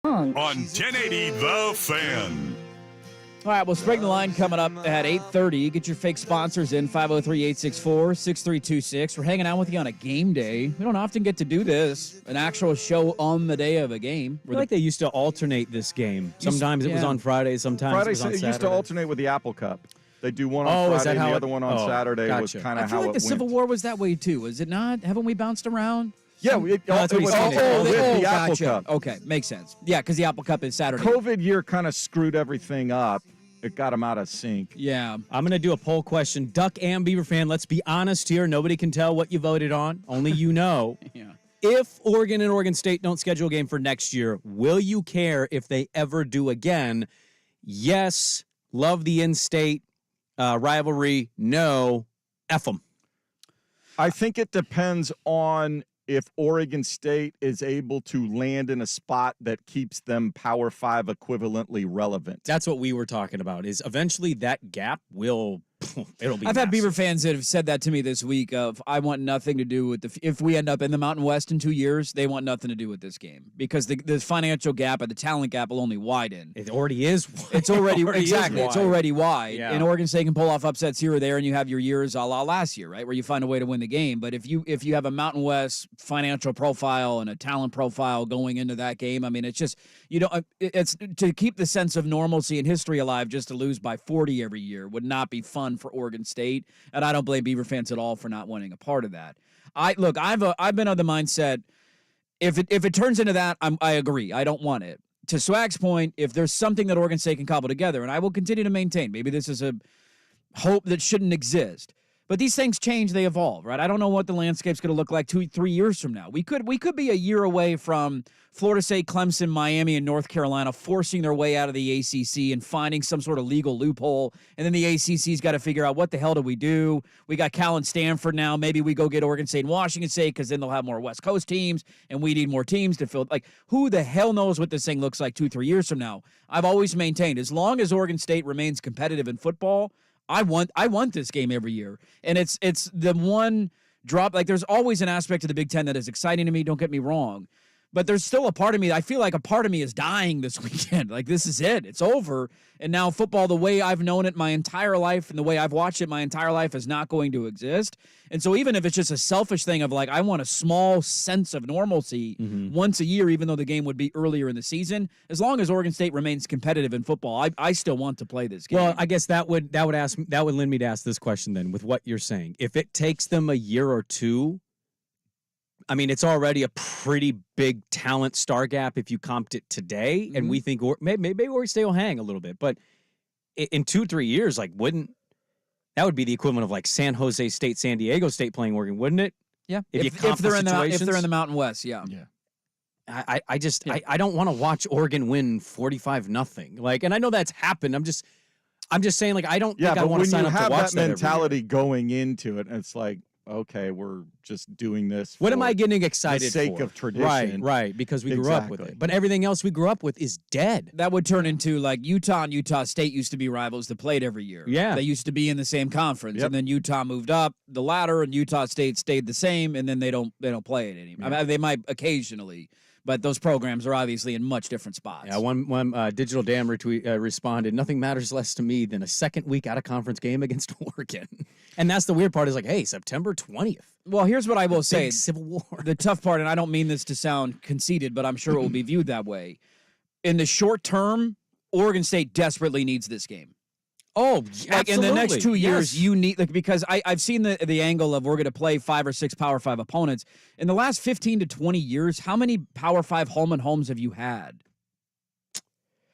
On 1080 The Fan. All right, well, Sprague the Line coming up at 8:30. Get your fake sponsors in, 503-864-6326. We're hanging out with you on a game day. We don't often get to do this, an actual show on the day of a game. I feel like they used to alternate this game. Sometimes it was on Friday, sometimes it was on Saturday. It used to alternate with the Apple Cup. They do one on Friday and the other one on Saturday. Was kind of how it went. I feel like the Civil War was that way, too. Is it not? Haven't we bounced around? Yeah, it was with the Apple Cup. Okay, makes sense. Yeah, because the Apple Cup is Saturday. COVID year kind of screwed everything up. It got them out of sync. Yeah. I'm going to do a poll question. Duck and Beaver fan, let's be honest here. Nobody can tell what you voted on. Only you know. Yeah. If Oregon and Oregon State don't schedule a game for next year, will you care if they ever do again? Yes. Love the in-state rivalry. No. F them. I think it depends on if Oregon State is able to land in a spot that keeps them Power 5 equivalently relevant. That's what we were talking about, is eventually that gap will, it'll be I've massive. had Beaver fans that have said that to me this week of, I want nothing to do with if we end up in the Mountain West in 2 years, they want nothing to do with this game because the financial gap and the talent gap will only widen. It already is. It's already, exactly. It's already wide. Yeah. And Oregon State can pull off upsets here or there, and you have your years a la last year, right, where you find a way to win the game. But if you have a Mountain West financial profile and a talent profile going into that game, I mean, it's just it's to keep the sense of normalcy and history alive. Just to lose by 40 every year would not be fun for Oregon State, and I don't blame Beaver fans at all for not wanting a part of that. I've been of the mindset if it turns into that, I agree. I don't want it. To Swag's point, if there's something that Oregon State can cobble together, and I will continue to maintain, maybe this is a hope that shouldn't exist. But these things change, they evolve, right? I don't know what the landscape's going to look like 2-3 years from now. We could be a year away from Florida State, Clemson, Miami, and North Carolina forcing their way out of the ACC and finding some sort of legal loophole. And then the ACC's got to figure out what the hell do we do? We got Cal and Stanford now. Maybe we go get Oregon State and Washington State because then they'll have more West Coast teams, and we need more teams to fill. Like, who the hell knows what this thing looks like 2-3 years from now? I've always maintained, as long as Oregon State remains competitive in football, I want this game every year. And it's the one drop. Like, there's always an aspect of the Big Ten that is exciting to me, don't get me wrong. But there's still a part of me, I feel like a part of me is dying this weekend. Like, this is it. It's over. And now football, the way I've known it my entire life and the way I've watched it my entire life, is not going to exist. And so even if it's just a selfish thing of, like, I want a small sense of normalcy once a year, even though the game would be earlier in the season, as long as Oregon State remains competitive in football, I still want to play this game. Well, I guess that would lend me to ask this question then, with what you're saying. If it takes them a year or two, I mean, it's already a pretty big talent star gap if you comped it today, and we think maybe Oregon State will hang a little bit. But in 2-3 years, like, that would be the equivalent of like San Jose State, San Diego State playing Oregon, wouldn't it? Yeah, if they're in the Mountain West, yeah. I don't want to watch Oregon win 45-0. Like, and I know that's happened. I'm just saying, like, I don't think I want to sign up to watch that. But when you have that mentality going into it, it's like, okay, we're just doing this. What am I getting excited for? The sake of tradition. Right, because we grew up with it. But everything else we grew up with is dead. That would turn into, like, Utah and Utah State used to be rivals that played every year. Yeah. They used to be in the same conference, and then Utah moved up the ladder, and Utah State stayed the same, and then they don't play it anymore. I mean, they might occasionally, but those programs are obviously in much different spots. Yeah, one Digital Dam responded, "Nothing matters less to me than a second week out of conference game against Oregon." And that's the weird part, is like, hey, September 20th. Well, here's what I will say. Civil War. The tough part, and I don't mean this to sound conceited, but I'm sure it will be viewed that way. In the short term, Oregon State desperately needs this game. Oh, like, in the next 2 years, you need, like, because I've seen the angle of we're going to play 5 or 6 Power 5 opponents. In the last 15 to 20 years, how many Power 5 home and homes have you had?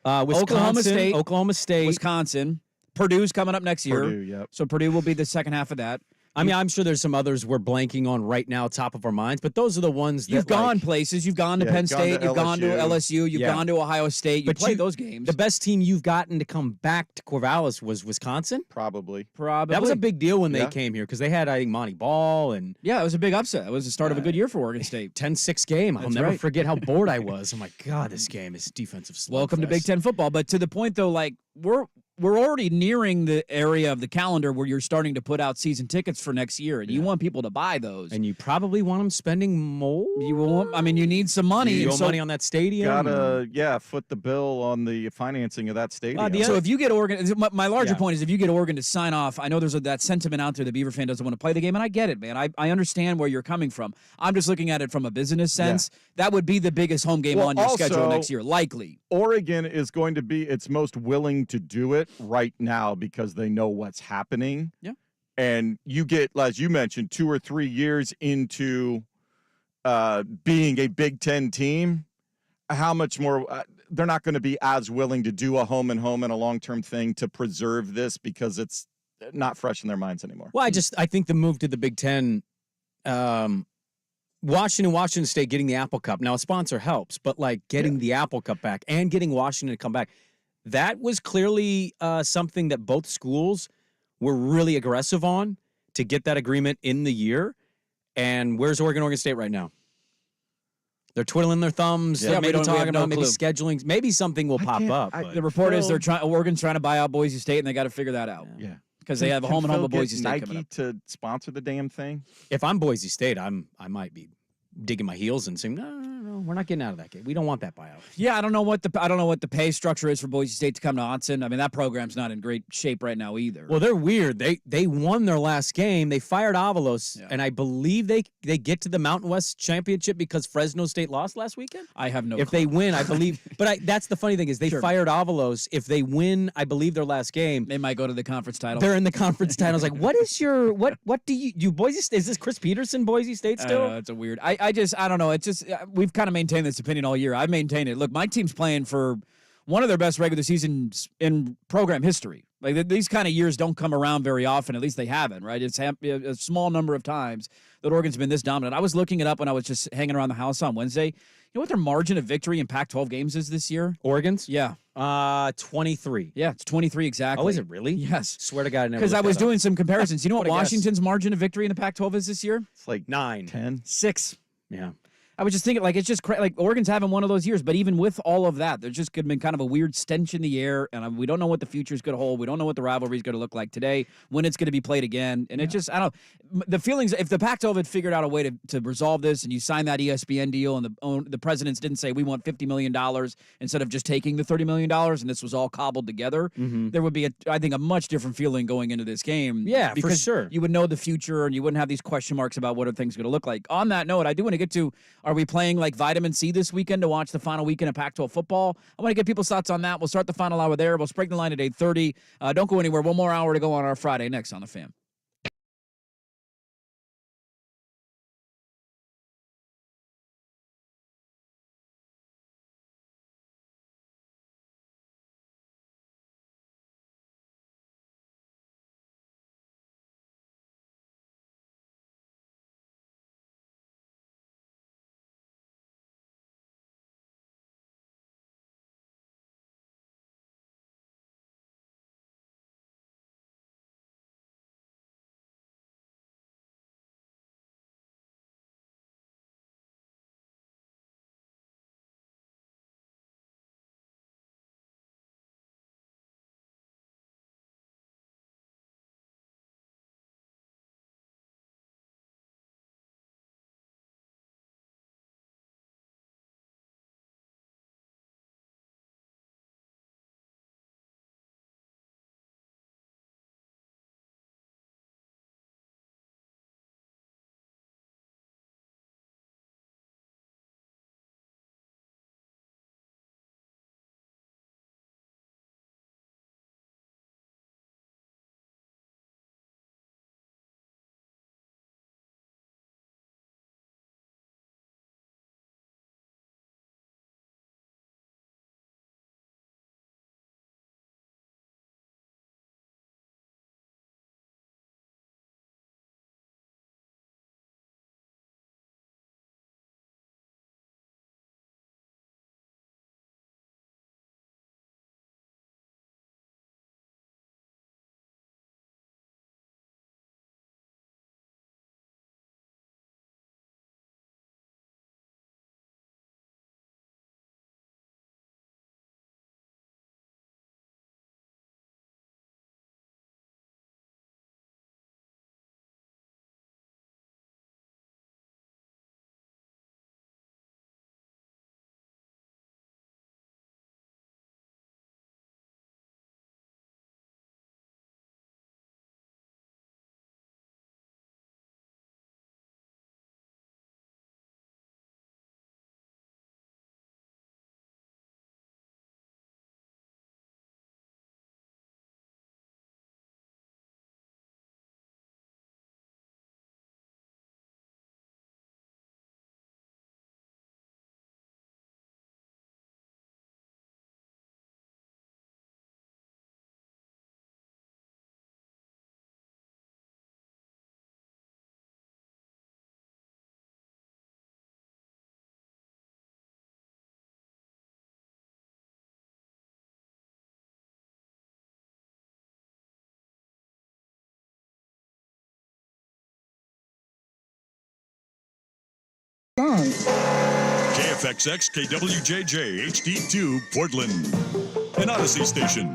Wisconsin, Oklahoma State, Wisconsin. Purdue's coming up next year. Purdue, yep. So Purdue will be the second half of that. I mean, I'm sure there's some others we're blanking on right now, top of our minds, but those are the ones that you've gone places. You've gone to Penn State. You've gone to LSU. You've gone to Ohio State. You played those games. The best team you've gotten to come back to Corvallis was Wisconsin? Probably. That was a big deal when they came here, because they had, I think, Monty Ball. And yeah, it was a big upset. It was the start of a good year for Oregon State. 10-6 game. I'll never forget how bored I was. I'm like, God, this game is defensive slugfest. Welcome to Big Ten football. But to the point, though, like, we're already nearing the area of the calendar where you're starting to put out season tickets for next year, and you want people to buy those. And you probably want them spending more. You need some money. You want money on that stadium. Gotta, foot the bill on the financing of that stadium. So if you get Oregon, my larger point is, if you get Oregon to sign off, I know there's that sentiment out there that Beaver fan doesn't want to play the game, and I get it, man. I understand where you're coming from. I'm just looking at it from a business sense. That would be the biggest home game on your schedule next year, likely. Oregon is going to be its most willing to do it right now because they know what's happening. Yeah. And you get, as you mentioned, 2 or 3 years into being a Big Ten team, how much more they're not going to be as willing to do a home and a long-term thing to preserve this, because it's not fresh in their minds anymore. Well, I think the move to the Big Ten, Washington State getting the Apple Cup. Now, a sponsor helps, but like getting the Apple Cup back and getting Washington to come back, that was clearly something that both schools were really aggressive on to get that agreement in the year. And where's Oregon State right now? They're twiddling their thumbs. Yeah, They're we maybe have talking no about maybe clue. scheduling. Maybe something will pop up. but- The report is Oregon's trying to buy out Boise State, and they got to figure that out. Yeah. Because they have a home and home Phil with Boise get State Nike coming up. to sponsor the damn thing. If I'm Boise State, I might be digging my heels and saying, no, we're not getting out of that game. We don't want that buyout. Yeah, I don't know what the pay structure is for Boise State to come to Autzen. I mean, that program's not in great shape right now either. Well, they're weird. They won their last game. They fired Avalos, and I believe they get to the Mountain West Championship because Fresno State lost last weekend. I have no. If clue. they win, I believe. But that's the funny thing is they Sure. fired Avalos. If they win, I believe their last game, they might go to the conference title. they're in the conference titles. Like, what is your what do you Boise State? Is this Chris Peterson Boise State I still? don't know, it's a weird. I don't know. It's just we've kind of maintained this opinion all year. I've maintained it. Look, my team's playing for one of their best regular seasons in program history. Like these kind of years don't come around very often. At least they haven't, right? It's a small number of times that Oregon's been this dominant. I was looking it up when I was just hanging around the house on Wednesday. You know what their margin of victory in Pac-12 games is this year? Oregon's? Yeah. 23. Yeah, it's 23 exactly. Oh, is it really? Yes. Swear to God, I never. Because I looked was that up. doing some comparisons. You know what What a guess. Washington's margin of victory in the Pac-12 is this year? It's like 9. 10. 6. Yeah. I was just thinking, like, it's just like Oregon's having one of those years, but even with all of that, there's just been kind of a weird stench in the air, and we don't know what the future's going to hold. We don't know what the rivalry's going to look like today, when it's going to be played again, and it just, I don't know. The feelings, if the Pac-12 had figured out a way to resolve this, and you signed that ESPN deal, and the presidents didn't say we want $50 million instead of just taking the $30 million, and this was all cobbled together, there would be, I think, a much different feeling going into this game. Yeah, because for sure. You would know the future, and you wouldn't have these question marks about what are things going to look like. On that note, I do want to get to, are we playing like Vitamin C this weekend to watch the final weekend of Pac-12 football? I want to get people's thoughts on that. We'll start the final hour there. We'll break the line at 8:30. Don't go anywhere. One more hour to go on our Friday next on The Fan. Long. FXX KWJJ HD2 Portland. An Odyssey station.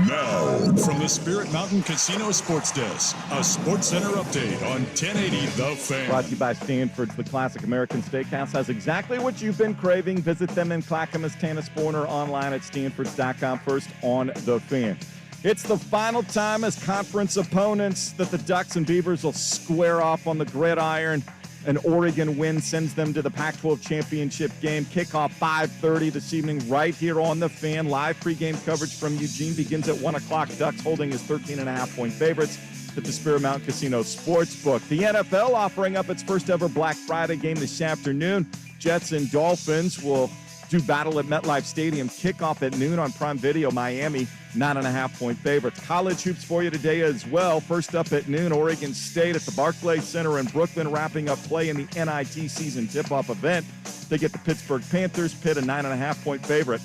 Now, from the Spirit Mountain Casino Sports Desk, a Sports Center update on 1080 The Fan. Brought to you by Stanford's. The classic American Steakhouse has exactly what you've been craving. Visit them in Clackamas, Tanasbourne, or online at stanfords.com. First on The Fan. It's the final time as conference opponents that the Ducks and Beavers will square off on the gridiron. An Oregon win sends them to the Pac-12 championship game. Kickoff 5:30 this evening right here on The Fan. Live pregame coverage from Eugene begins at 1 o'clock. Ducks holding as 13.5-point favorites at the Spirit Mountain Casino Sportsbook. The NFL offering up its first ever Black Friday game this afternoon. Jets and Dolphins will do battle at MetLife Stadium. Kickoff at noon on Prime Video. Miami, 9.5-point favorites. College hoops for you today as well. First up at noon, Oregon State at the Barclays Center in Brooklyn, wrapping up play in the NIT season tip-off event. They get the Pittsburgh Panthers. Pitt, a 9.5-point favorite.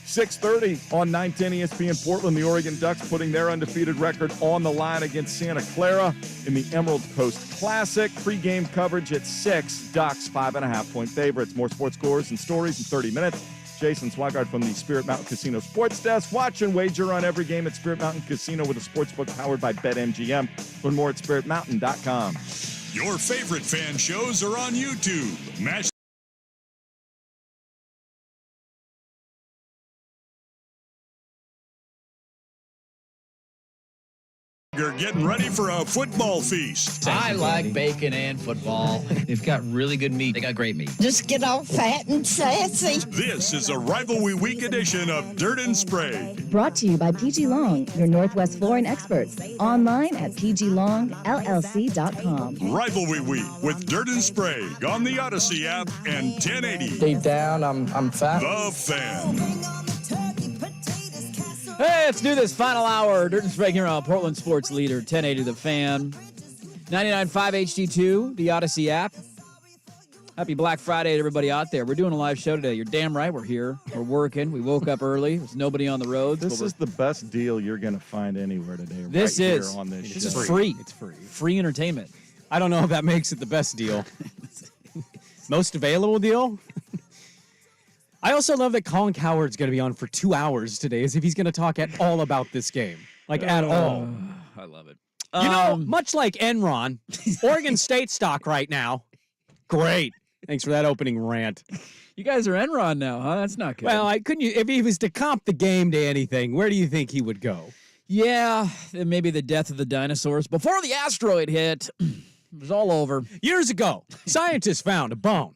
6:30 on 910 ESPN Portland. The Oregon Ducks putting their undefeated record on the line against Santa Clara in the Emerald Coast Classic. Pre-game coverage at 6. Ducks, 5.5-point favorites. More sports scores and stories in 30 minutes. Jason Swigard from the Spirit Mountain Casino Sports Desk. Watch and wager on every game at Spirit Mountain Casino with a sportsbook powered by BetMGM. Learn more at spiritmountain.com. Your favorite fan shows are on YouTube. Mash You're getting ready for a football feast. I like bacon and football. They've got really good meat. They got great meat. Just get all fat and sassy. This is a Rivalry Week edition of Dirt and Sprague. Brought to you by PG Long, your Northwest flooring experts. Online at pglongllc.com. Rivalry Week with Dirt and Sprague on the Odyssey app and 1080. Deep down, I'm fat. The Fan. Hey, let's do this final hour. Dirt and Sprague here on Portland Sports Leader, 1080 The Fan. 99.5 HD2, the Odyssey app. Happy Black Friday to everybody out there. We're doing a live show today. You're damn right we're here. We're working. We woke up early. There's nobody on the road. This is the best deal you're going to find anywhere today. This right is. Here on this This show. is free. It's free. Free entertainment. I don't know if that makes it the best deal. Most available deal? I also love that Colin Cowherd's going to be on for 2 hours today, as if he's going to talk at all about this game. Like, at all. I love it. You know, much like Enron, Oregon State stock right now. Great. Thanks for that opening rant. You guys are Enron now, huh? That's not good. Well, if he was to comp the game to anything, where do you think he would go? Yeah, maybe the death of the dinosaurs. Before the asteroid hit, it was all over. Years ago, scientists found a bone.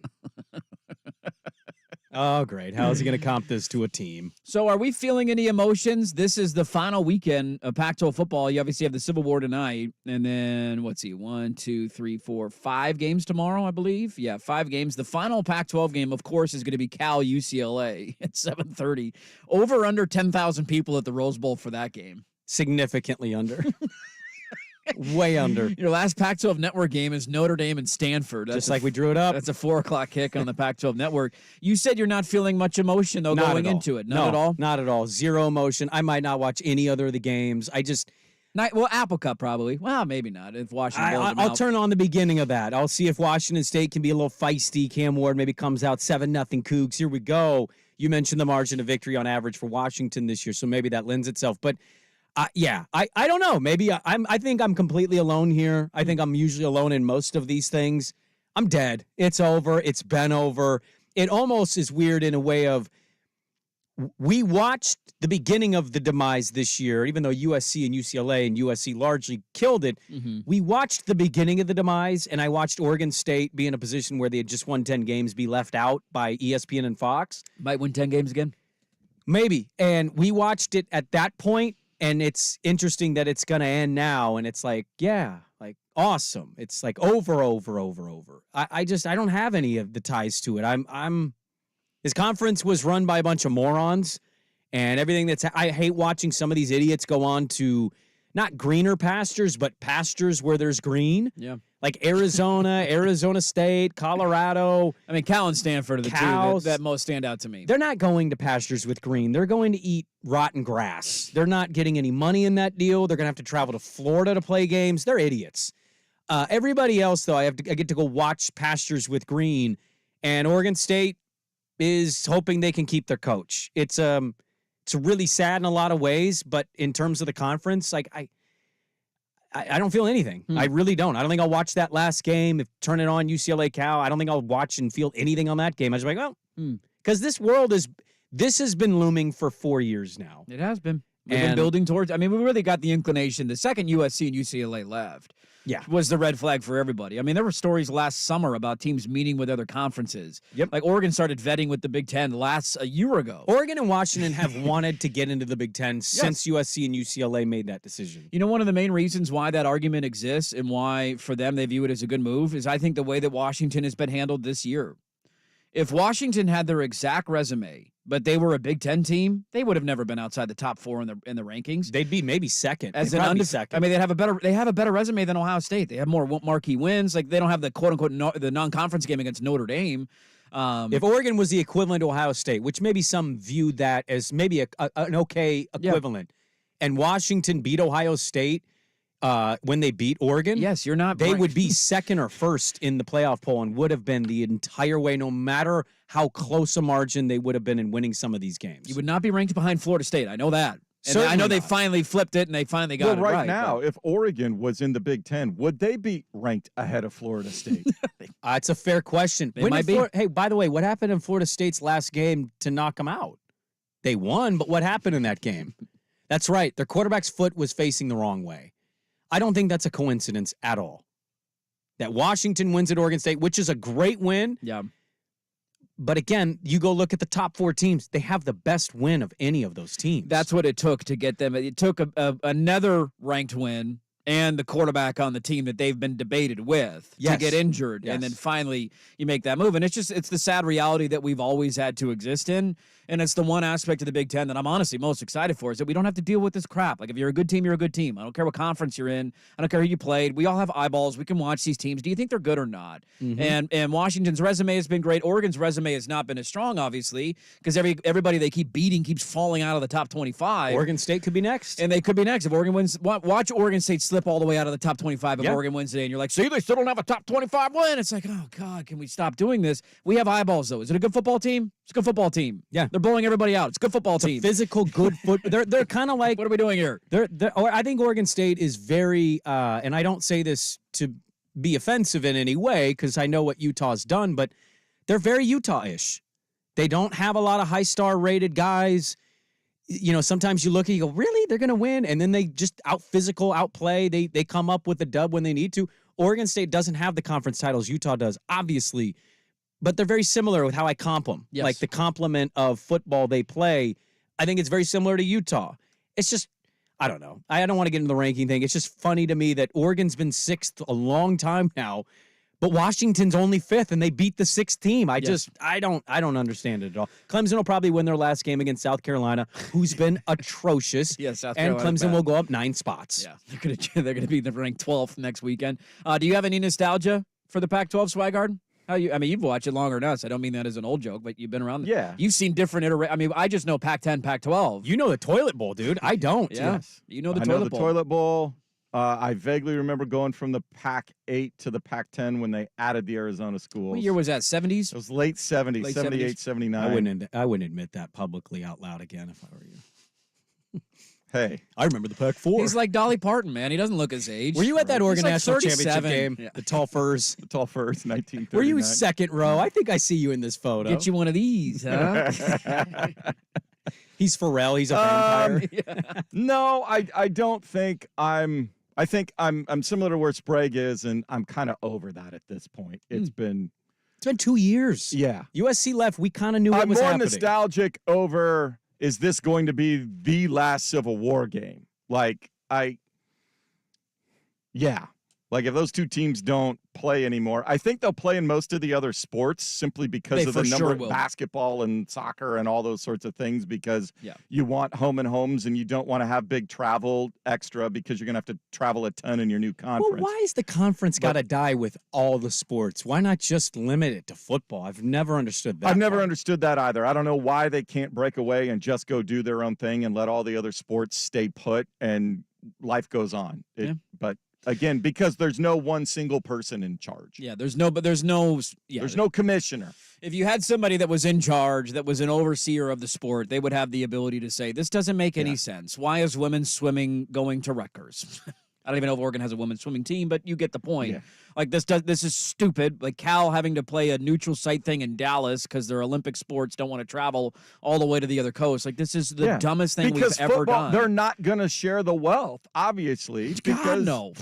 Oh, great. How is he going to comp this to a team? So are we feeling any emotions? This is the final weekend of Pac-12 football. You obviously have the Civil War tonight. And then, 1, 2, 3, 4, 5 games tomorrow, I believe. Yeah, 5 games. The final Pac-12 game, of course, is going to be Cal-UCLA at 7:30. Over under 10,000 people at the Rose Bowl for that game. Significantly under. Way under. Your last Pac-12 network game is Notre Dame and Stanford. Just like we drew it up. That's a 4 o'clock kick on the Pac-12 network. You said you're not feeling much emotion, though, going into it. Not at all? Not at all. Zero emotion. I might not watch any other of the games. Well, Apple Cup probably. Well, maybe not. If Washington I'll turn on the beginning of that. I'll see if Washington State can be a little feisty. Cam Ward maybe comes out 7-0 Cougs. Here we go. You mentioned the margin of victory on average for Washington this year, so maybe that lends itself. But yeah, I don't know. Maybe I think I'm completely alone here. I think I'm usually alone in most of these things. I'm dead. It's over. It's been over. It almost is weird in a way of we watched the beginning of the demise this year, even though USC and UCLA and USC largely killed it. Mm-hmm. We watched the beginning of the demise, and I watched Oregon State be in a position where they had just won 10 games be left out by ESPN and Fox. Might win 10 games again. Maybe. And we watched it at that point. And it's interesting that it's going to end now. And it's like, yeah, like awesome. It's like over. I don't have any of the ties to it. His conference was run by a bunch of morons and everything I hate watching some of these idiots go on to not greener pastures, but pastures where there's green. Yeah. Like Arizona, Arizona State, Colorado. I mean, Cal and Stanford are the two that most stand out to me. They're not going to pastures with green. They're going to eat rotten grass. They're not getting any money in that deal. They're going to have to travel to Florida to play games. They're idiots. Everybody else, though, I get to go watch Pastures with Green, and Oregon State is hoping they can keep their coach. It's really sad in a lot of ways, but in terms of the conference, like I don't feel anything. I really don't. I don't think I'll watch that last game. If turn it on UCLA Cal, I don't think I'll watch and feel anything on that game. I was like, well, because this has been looming for 4 years now. It has been. We've been building towards. I mean, we really got the inclination. The second USC and UCLA left, was the red flag for everybody. I mean, there were stories last summer about teams meeting with other conferences. Yep. Like Oregon started vetting with the Big Ten a year ago. Oregon and Washington have wanted to get into the Big Ten since USC and UCLA made that decision. You know, one of the main reasons why that argument exists and why, for them, they view it as a good move is I think the way that Washington has been handled this year. If Washington had their exact resume, but they were a Big Ten team, they would have never been outside the top 4 in the rankings. They'd be maybe second. Second. I mean, they have a better resume than Ohio State. They have more marquee wins. Like they don't have the quote unquote the non-conference game against Notre Dame. If Oregon was the equivalent to Ohio State, which maybe some viewed that as maybe an okay equivalent, and Washington beat Ohio State when they beat Oregon, yes, you're not. They ranked. would be second or first in the playoff poll and would have been the entire way, no matter how close a margin they would have been in winning some of these games. You would not be ranked behind Florida State. I know that. And Certainly I know they not. finally flipped it and they finally got it right. Right now, if Oregon was in the Big Ten, would they be ranked ahead of Florida State? It's a fair question. They might be. Hey, by the way, what happened in Florida State's last game to knock them out? They won, but what happened in that game? That's right. Their quarterback's foot was facing the wrong way. I don't think that's a coincidence at all. That Washington wins at Oregon State, which is a great win. Yeah. But again, you go look at the top 4 teams. They have the best win of any of those teams. That's what it took to get them. It took another ranked win and the quarterback on the team that they've been debated with to get injured. And then finally you make that move. And it's the sad reality that we've always had to exist in. And it's the one aspect of the Big Ten that I'm honestly most excited for is that we don't have to deal with this crap. Like if you're a good team, you're a good team. I don't care what conference you're in. I don't care who you played. We all have eyeballs. We can watch these teams. Do you think they're good or not? Mm-hmm. And Washington's resume has been great. Oregon's resume has not been as strong, obviously, because everybody they keep beating keeps falling out of the top 25. Oregon State could be next. And they could be next. If Oregon wins, watch Oregon State slip all the way out of the top 25 if Oregon wins today. And you're like, see, they still don't have a top 25 win. It's like, oh, God, can we stop doing this? We have eyeballs, though. Is it a good football team? It's a good football team. Yeah. They're blowing everybody out. It's a good football team. Physical, good foot. They're kind of like. What are we doing here? I think Oregon State is very, and I don't say this to be offensive in any way because I know what Utah's done, but they're very Utah-ish. They don't have a lot of high-star rated guys. You know, sometimes you look and you go, really? They're going to win? And then they just outplay. They come up with a dub when they need to. Oregon State doesn't have the conference titles Utah does, obviously, but they're very similar with how I comp them. Yes. Like the complement of football they play, I think it's very similar to Utah. It's just, I don't know. I don't want to get into the ranking thing. It's just funny to me that Oregon's been 6th a long time now, but Washington's only 5th, and they beat the 6th team. I don't understand it at all. Clemson will probably win their last game against South Carolina, who's been atrocious. Yes, South and Carolina's Clemson bad. will go up 9 spots. Yeah, they're gonna be ranked 12th next weekend. Do you have any nostalgia for the Pac-12, Swigard? You've watched it longer than us. I don't mean that as an old joke, but you've been around. Yeah. You've seen different iterations. I mean, I just know Pac-10, Pac-12. You know the toilet bowl, dude. I don't. Yeah. Yes. You know the I toilet know the bowl. toilet bowl. I vaguely remember going from the Pac-8 to the Pac-10 when they added the Arizona schools. What year was that? 70s? It was late 70s, Late 78, 70s. 79. I wouldn't admit that publicly out loud again if I were you. Hey. I remember the Pac-4. He's like Dolly Parton, man. He doesn't look his age. Were you at that He's Oregon like National Championship 37. game? Yeah. The tall furs. The tall first, 1939. Were you second row? I think I see you in this photo. Get you one of these, huh? He's Pharrell. He's a vampire. No, I don't think I'm. I think I'm similar to where Sprague is, and I'm kind of over that at this point. It's been 2 years. Yeah. USC left. We kind of knew what I'm was more happening. nostalgic over, is this going to be the last Civil War game? Like, Like, if those two teams don't play anymore, I think they'll play in most of the other sports simply because of the number of basketball and soccer and all those sorts of things, because you want home and homes and you don't want to have big travel extra because you're going to have to travel a ton in your new conference. Well, why is the conference got to die with all the sports? Why not just limit it to football? I've never understood that. I've never understood that either. I don't know why they can't break away and just go do their own thing and let all the other sports stay put and life goes on. But Again, because there's no one single person in charge. Yeah, there's no commissioner. If you had somebody that was in charge, that was an overseer of the sport, they would have the ability to say, this doesn't make any sense. Why is women's swimming going to Rutgers? I don't even know if Oregon has a women's swimming team, but you get the point. Yeah. Like this is stupid. Like Cal having to play a neutral site thing in Dallas because their Olympic sports don't want to travel all the way to the other coast. Like this is the dumbest thing because we've ever done. They're not going to share the wealth, obviously. God, no.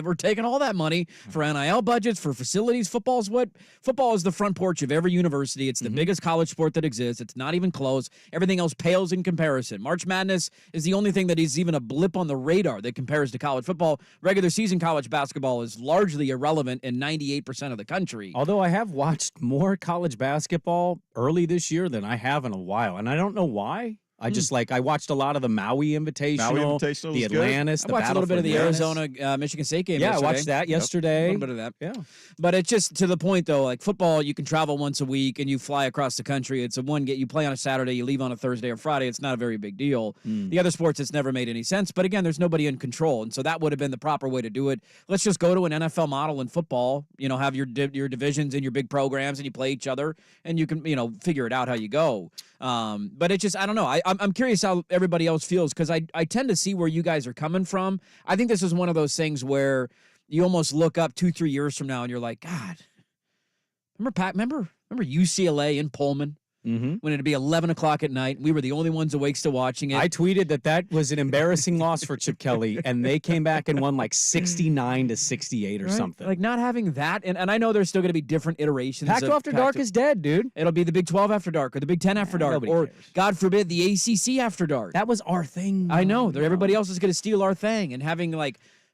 We're taking all that money for NIL budgets, for facilities. Football is the front porch of every university. It's the biggest college sport that exists. It's not even close. Everything else pales in comparison. March Madness is the only thing that is even a blip on the radar that compares to college football. Regular season college basketball is largely irrelevant in 98% of the country. Although I have watched more college basketball early this year than I have in a while, and I don't know why. I just I watched a lot of the Maui Invitational, the Atlantis, I watched a little bit of the Arizona Michigan State game. Yeah, I watched that yesterday. A little bit of that. Yeah. But it's just to the point, though, like football, you can travel once a week and you fly across the country. It's you play on a Saturday, you leave on a Thursday or Friday. It's not a very big deal. The other sports, it's never made any sense. But again, there's nobody in control. And so that would have been the proper way to do it. Let's just go to an NFL model in football, have your divisions and your big programs and you play each other and you can, figure it out how you go. But it just, I don't know. I'm curious how everybody else feels because I tend to see where you guys are coming from. I think this is one of those things where you almost look up 2-3 years from now and you're like, God, remember UCLA in Pullman? When it'd be 11 o'clock at night. We were the only ones awake still watching it. I tweeted that was an embarrassing loss for Chip Kelly, and they came back and won 69-68 or something. Like not having that, and I know there's still going to be different iterations. Pac-12 After Dark is dead, dude. It'll be the Big 12 After Dark or the Big 10 After Dark or, cares. God forbid, the ACC After Dark. That was our thing. I know. Everybody else is going to steal our thing, and having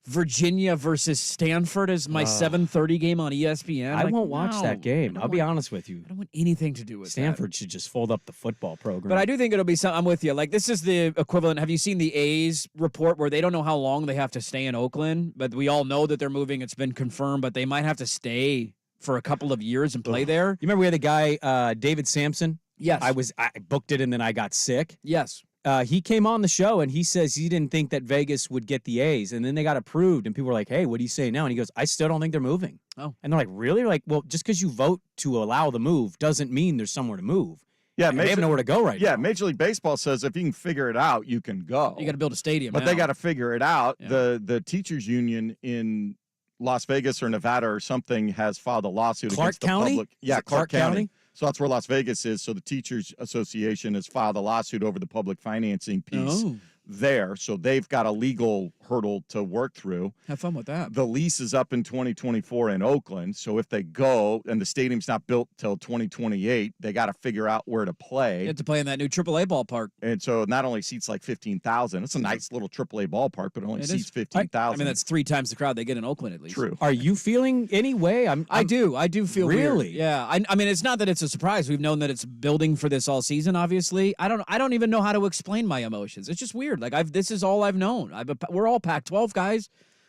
Virginia versus Stanford is my 7:30 game on ESPN. I won't watch that game. I'll be honest with you. I don't want anything to do with Stanford should just fold up the football program. But I do think it'll be something. I'm with you. This is the equivalent. Have you seen the A's report where they don't know how long they have to stay in Oakland, but we all know that they're moving. It's been confirmed, but they might have to stay for a couple of years and play there. You remember we had the guy, David Sampson? Yes. I booked it and then I got sick. Yes. He came on the show and he says he didn't think that Vegas would get the A's, and then they got approved, and people were like, "Hey, what do you say now?" And he goes, "I still don't think they're moving." Oh, and they're like, "Really?" Like, well, just because you vote to allow the move doesn't mean there's somewhere to move. Yeah, they have nowhere to go right now. Yeah, Major League Baseball says if you can figure it out, you can go. You got to build a stadium, but they got to figure it out. Yeah. The teachers union in Las Vegas or Nevada or something has filed a lawsuit against the public. Yeah, Clark County. So that's where Las Vegas is. So the Teachers Association has filed a lawsuit over the public financing piece there. So they've got a legal hurdle to work through. Have fun with that. The lease is up in 2024 in Oakland. So if they go and the stadium's not built till 2028, they got to figure out where to play. You have to play in that new AAA ballpark. And so it not only seats 15,000. It's a nice little AAA ballpark, but it only seats 15,000. I mean, that's 3 times the crowd they get in Oakland at least. True. Are you feeling any way? I do feel really weird. Yeah. I mean, it's not that it's a surprise. We've known that it's building for this all season. Obviously, I don't even know how to explain my emotions. It's just weird. This is all I've known. We're all Pac-12 guys.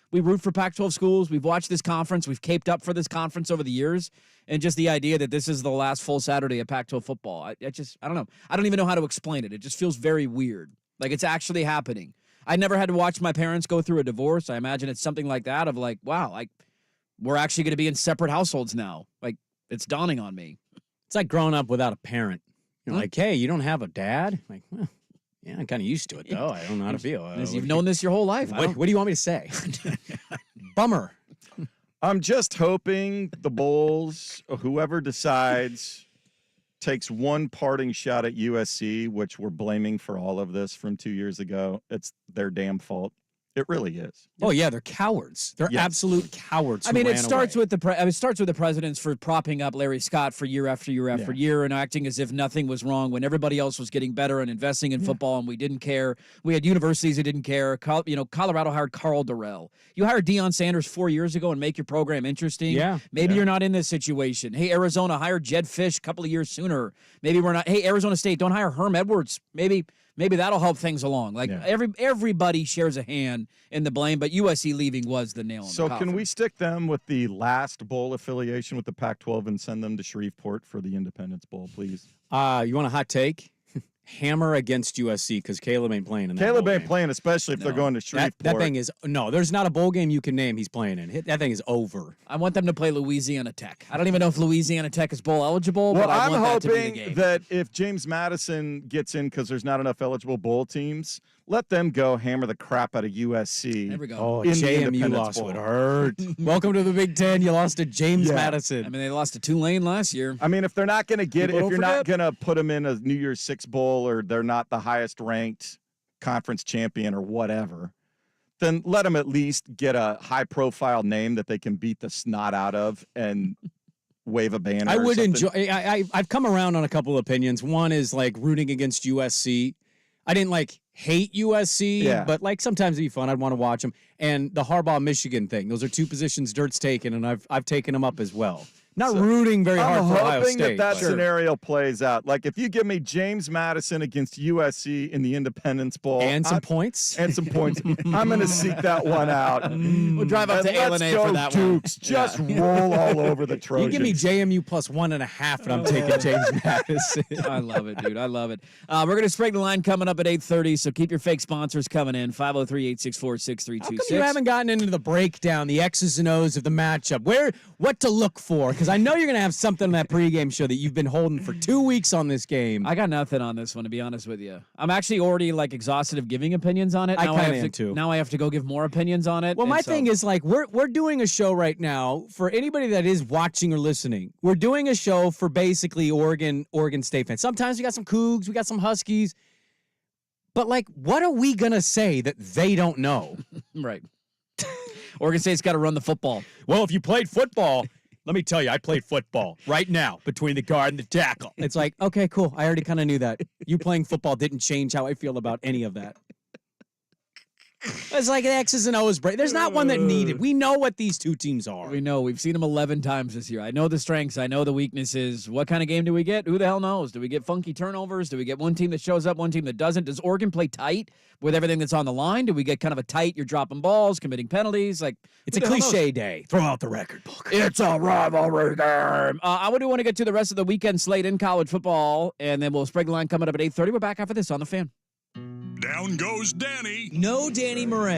We root for Pac-12 schools. We've watched this conference. We've caped up for this conference over the years. And just the idea that this is the last full Saturday of Pac-12 football. I don't know. I don't even know how to explain it. It just feels very weird. Like it's actually happening. I never had to watch my parents go through a divorce. I imagine it's something like that of wow, we're actually going to be in separate households now. It's dawning on me. It's like growing up without a parent. You're like, hey, you don't have a dad? Like, well, yeah, I'm kind of used to it, though. I don't know how to feel. You've known this your whole life. What do you want me to say? Bummer. I'm just hoping the Bulls, whoever decides, takes one parting shot at USC, which we're blaming for all of this from 2 years ago. It's their damn fault. It really is. Oh yeah, they're cowards. They're absolute cowards. I mean, it starts with the presidents for propping up Larry Scott for year after year after year and acting as if nothing was wrong when everybody else was getting better and investing in football, and we didn't care. We had universities that didn't care. Colorado hired Carl Durrell. You hired Deion Sanders 4 years ago and make your program interesting. Yeah, maybe you're not in this situation. Hey, Arizona hired Jed Fish a couple of years sooner. Maybe we're not. Hey, Arizona State, don't hire Herm Edwards. Maybe that'll help things along. Everybody shares a hand in the blame, but USC leaving was the nail in the coffin. So can we stick them with the last bowl affiliation with the Pac-12 and send them to Shreveport for the Independence Bowl, please? You want a hot take? hammer against USC because Caleb ain't playing in that Caleb bowl ain't game. playing, especially if they're going to Shreveport. That thing is there's not a bowl game you can name he's playing in. That thing is over. I want them to play Louisiana Tech. I don't even know if Louisiana Tech is bowl eligible, Well, but I I'm want that to be the hoping game. that if James Madison gets in because there's not enough eligible bowl teams, let them go hammer the crap out of USC. There we go. Oh, in the JMU Independence loss Bowl. would hurt. Welcome to the Big Ten. You lost to James Madison. I mean, they lost to Tulane last year. I mean, if they're not going to get it, People if don't you're not forget. going to put them in a New Year's Six Bowl or they're not the highest ranked conference champion or whatever, then let them at least get a high profile name that they can beat the snot out of and wave a banner. I or would something. enjoy. I've come around on a couple opinions. One is like rooting against USC. I didn't hate USC, but sometimes it'd be fun. I'd want to watch them. And the Harbaugh Michigan thing. Those are two positions Dirt's taken, and I've taken them up as well. Not rooting very hard for Ohio hoping State. that scenario plays out. Like if you give me James Madison against USC in the Independence Bowl and some points, I'm going to seek that one out. We'll drive up to let's A&A go for that Dukes. one. Just roll all over the Trojans. You give me JMU plus 1.5, and I'm taking James Madison. I love it, dude. I love it. We're going to Sprague the line coming up at 8:30, so keep your fake sponsors coming in. 503-864-6326. How come you haven't gotten into the breakdown, the X's and O's of the matchup? What to look for? Because I know you're going to have something in that pregame show that you've been holding for 2 weeks on this game. I got nothing on this one, to be honest with you. I'm actually already exhausted of giving opinions on it. I kind of am too. Now I have to go give more opinions on it. Well, my thing is we're doing a show right now for anybody that is watching or listening. We're doing a show for basically Oregon State fans. Sometimes we got some Cougs, we got some Huskies. But what are we gonna say that they don't know? Right. Oregon State's got to run the football. Well, if you played football, let me tell you, I played football right now between the guard and the tackle. It's okay, cool. I already kind of knew that. You playing football didn't change how I feel about any of that. It's like the X's and O's break. There's not one that needed. We know what these two teams are. We know. We've seen them 11 times this year. I know the strengths. I know the weaknesses. What kind of game do we get? Who the hell knows? Do we get funky turnovers? Do we get one team that shows up, one team that doesn't? Does Oregon play tight with everything that's on the line? Do we get kind of a tight, you're dropping balls, committing penalties? It's a cliche day. Throw out the record book. It's a rivalry game. I do want to get to the rest of the weekend slate in college football, and then we'll Sprague the line coming up at 8:30. We're back after this on The Fan. Down goes Danny. No Danny Moran.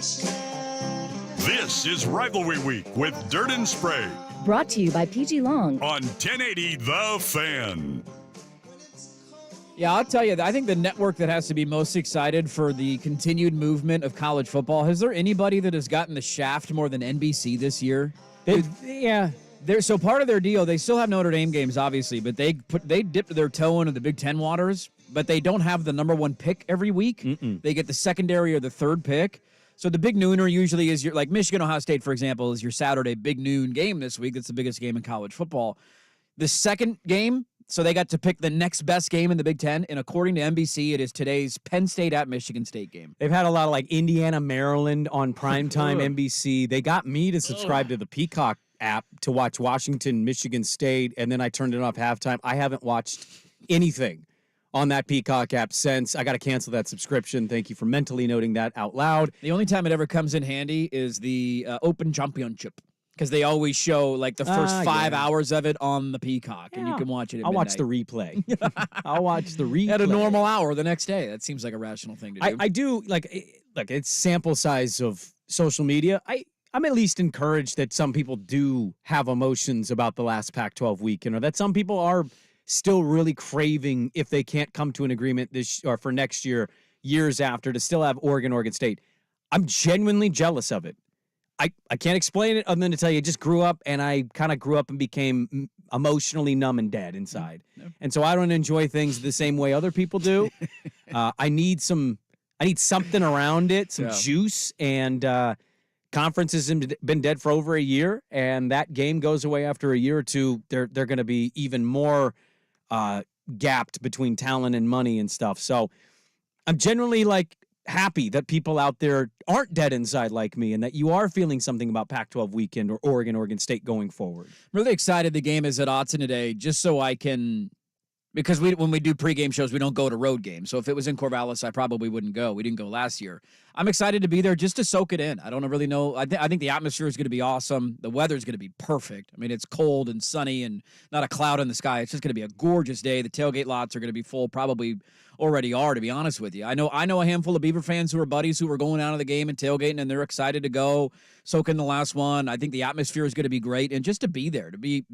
This is Rivalry Week with Dirt and Sprague Brought to you by PG Long. on 1080 The Fan. Yeah, I'll tell you, I think the network that has to be most excited for the continued movement of college football, is there anybody that has gotten the shaft more than NBC this year? So part of their deal, they still have Notre Dame games, obviously, but they dipped their toe into the Big Ten waters, but they don't have the number one pick every week. They get the secondary or the third pick. So the big nooner usually is like Michigan, Ohio State, for example, is your Saturday big noon game this week. That's the biggest game in college football. The second game, so they got to pick the next best game in the Big Ten, and according to NBC, it is today's Penn State at Michigan State game. They've had a lot of like Indiana, Maryland on primetime NBC. They got me to subscribe to the Peacock app to watch Washington, Michigan State, and then I turned it off halftime. I haven't watched anything on that Peacock app since. I got to cancel that subscription. Thank you for mentally noting that out loud. The only time it ever comes in handy is the Open Championship, because they always show like the first 5 hours of it on the Peacock, and you can watch it at I'll midnight. watch the replay. I'll watch the replay. At a normal hour the next day. That seems like a rational thing to do. I do, like, it's sample size of social media. I'm at least encouraged that some people do have emotions about the last Pac-12 weekend, or that some people are still really craving, if they can't come to an agreement this or for next year, years after, to still have Oregon State. I'm genuinely jealous of it. I can't explain it other than to tell you, I just grew up, and I kind of grew up and became emotionally numb and dead inside. And so I don't enjoy things the same way other people do. I need something around it, some juice, and conference has been dead for over a year, and that game goes away after a year or two. They're going to be even more gapped between talent and money and stuff. So I'm generally like happy that people out there aren't dead inside like me, and that you are feeling something about Pac-12 weekend or Oregon State going forward. Really excited the game is at Autzen today, just so I can, because when we do pregame shows, we don't go to road games. So if it was in Corvallis, I probably wouldn't go. We didn't go last year. I'm excited to be there just to soak it in. I don't really know. I think the atmosphere is going to be awesome. The weather is going to be perfect. I mean, it's cold and sunny and not a cloud in the sky. It's just going to be a gorgeous day. The tailgate lots are going to be full, probably already are, to be honest with you. I know a handful of Beaver fans who are buddies who are going out of the game and tailgating, and they're excited to go soak in the last one. I think the atmosphere is going to be great, and just to be there, to be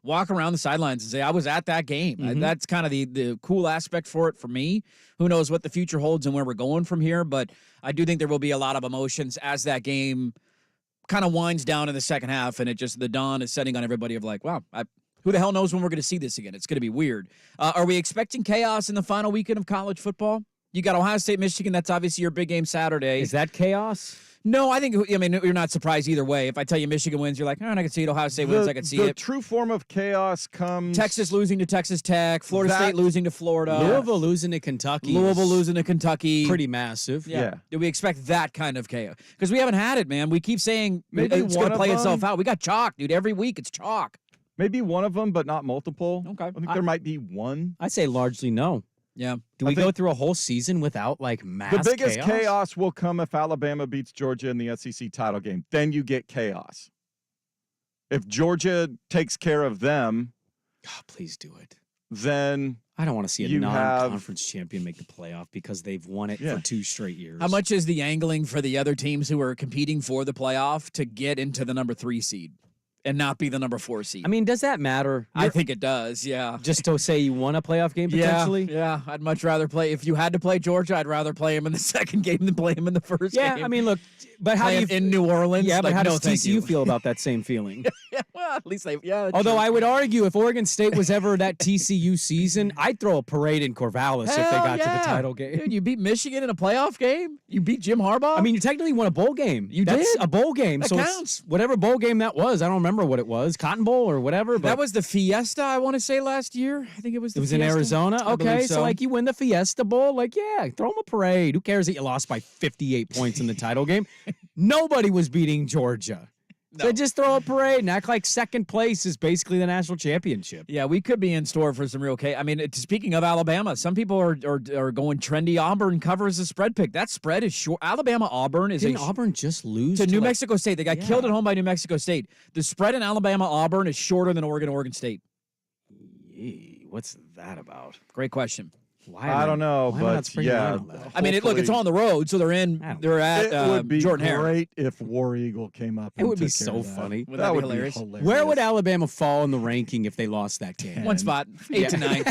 walk around the sidelines and say, I was at that game. That's kind of the cool aspect for it for me. Who knows what the future holds and where we're going from here, but I do think there will be a lot of emotions as that game kind of winds down in the second half, and the dawn is setting on everybody of like, wow, who the hell knows when we're going to see this again? It's going to be weird. Are we expecting chaos in the final weekend of college football? You got Ohio State, Michigan. That's obviously your big game Saturday. Is that chaos? No, I mean, you're not surprised either way. If I tell you Michigan wins, you're like, all right, I can see it. Ohio State wins, I can see it. The true form of chaos comes... Texas losing to Texas Tech, Florida State losing to Florida. Louisville losing to Kentucky. Pretty massive. Yeah. Do we expect that kind of chaos? Because we haven't had it, man. We keep saying it's going to play itself out. We got chalk, dude. Every week it's chalk. Maybe one of them, but not multiple. Okay. I think there might be one. I say largely no. Yeah. Do we go through a whole season without like mass The biggest chaos will come if Alabama beats Georgia in the SEC title game. Then you get chaos. If Georgia takes care of them, please do it. Then I don't want to see a non-conference champion make the playoff because they've won it for 2 straight years. How much is the angling for the other teams who are competing for the playoff to get into the number 3 seed? And not be the number 4 seed. I mean, does that matter? I think it does, yeah. Just to say you won a playoff game potentially? Yeah. I'd much rather play. If you had to play Georgia, I'd rather play him in the second game than play him in the first game. Yeah, I mean, look, but how do you... in New Orleans? Yeah, but like, how does TCU feel about that same feeling? Well, at least Although I would argue if Oregon State was ever that TCU season, I'd throw a parade in Corvallis if they got to the title game. Dude, you beat Michigan in a playoff game? You beat Jim Harbaugh? I mean, you technically won a bowl game. That's a bowl game. That so counts. Whatever bowl game that was, I don't remember what it was. Cotton Bowl or whatever. But that was the Fiesta, I want to say, last year. I think it was the Fiesta. in Arizona? Okay, so like you win the Fiesta Bowl. Like, yeah, throw them a parade. Who cares that you lost by 58 points in the title game? Nobody was beating Georgia. No. So just throw a parade and act like second place is basically the national championship. Yeah, we could be in store for some real chaos. I mean, speaking of Alabama, some people are going trendy. Auburn covers the spread pick. That spread is short. Alabama-Auburn is Didn't Auburn just lose to New Mexico State? They got killed at home by New Mexico State. The spread in Alabama-Auburn is shorter than Oregon State. Yee, what's that about? Great question. I don't know, why am I not but springing yeah. on that? I mean, look, it's on the road, so they're in. They're at It would be Jordan Hare. great if War Eagle came up. It And would be took care so of that. funny. Would that that be would hilarious? be hilarious. Where would Alabama fall in the ranking if they lost that game? One spot, 8 to 9. I mean,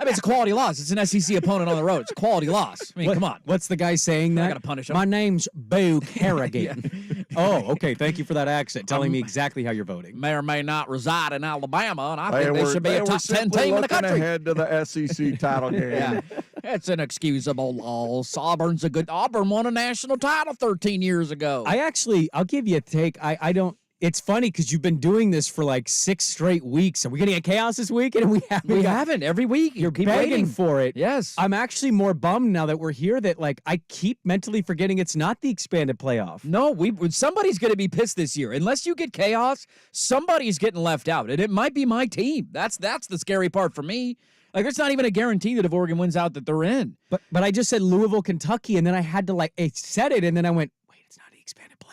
it's a quality loss. It's an SEC opponent on the road. It's a quality loss. I mean, come on. What's the guy saying I that? gotta punish him. My name's Boo Harrigan. Oh, okay. Thank you for that accent, telling me exactly how you're voting. May or may not reside in Alabama, and I They think they were- should be they a were top 10 simply team in the looking country. ahead to the SEC title game. Yeah, it's inexcusable loss. Auburn won a national title 13 years ago. I'll give you a take. I don't. It's funny because you've been doing this for like 6 straight weeks. Are we getting a chaos this weekend? And we haven't. Every week. You're Keep begging waiting. for it. Yes. I'm actually more bummed now that we're here that like I keep mentally forgetting it's not the expanded playoff. No, somebody's going to be pissed this year. Unless you get chaos, somebody's getting left out, and it might be my team. That's the scary part for me. Like, it's not even a guarantee that if Oregon wins out that they're in. But I just said Louisville, Kentucky, and then I had to I said it, and then I went, wait, it's not the expanded playoff.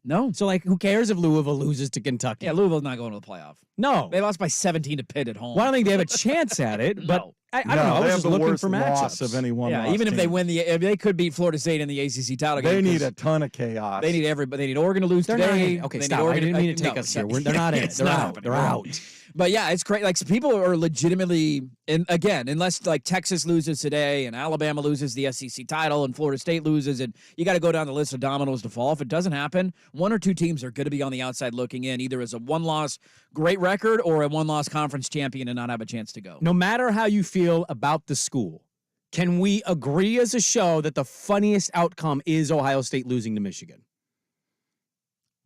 No. So like, who cares if Louisville loses to Kentucky? Yeah, Louisville's not going to the playoff. No. They lost by 17 to Pitt at home. Well, I don't think they have a chance at it, but No. I don't know. I they was have just the looking worst for loss matchups. of any one. Yeah, even if they win if they could beat Florida State in the ACC title game. They need 'cause a ton of chaos. They need everybody. They need Oregon to lose They're not today. in. Okay, They need stop. I Oregon didn't mean to take no, us here. it's They're not in. it's They're not out. happening. They're out. But yeah, it's great. Like, so people are legitimately, and again, unless like Texas loses today and Alabama loses the SEC title and Florida State loses, and you got to go down the list of dominoes to fall. If it doesn't happen, 1 or 2 teams are going to be on the outside looking in, either as a 1-loss great record or a 1-loss conference champion and not have a chance to go. No matter how you feel about the school, can we agree as a show that the funniest outcome is Ohio State losing to Michigan?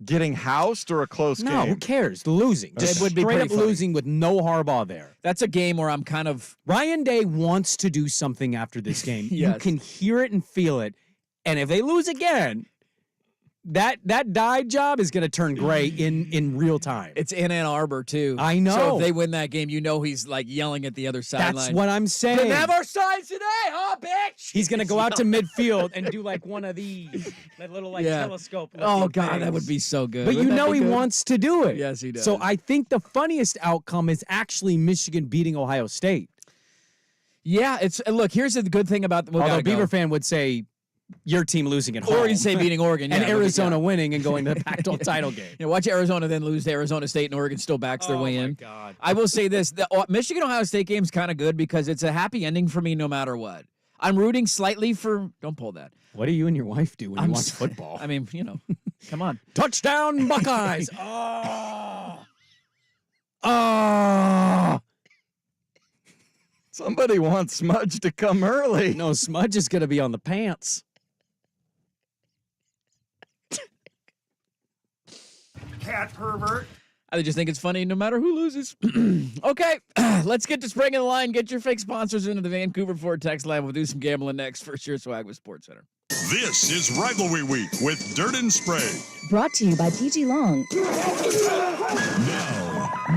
Getting housed or a close No, game? who cares? Losing. Just It would be straight pretty up funny. losing with no Harbaugh there. That's a game where I'm kind of Ryan Day wants to do something after this game. You Yes. can hear it and feel it. And if they lose again, that dye job is going to turn gray in real time. It's in Ann Arbor too. I know. So if they win that game, you know he's like yelling at the other sideline. That's what I'm saying. They never signs today, huh, bitch? He's going to go out to midfield and do like one of these, that little like Yeah. telescope. Oh looking God, that things. would be so good. But you Wouldn't that know be he good? wants to do it. Yes, he does. So I think the funniest outcome is actually Michigan beating Ohio State. Yeah, it's look. Here's the good thing about Although Beaver fan would say your team losing at home. Or you say beating Oregon, and yeah, Arizona yeah. winning and going to the Pac-12 title game. Yeah, watch Arizona then lose to Arizona State, and Oregon still backs their way in. God. I will say this: the Michigan-Ohio State game's kind of good because it's a happy ending for me no matter what. I'm rooting slightly for. Don't pull that. What do you and your wife do when you watch sorry. football? I mean, you know, come on. Touchdown, Buckeyes! Oh. Somebody wants Smudge to come early. No, Smudge is going to be on the pants. Cat pervert. I just think it's funny no matter who loses. Okay, let's get to Spring in the Line. Get your fake sponsors into the Vancouver Ford text line. We'll do some gambling next. First year swag with Sports Center. This is Rivalry Week with Dirt and Sprague. Brought to you by PG Long.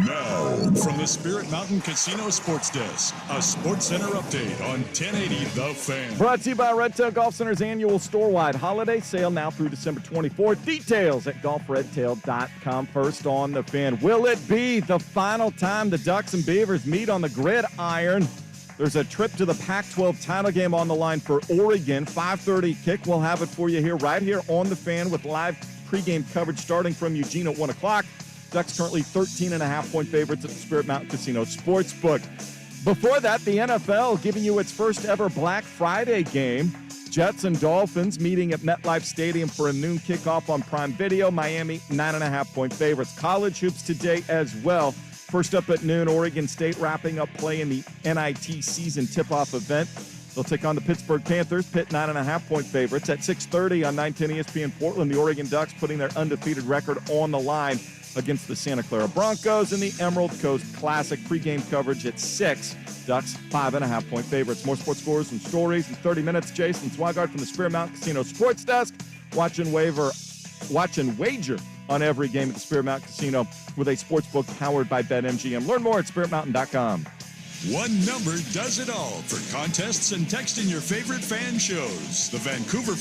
Now, from the Spirit Mountain Casino Sports Desk, a Sports Center update on 1080 The Fan. Brought to you by Red Tail Golf Center's annual store-wide holiday sale now through December 24th. Details at golfredtail.com. First on The Fan. Will it be the final time the Ducks and Beavers meet on the gridiron? There's a trip to the Pac-12 title game on the line for Oregon. 5:30 kick. We'll have it for you here, right here on The Fan with live pregame coverage starting from Eugene at 1 o'clock. Ducks currently 13.5-point favorites at the Spirit Mountain Casino Sportsbook. Before that, the NFL giving you its first ever Black Friday game. Jets and Dolphins meeting at MetLife Stadium for a noon kickoff on Prime Video. Miami, 9.5-point favorites. College hoops today as well. First up at noon, Oregon State wrapping up play in the NIT season tip-off event. They'll take on the Pittsburgh Panthers. Pitt, 9.5-point favorites. At 6:30 on 910 ESPN Portland, the Oregon Ducks putting their undefeated record on the line against the Santa Clara Broncos in the Emerald Coast Classic. Pregame coverage at 6. Ducks, 5.5-point favorites. More sports scores and stories in 30 minutes. Jason Swigard from the Spirit Mountain Casino Sports Desk. Watch and wager on every game at the Spirit Mountain Casino with a sportsbook powered by BetMGM. Learn more at spiritmountain.com. One number does it all for contests and texting your favorite fan shows. The Vancouver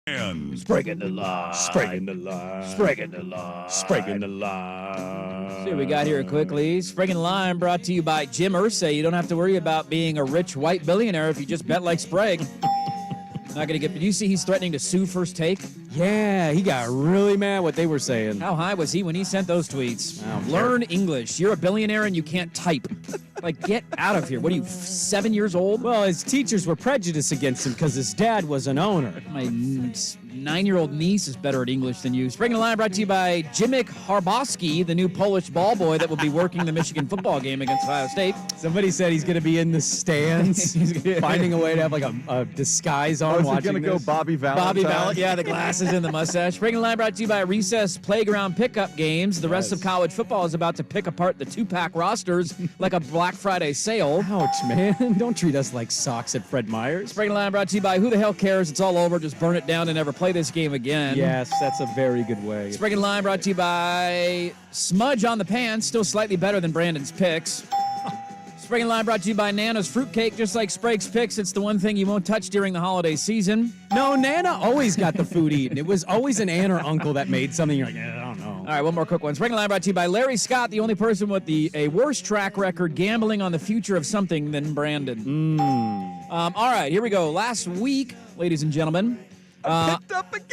And Sprague the line. Sprague the line. Sprague the line. Sprague the line. See what we got here quickly. Sprague the line brought to you by Jim Irsay. You don't have to worry about being a rich white billionaire if you just bet like Sprague. Not gonna get. Did you see he's threatening to sue First Take? Yeah, he got really mad what they were saying. How high was he when he sent those tweets? I don't Learn English. You're a billionaire and you can't type. Like, get out of here. What are you, 7 years old? Well, his teachers were prejudiced against him because his dad was an owner. My 9-year-old niece is better at English than you. Spring the Line brought to you by Jimmick Harbowski, the new Polish ball boy that will be working the Michigan football game against Ohio State. Somebody said he's going to be in the stands, finding a way to have like a disguise on. Is he going to go Bobby Valentine? Bobby Valentine, yeah, the glasses and the mustache. Spring the Line brought to you by Recess Playground Pickup Games. The rest of college football is about to pick apart the two-pack rosters like a Black Friday sale. Ouch, man. Don't treat us like socks at Fred Meyer's. Spring the Line brought to you by Who the Hell Cares? It's all over. Just burn it down and never play this game again. Yes, that's a very good way. Spring the Line brought to you by Smudge on the Pants, still slightly better than Brandon's picks. Spring and Line brought to you by Nana's Fruitcake. Just like Sprague's picks, it's the one thing you won't touch during the holiday season. No, Nana always got the food eaten. It was always an aunt or uncle that made something. You're like, I don't know. All right, one more quick one. Spring and Line brought to you by Larry Scott, the only person with a worse track record gambling on the future of something than Brandon. All right, here we go. Last week, ladies and gentlemen, picked up a game.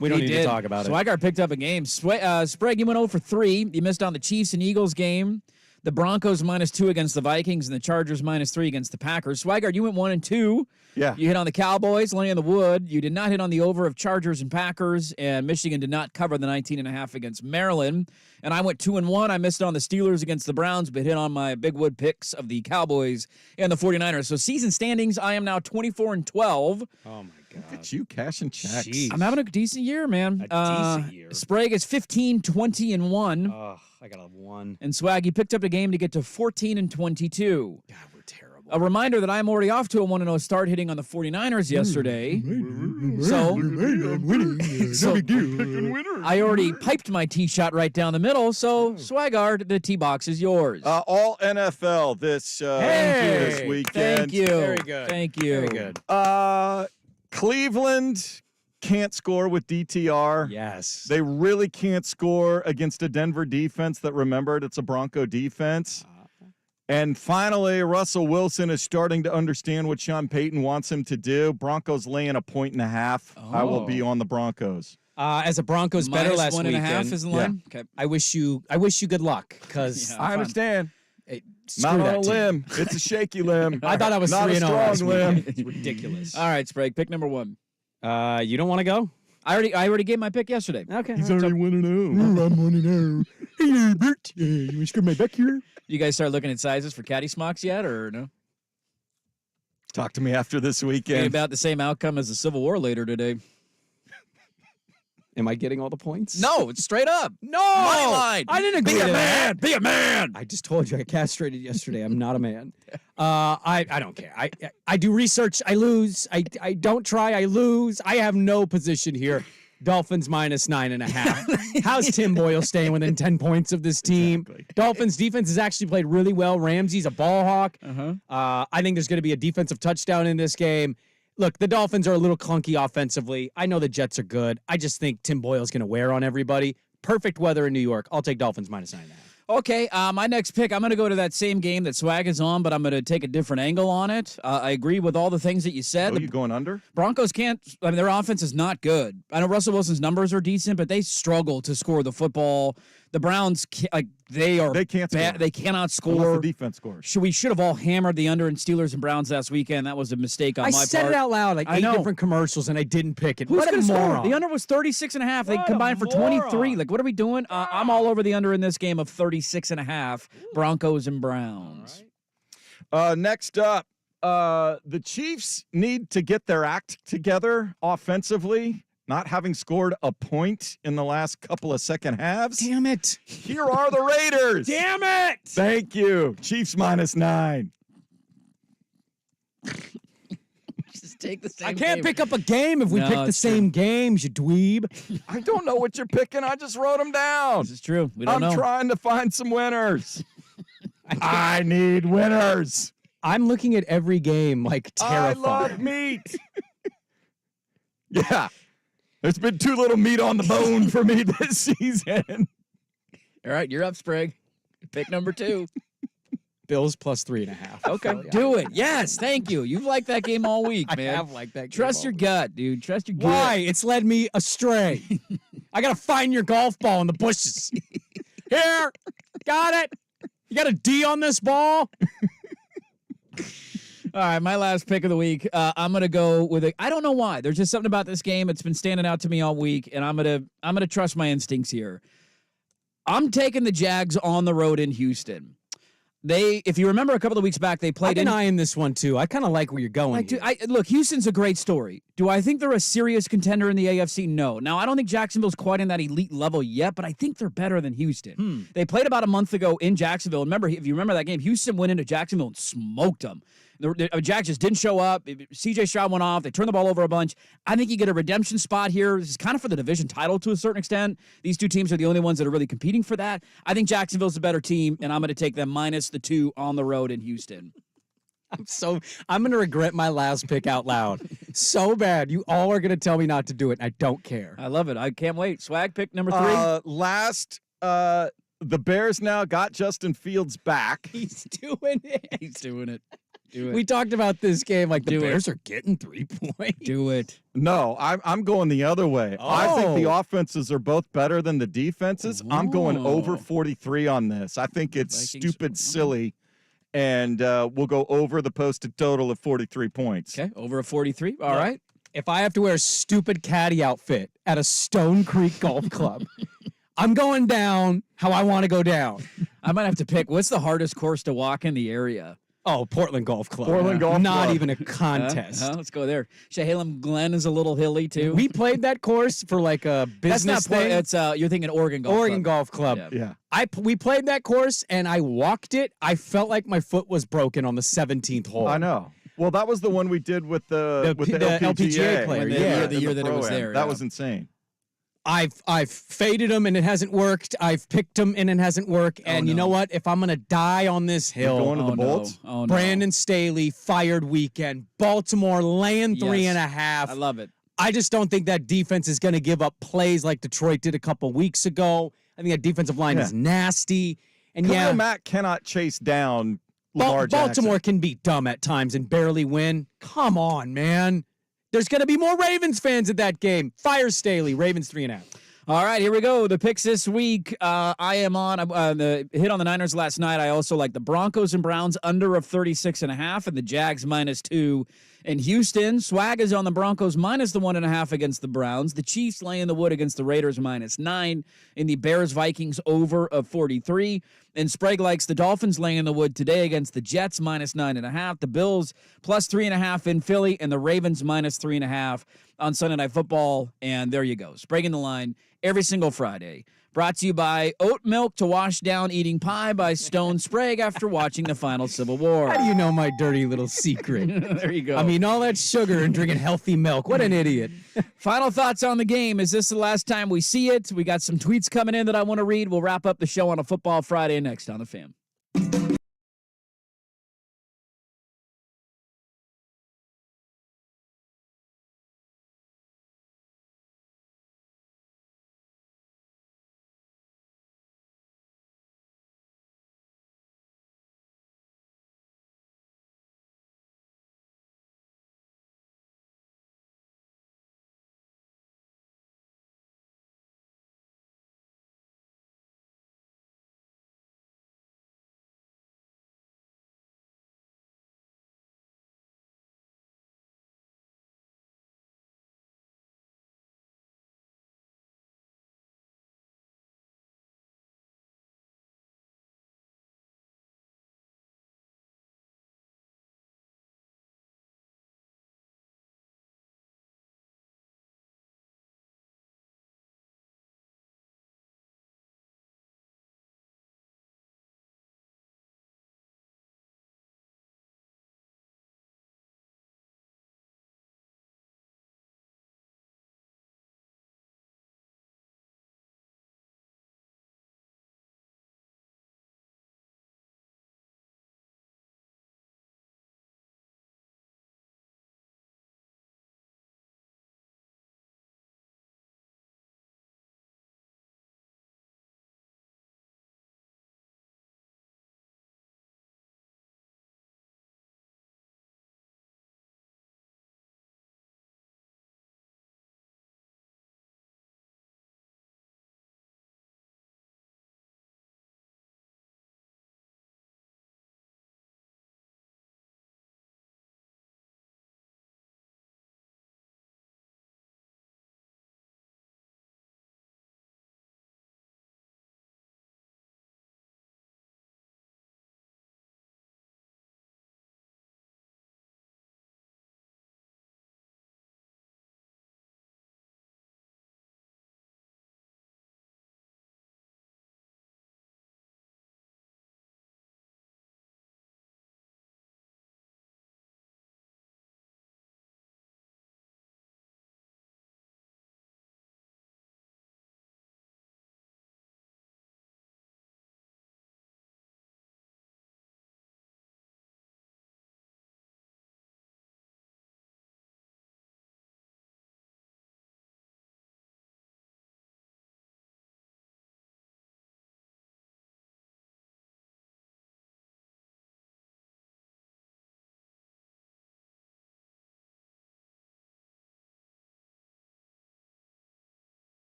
We don't need to talk about it. Swigart picked up a game. Sprague, you went 0 for 3. You missed on the Chiefs and Eagles game. The Broncos -2 against the Vikings, and the Chargers -3 against the Packers. Swigart, you went 1 and 2. Yeah. You hit on the Cowboys, laying in the wood. You did not hit on the over of Chargers and Packers, and Michigan did not cover the 19.5 against Maryland. And I went 2 and 1. I missed on the Steelers against the Browns, but hit on my big wood picks of the Cowboys and the 49ers. So season standings, I am now 24 and 12. Oh, my God. Look at you cashing checks. Jeez. I'm having a decent year, man. A decent year. Sprague is 15, 20, and 1. I got a 1. And Swag, you picked up the game to get to 14 and 22. God, we're terrible. A reminder that I'm already off to a 1-0 start hitting on the 49ers yesterday. So I already piped my tee shot right down the middle. So, Swagard, the tee box is yours. All NFL this weekend. Thank you. Very good. Thank you. Very good. Cleveland can't score with DTR. Yes. They really can't score against a Denver defense that remembered it's a Bronco defense. And finally, Russell Wilson is starting to understand what Sean Payton wants him to do. Broncos laying 1.5. I will be on the Broncos. As a Broncos better last weekend. -1.5 is the line? Yeah. Okay. I wish you good luck because I understand. screw Not on that a team. limb. It's a shaky limb. I thought I was not 3-0 a last strong week. limb. It's ridiculous. All right, Sprague, pick number 1. You don't want to go? I already gave my pick yesterday. Okay. He's already 1-0. I'm 1-0. Hey, Bert, you want to screw my back here? You guys start looking at sizes for caddy smocks yet, or no? Talk to me after this Ain't weekend. about the same outcome as the Civil War later today. Am I getting all the points? No, it's straight up. No! Money line. I didn't agree Be a to man. that. Be a man. I just told you I castrated yesterday. I'm not a man. I don't care. I do research. I lose. I don't try. I lose. I have no position here. Dolphins -9.5. How's Tim Boyle staying within 10 points of this team? Exactly. Dolphins defense has actually played really well. Ramsey's a ball hawk. I think there's going to be a defensive touchdown in this game. Look, the Dolphins are a little clunky offensively. I know the Jets are good. I just think Tim Boyle's going to wear on everybody. Perfect weather in New York. I'll take Dolphins -9.5. Okay, my next pick, I'm going to go to that same game that Swag is on, but I'm going to take a different angle on it. I agree with all the things that you said. Oh, you going under? Broncos can't, I mean, their offense is not good. I know Russell Wilson's numbers are decent, but they struggle to score the football. The Browns, they can't bad. score. They cannot Unless score. the defense scores. We should have all hammered the under in Steelers and Browns last weekend. That was a mistake on my part. I said it out loud like I 8 know. different commercials, and I didn't pick it. Who's What a going to score? moron. The under was 36.5. They What a combined for moron. 23. Like, what are we doing? I'm all over the under in this game of 36.5. Broncos and Browns. Next up, the Chiefs need to get their act together offensively, not having scored a point in the last couple of second halves. Damn it. Here are the Raiders. Damn it. Thank you. Chiefs -9. Just take the same I can't game. pick up a game if we No, pick the it's same games, you dweeb. I don't know what you're picking. I just wrote them down. This is true. We don't I'm know. trying to find some winners. I need winners. I'm looking at every game like terrified. I love meat. Yeah. There's been too little meat on the bone for me this season. All right, you're up, Sprague. Pick number 2. Bills plus 3.5. Okay, do it. Yes, thank you. You've liked that game all week, man. I have liked that game. Trust your gut, dude. Trust your gut. Why? It's led me astray. I got to find your golf ball in the bushes. Here. Got it. You got a D on this ball? All right, my last pick of the week. I'm gonna go with I don't know why. There's just something about this game. It's been standing out to me all week, and I'm gonna trust my instincts here. I'm taking the Jags on the road in Houston. If you remember a couple of weeks back, they played. I've been eyeing this one too. I kind of like where you're going. Look, Houston's a great story. Do I think they're a serious contender in the AFC? No. Now, I don't think Jacksonville's quite in that elite level yet, but I think they're better than Houston. They played about a month ago in Jacksonville. Remember, if you remember that game, Houston went into Jacksonville and smoked them. The Jags just didn't show up. C.J. Stroud went off. They turned the ball over a bunch. I think you get a redemption spot here. This is kind of for the division title to a certain extent. These two teams are the only ones that are really competing for that. I think Jacksonville's a better team, and I'm going to take them minus the 2 on the road in Houston. I'm going to regret my last pick out loud. So bad. You all are going to tell me not to do it. I don't care. I love it. I can't wait. Swag, pick number 3. The Bears now got Justin Fields back. He's doing it. He's doing it. Do it. We talked about this game like the Bears are getting 3 points. Do it. No, I'm going the other way. I think the offenses are both better than the defenses. I'm going over 43 on this. I think it's stupid silly, and we'll go over the posted total of 43 points. Okay, over a 43. All right. If I have to wear a stupid caddy outfit at a Stone Creek golf club, I'm going down how I want to go down. I might have to pick what's the hardest course to walk in the area. Oh, Portland Golf Club. Portland Golf Not Club. even a contest. Let's go there. Chehalem Glen is a little hilly, too. We played that course for like a business thing. It's you're thinking Oregon Golf Club. Oregon Golf Club. Yeah. We played that course, and I walked it. I felt like my foot was broken on the 17th hole. I know. Well, that was the one we did with the LPGA player. The year that it was there. That was insane. I've faded them and it hasn't worked. I've picked them and it hasn't worked. And you know what? If I'm gonna die on this hill, you're going to the Bolts. No. Brandon Staley fired weekend. Baltimore laying 3.5. I love it. I just don't think that defense is gonna give up plays like Detroit did a couple weeks ago. I think that defensive line is nasty. And Khalil Mack cannot chase down Lamar Baltimore Jackson. can be dumb at times and barely win. Come on, man. There's going to be more Ravens fans at that game. Fire Staley, Ravens 3.5. All right, here we go. The picks this week. I am on the hit on the Niners last night. I also like the Broncos and Browns under of 36.5 and the Jags minus 2 in Houston. Swag is on the Broncos minus the 1.5 against the Browns. The Chiefs lay in the wood against the Raiders minus 9 in the Bears Vikings over of 43. And Sprague likes the Dolphins laying in the wood today against the Jets minus 9.5. The Bills plus 3.5 in Philly and the Ravens minus 3.5 on Sunday Night Football. And there you go. Sprague in the line every single Friday. Brought to you by Oat Milk to Wash Down Eating Pie by Stone Sprague after watching the final Civil War. How do you know my dirty little secret? There you go. I mean, all that sugar and drinking healthy milk. What an idiot. Final thoughts on the game. Is this the last time we see it? We got some tweets coming in that I want to read. We'll wrap up the show on a Football Friday next on The Fam.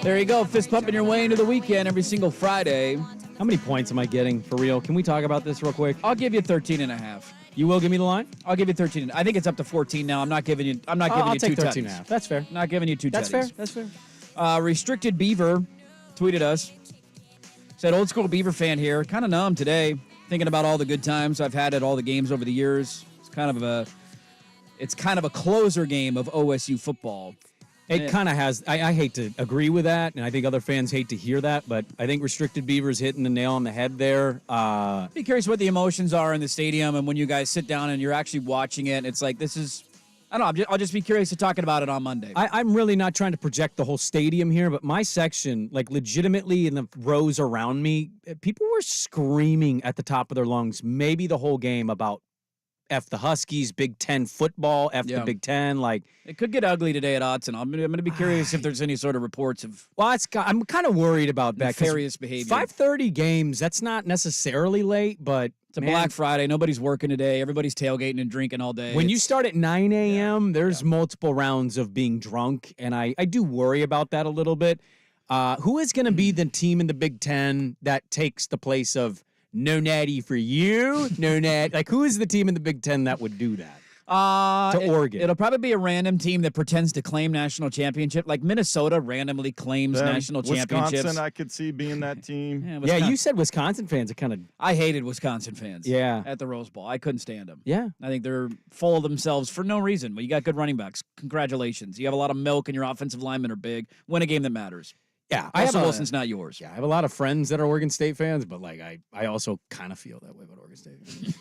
There you go. Fist pumping your way into the weekend every single Friday. How many points am I getting for real? Can we talk about this real quick? I'll give you 13.5. You will give me the line? I'll give you 13. I think it's up to 14 now. I'm not giving you. I'm not giving I'll you take two 13.5. That's fair. Not giving you two. That's fair. That's fair. Restricted Beaver tweeted us. Said, old school Beaver fan here. Kind of numb today. Thinking about all the good times I've had at all the games over the years. It's kind of a closer game of OSU football. It kind of has. I hate to agree with that, and I think other fans hate to hear that, but I think Restricted Beaver's hitting the nail on the head there. Be curious what the emotions are in the stadium and when you guys sit down and you're actually watching it. It's like, this is, I don't know, I'll just be curious to talking about it on Monday. I'm really not trying to project the whole stadium here, but my section, like legitimately in the rows around me, people were screaming at the top of their lungs, maybe the whole game about F the Huskies, Big Ten football, F the Big Ten. Like, it could get ugly today at Autzen. I'm going to be curious if there's any sort of reports of. Well, I'm kind of worried about that. Nefarious behavior. 5:30 games. That's not necessarily late, but it's a Black Friday. Nobody's working today. Everybody's tailgating and drinking all day. When you start at 9 a.m., there's multiple rounds of being drunk, and I do worry about that a little bit. Who is going to be the team in the Big Ten that takes the place of no natty for you, no natty? Like, who is the team in the Big Ten that would do that? To Oregon. It'll probably be a random team that pretends to claim national championship. Like Minnesota randomly claims national championships. Wisconsin, I could see being that team. Yeah, you said Wisconsin fans are kind of. I hated Wisconsin fans. Yeah. At the Rose Bowl, I couldn't stand them. Yeah, I think they're full of themselves for no reason. But you got good running backs. Congratulations. You have a lot of milk, and your offensive linemen are big. Win a game that matters. Yeah, Russell Wilson's not yours. Yeah, I have a lot of friends that are Oregon State fans, but like I also kind of feel that way about Oregon State fans.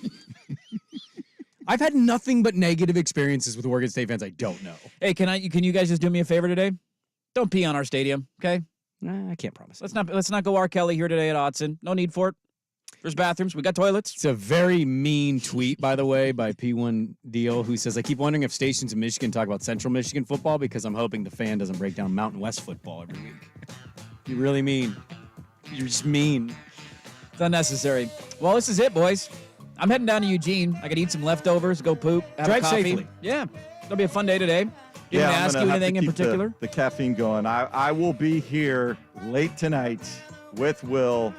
I've had nothing but negative experiences with Oregon State fans. I don't know. Hey, can you guys just do me a favor today? Don't pee on our stadium, okay? I can't promise. Let's not go R. Kelly here today at Autzen. No need for it. There's bathrooms. We got toilets. It's a very mean tweet, by the way, by P1 Deal, who says, I keep wondering if stations in Michigan talk about Central Michigan football because I'm hoping the fan doesn't break down Mountain West football every week. You really mean. You're just mean. It's unnecessary. Well, this is it, boys. I'm heading down to Eugene. I could eat some leftovers, go poop, have Drive a coffee. safely. Yeah. It'll be a fun day today. You want to ask you anything in particular? The caffeine going. I will be here late tonight with Will,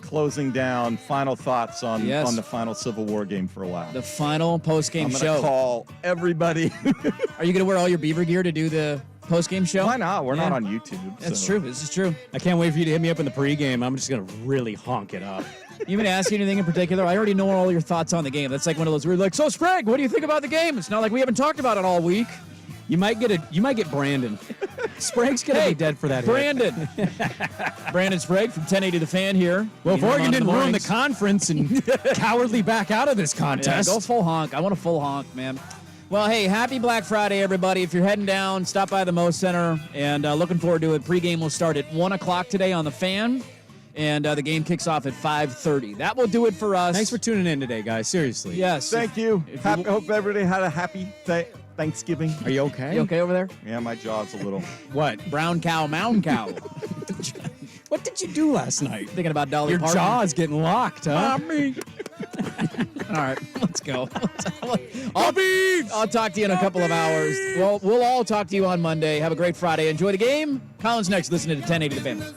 closing down final thoughts on the final Civil War game for a while. The final post-game show. I'm going to call everybody. Are you going to wear all your Beaver gear to do the post-game show? Why not? We're not on YouTube. That's true. This is true. I can't wait for you to hit me up in the pregame. I'm just going to really honk it up. You want to ask you anything in particular? I already know all your thoughts on the game. That's like one of those weird, like, so Sprague, what do you think about the game? It's not like we haven't talked about it all week. You might get Brandon. Sprague's gonna be dead for that. Brandon. Brandon Sprague from 1080 The Fan here. Well, if Oregon didn't ruin the conference and cowardly back out of this contest. Yeah, go full honk. I want a full honk, man. Well, hey, happy Black Friday, everybody. If you're heading down, stop by the Mo Center, and looking forward to it. Pregame will start at 1 o'clock today on The Fan, and the game kicks off at 5:30. That will do it for us. Thanks for tuning in today, guys. Seriously. Yes. Thank you. Hope everybody had a happy Thanksgiving. Are you okay? You okay over there? Yeah, my jaw's a little. What? Brown cow, mound cow. What did you do last night? Thinking about Dolly Your Parton. jaw's getting locked, huh? All right, let's go. I'll talk to you in a couple of hours. We'll all talk to you on Monday. Have a great Friday. Enjoy the game. Colin's next. Listening to 1080 The Fan.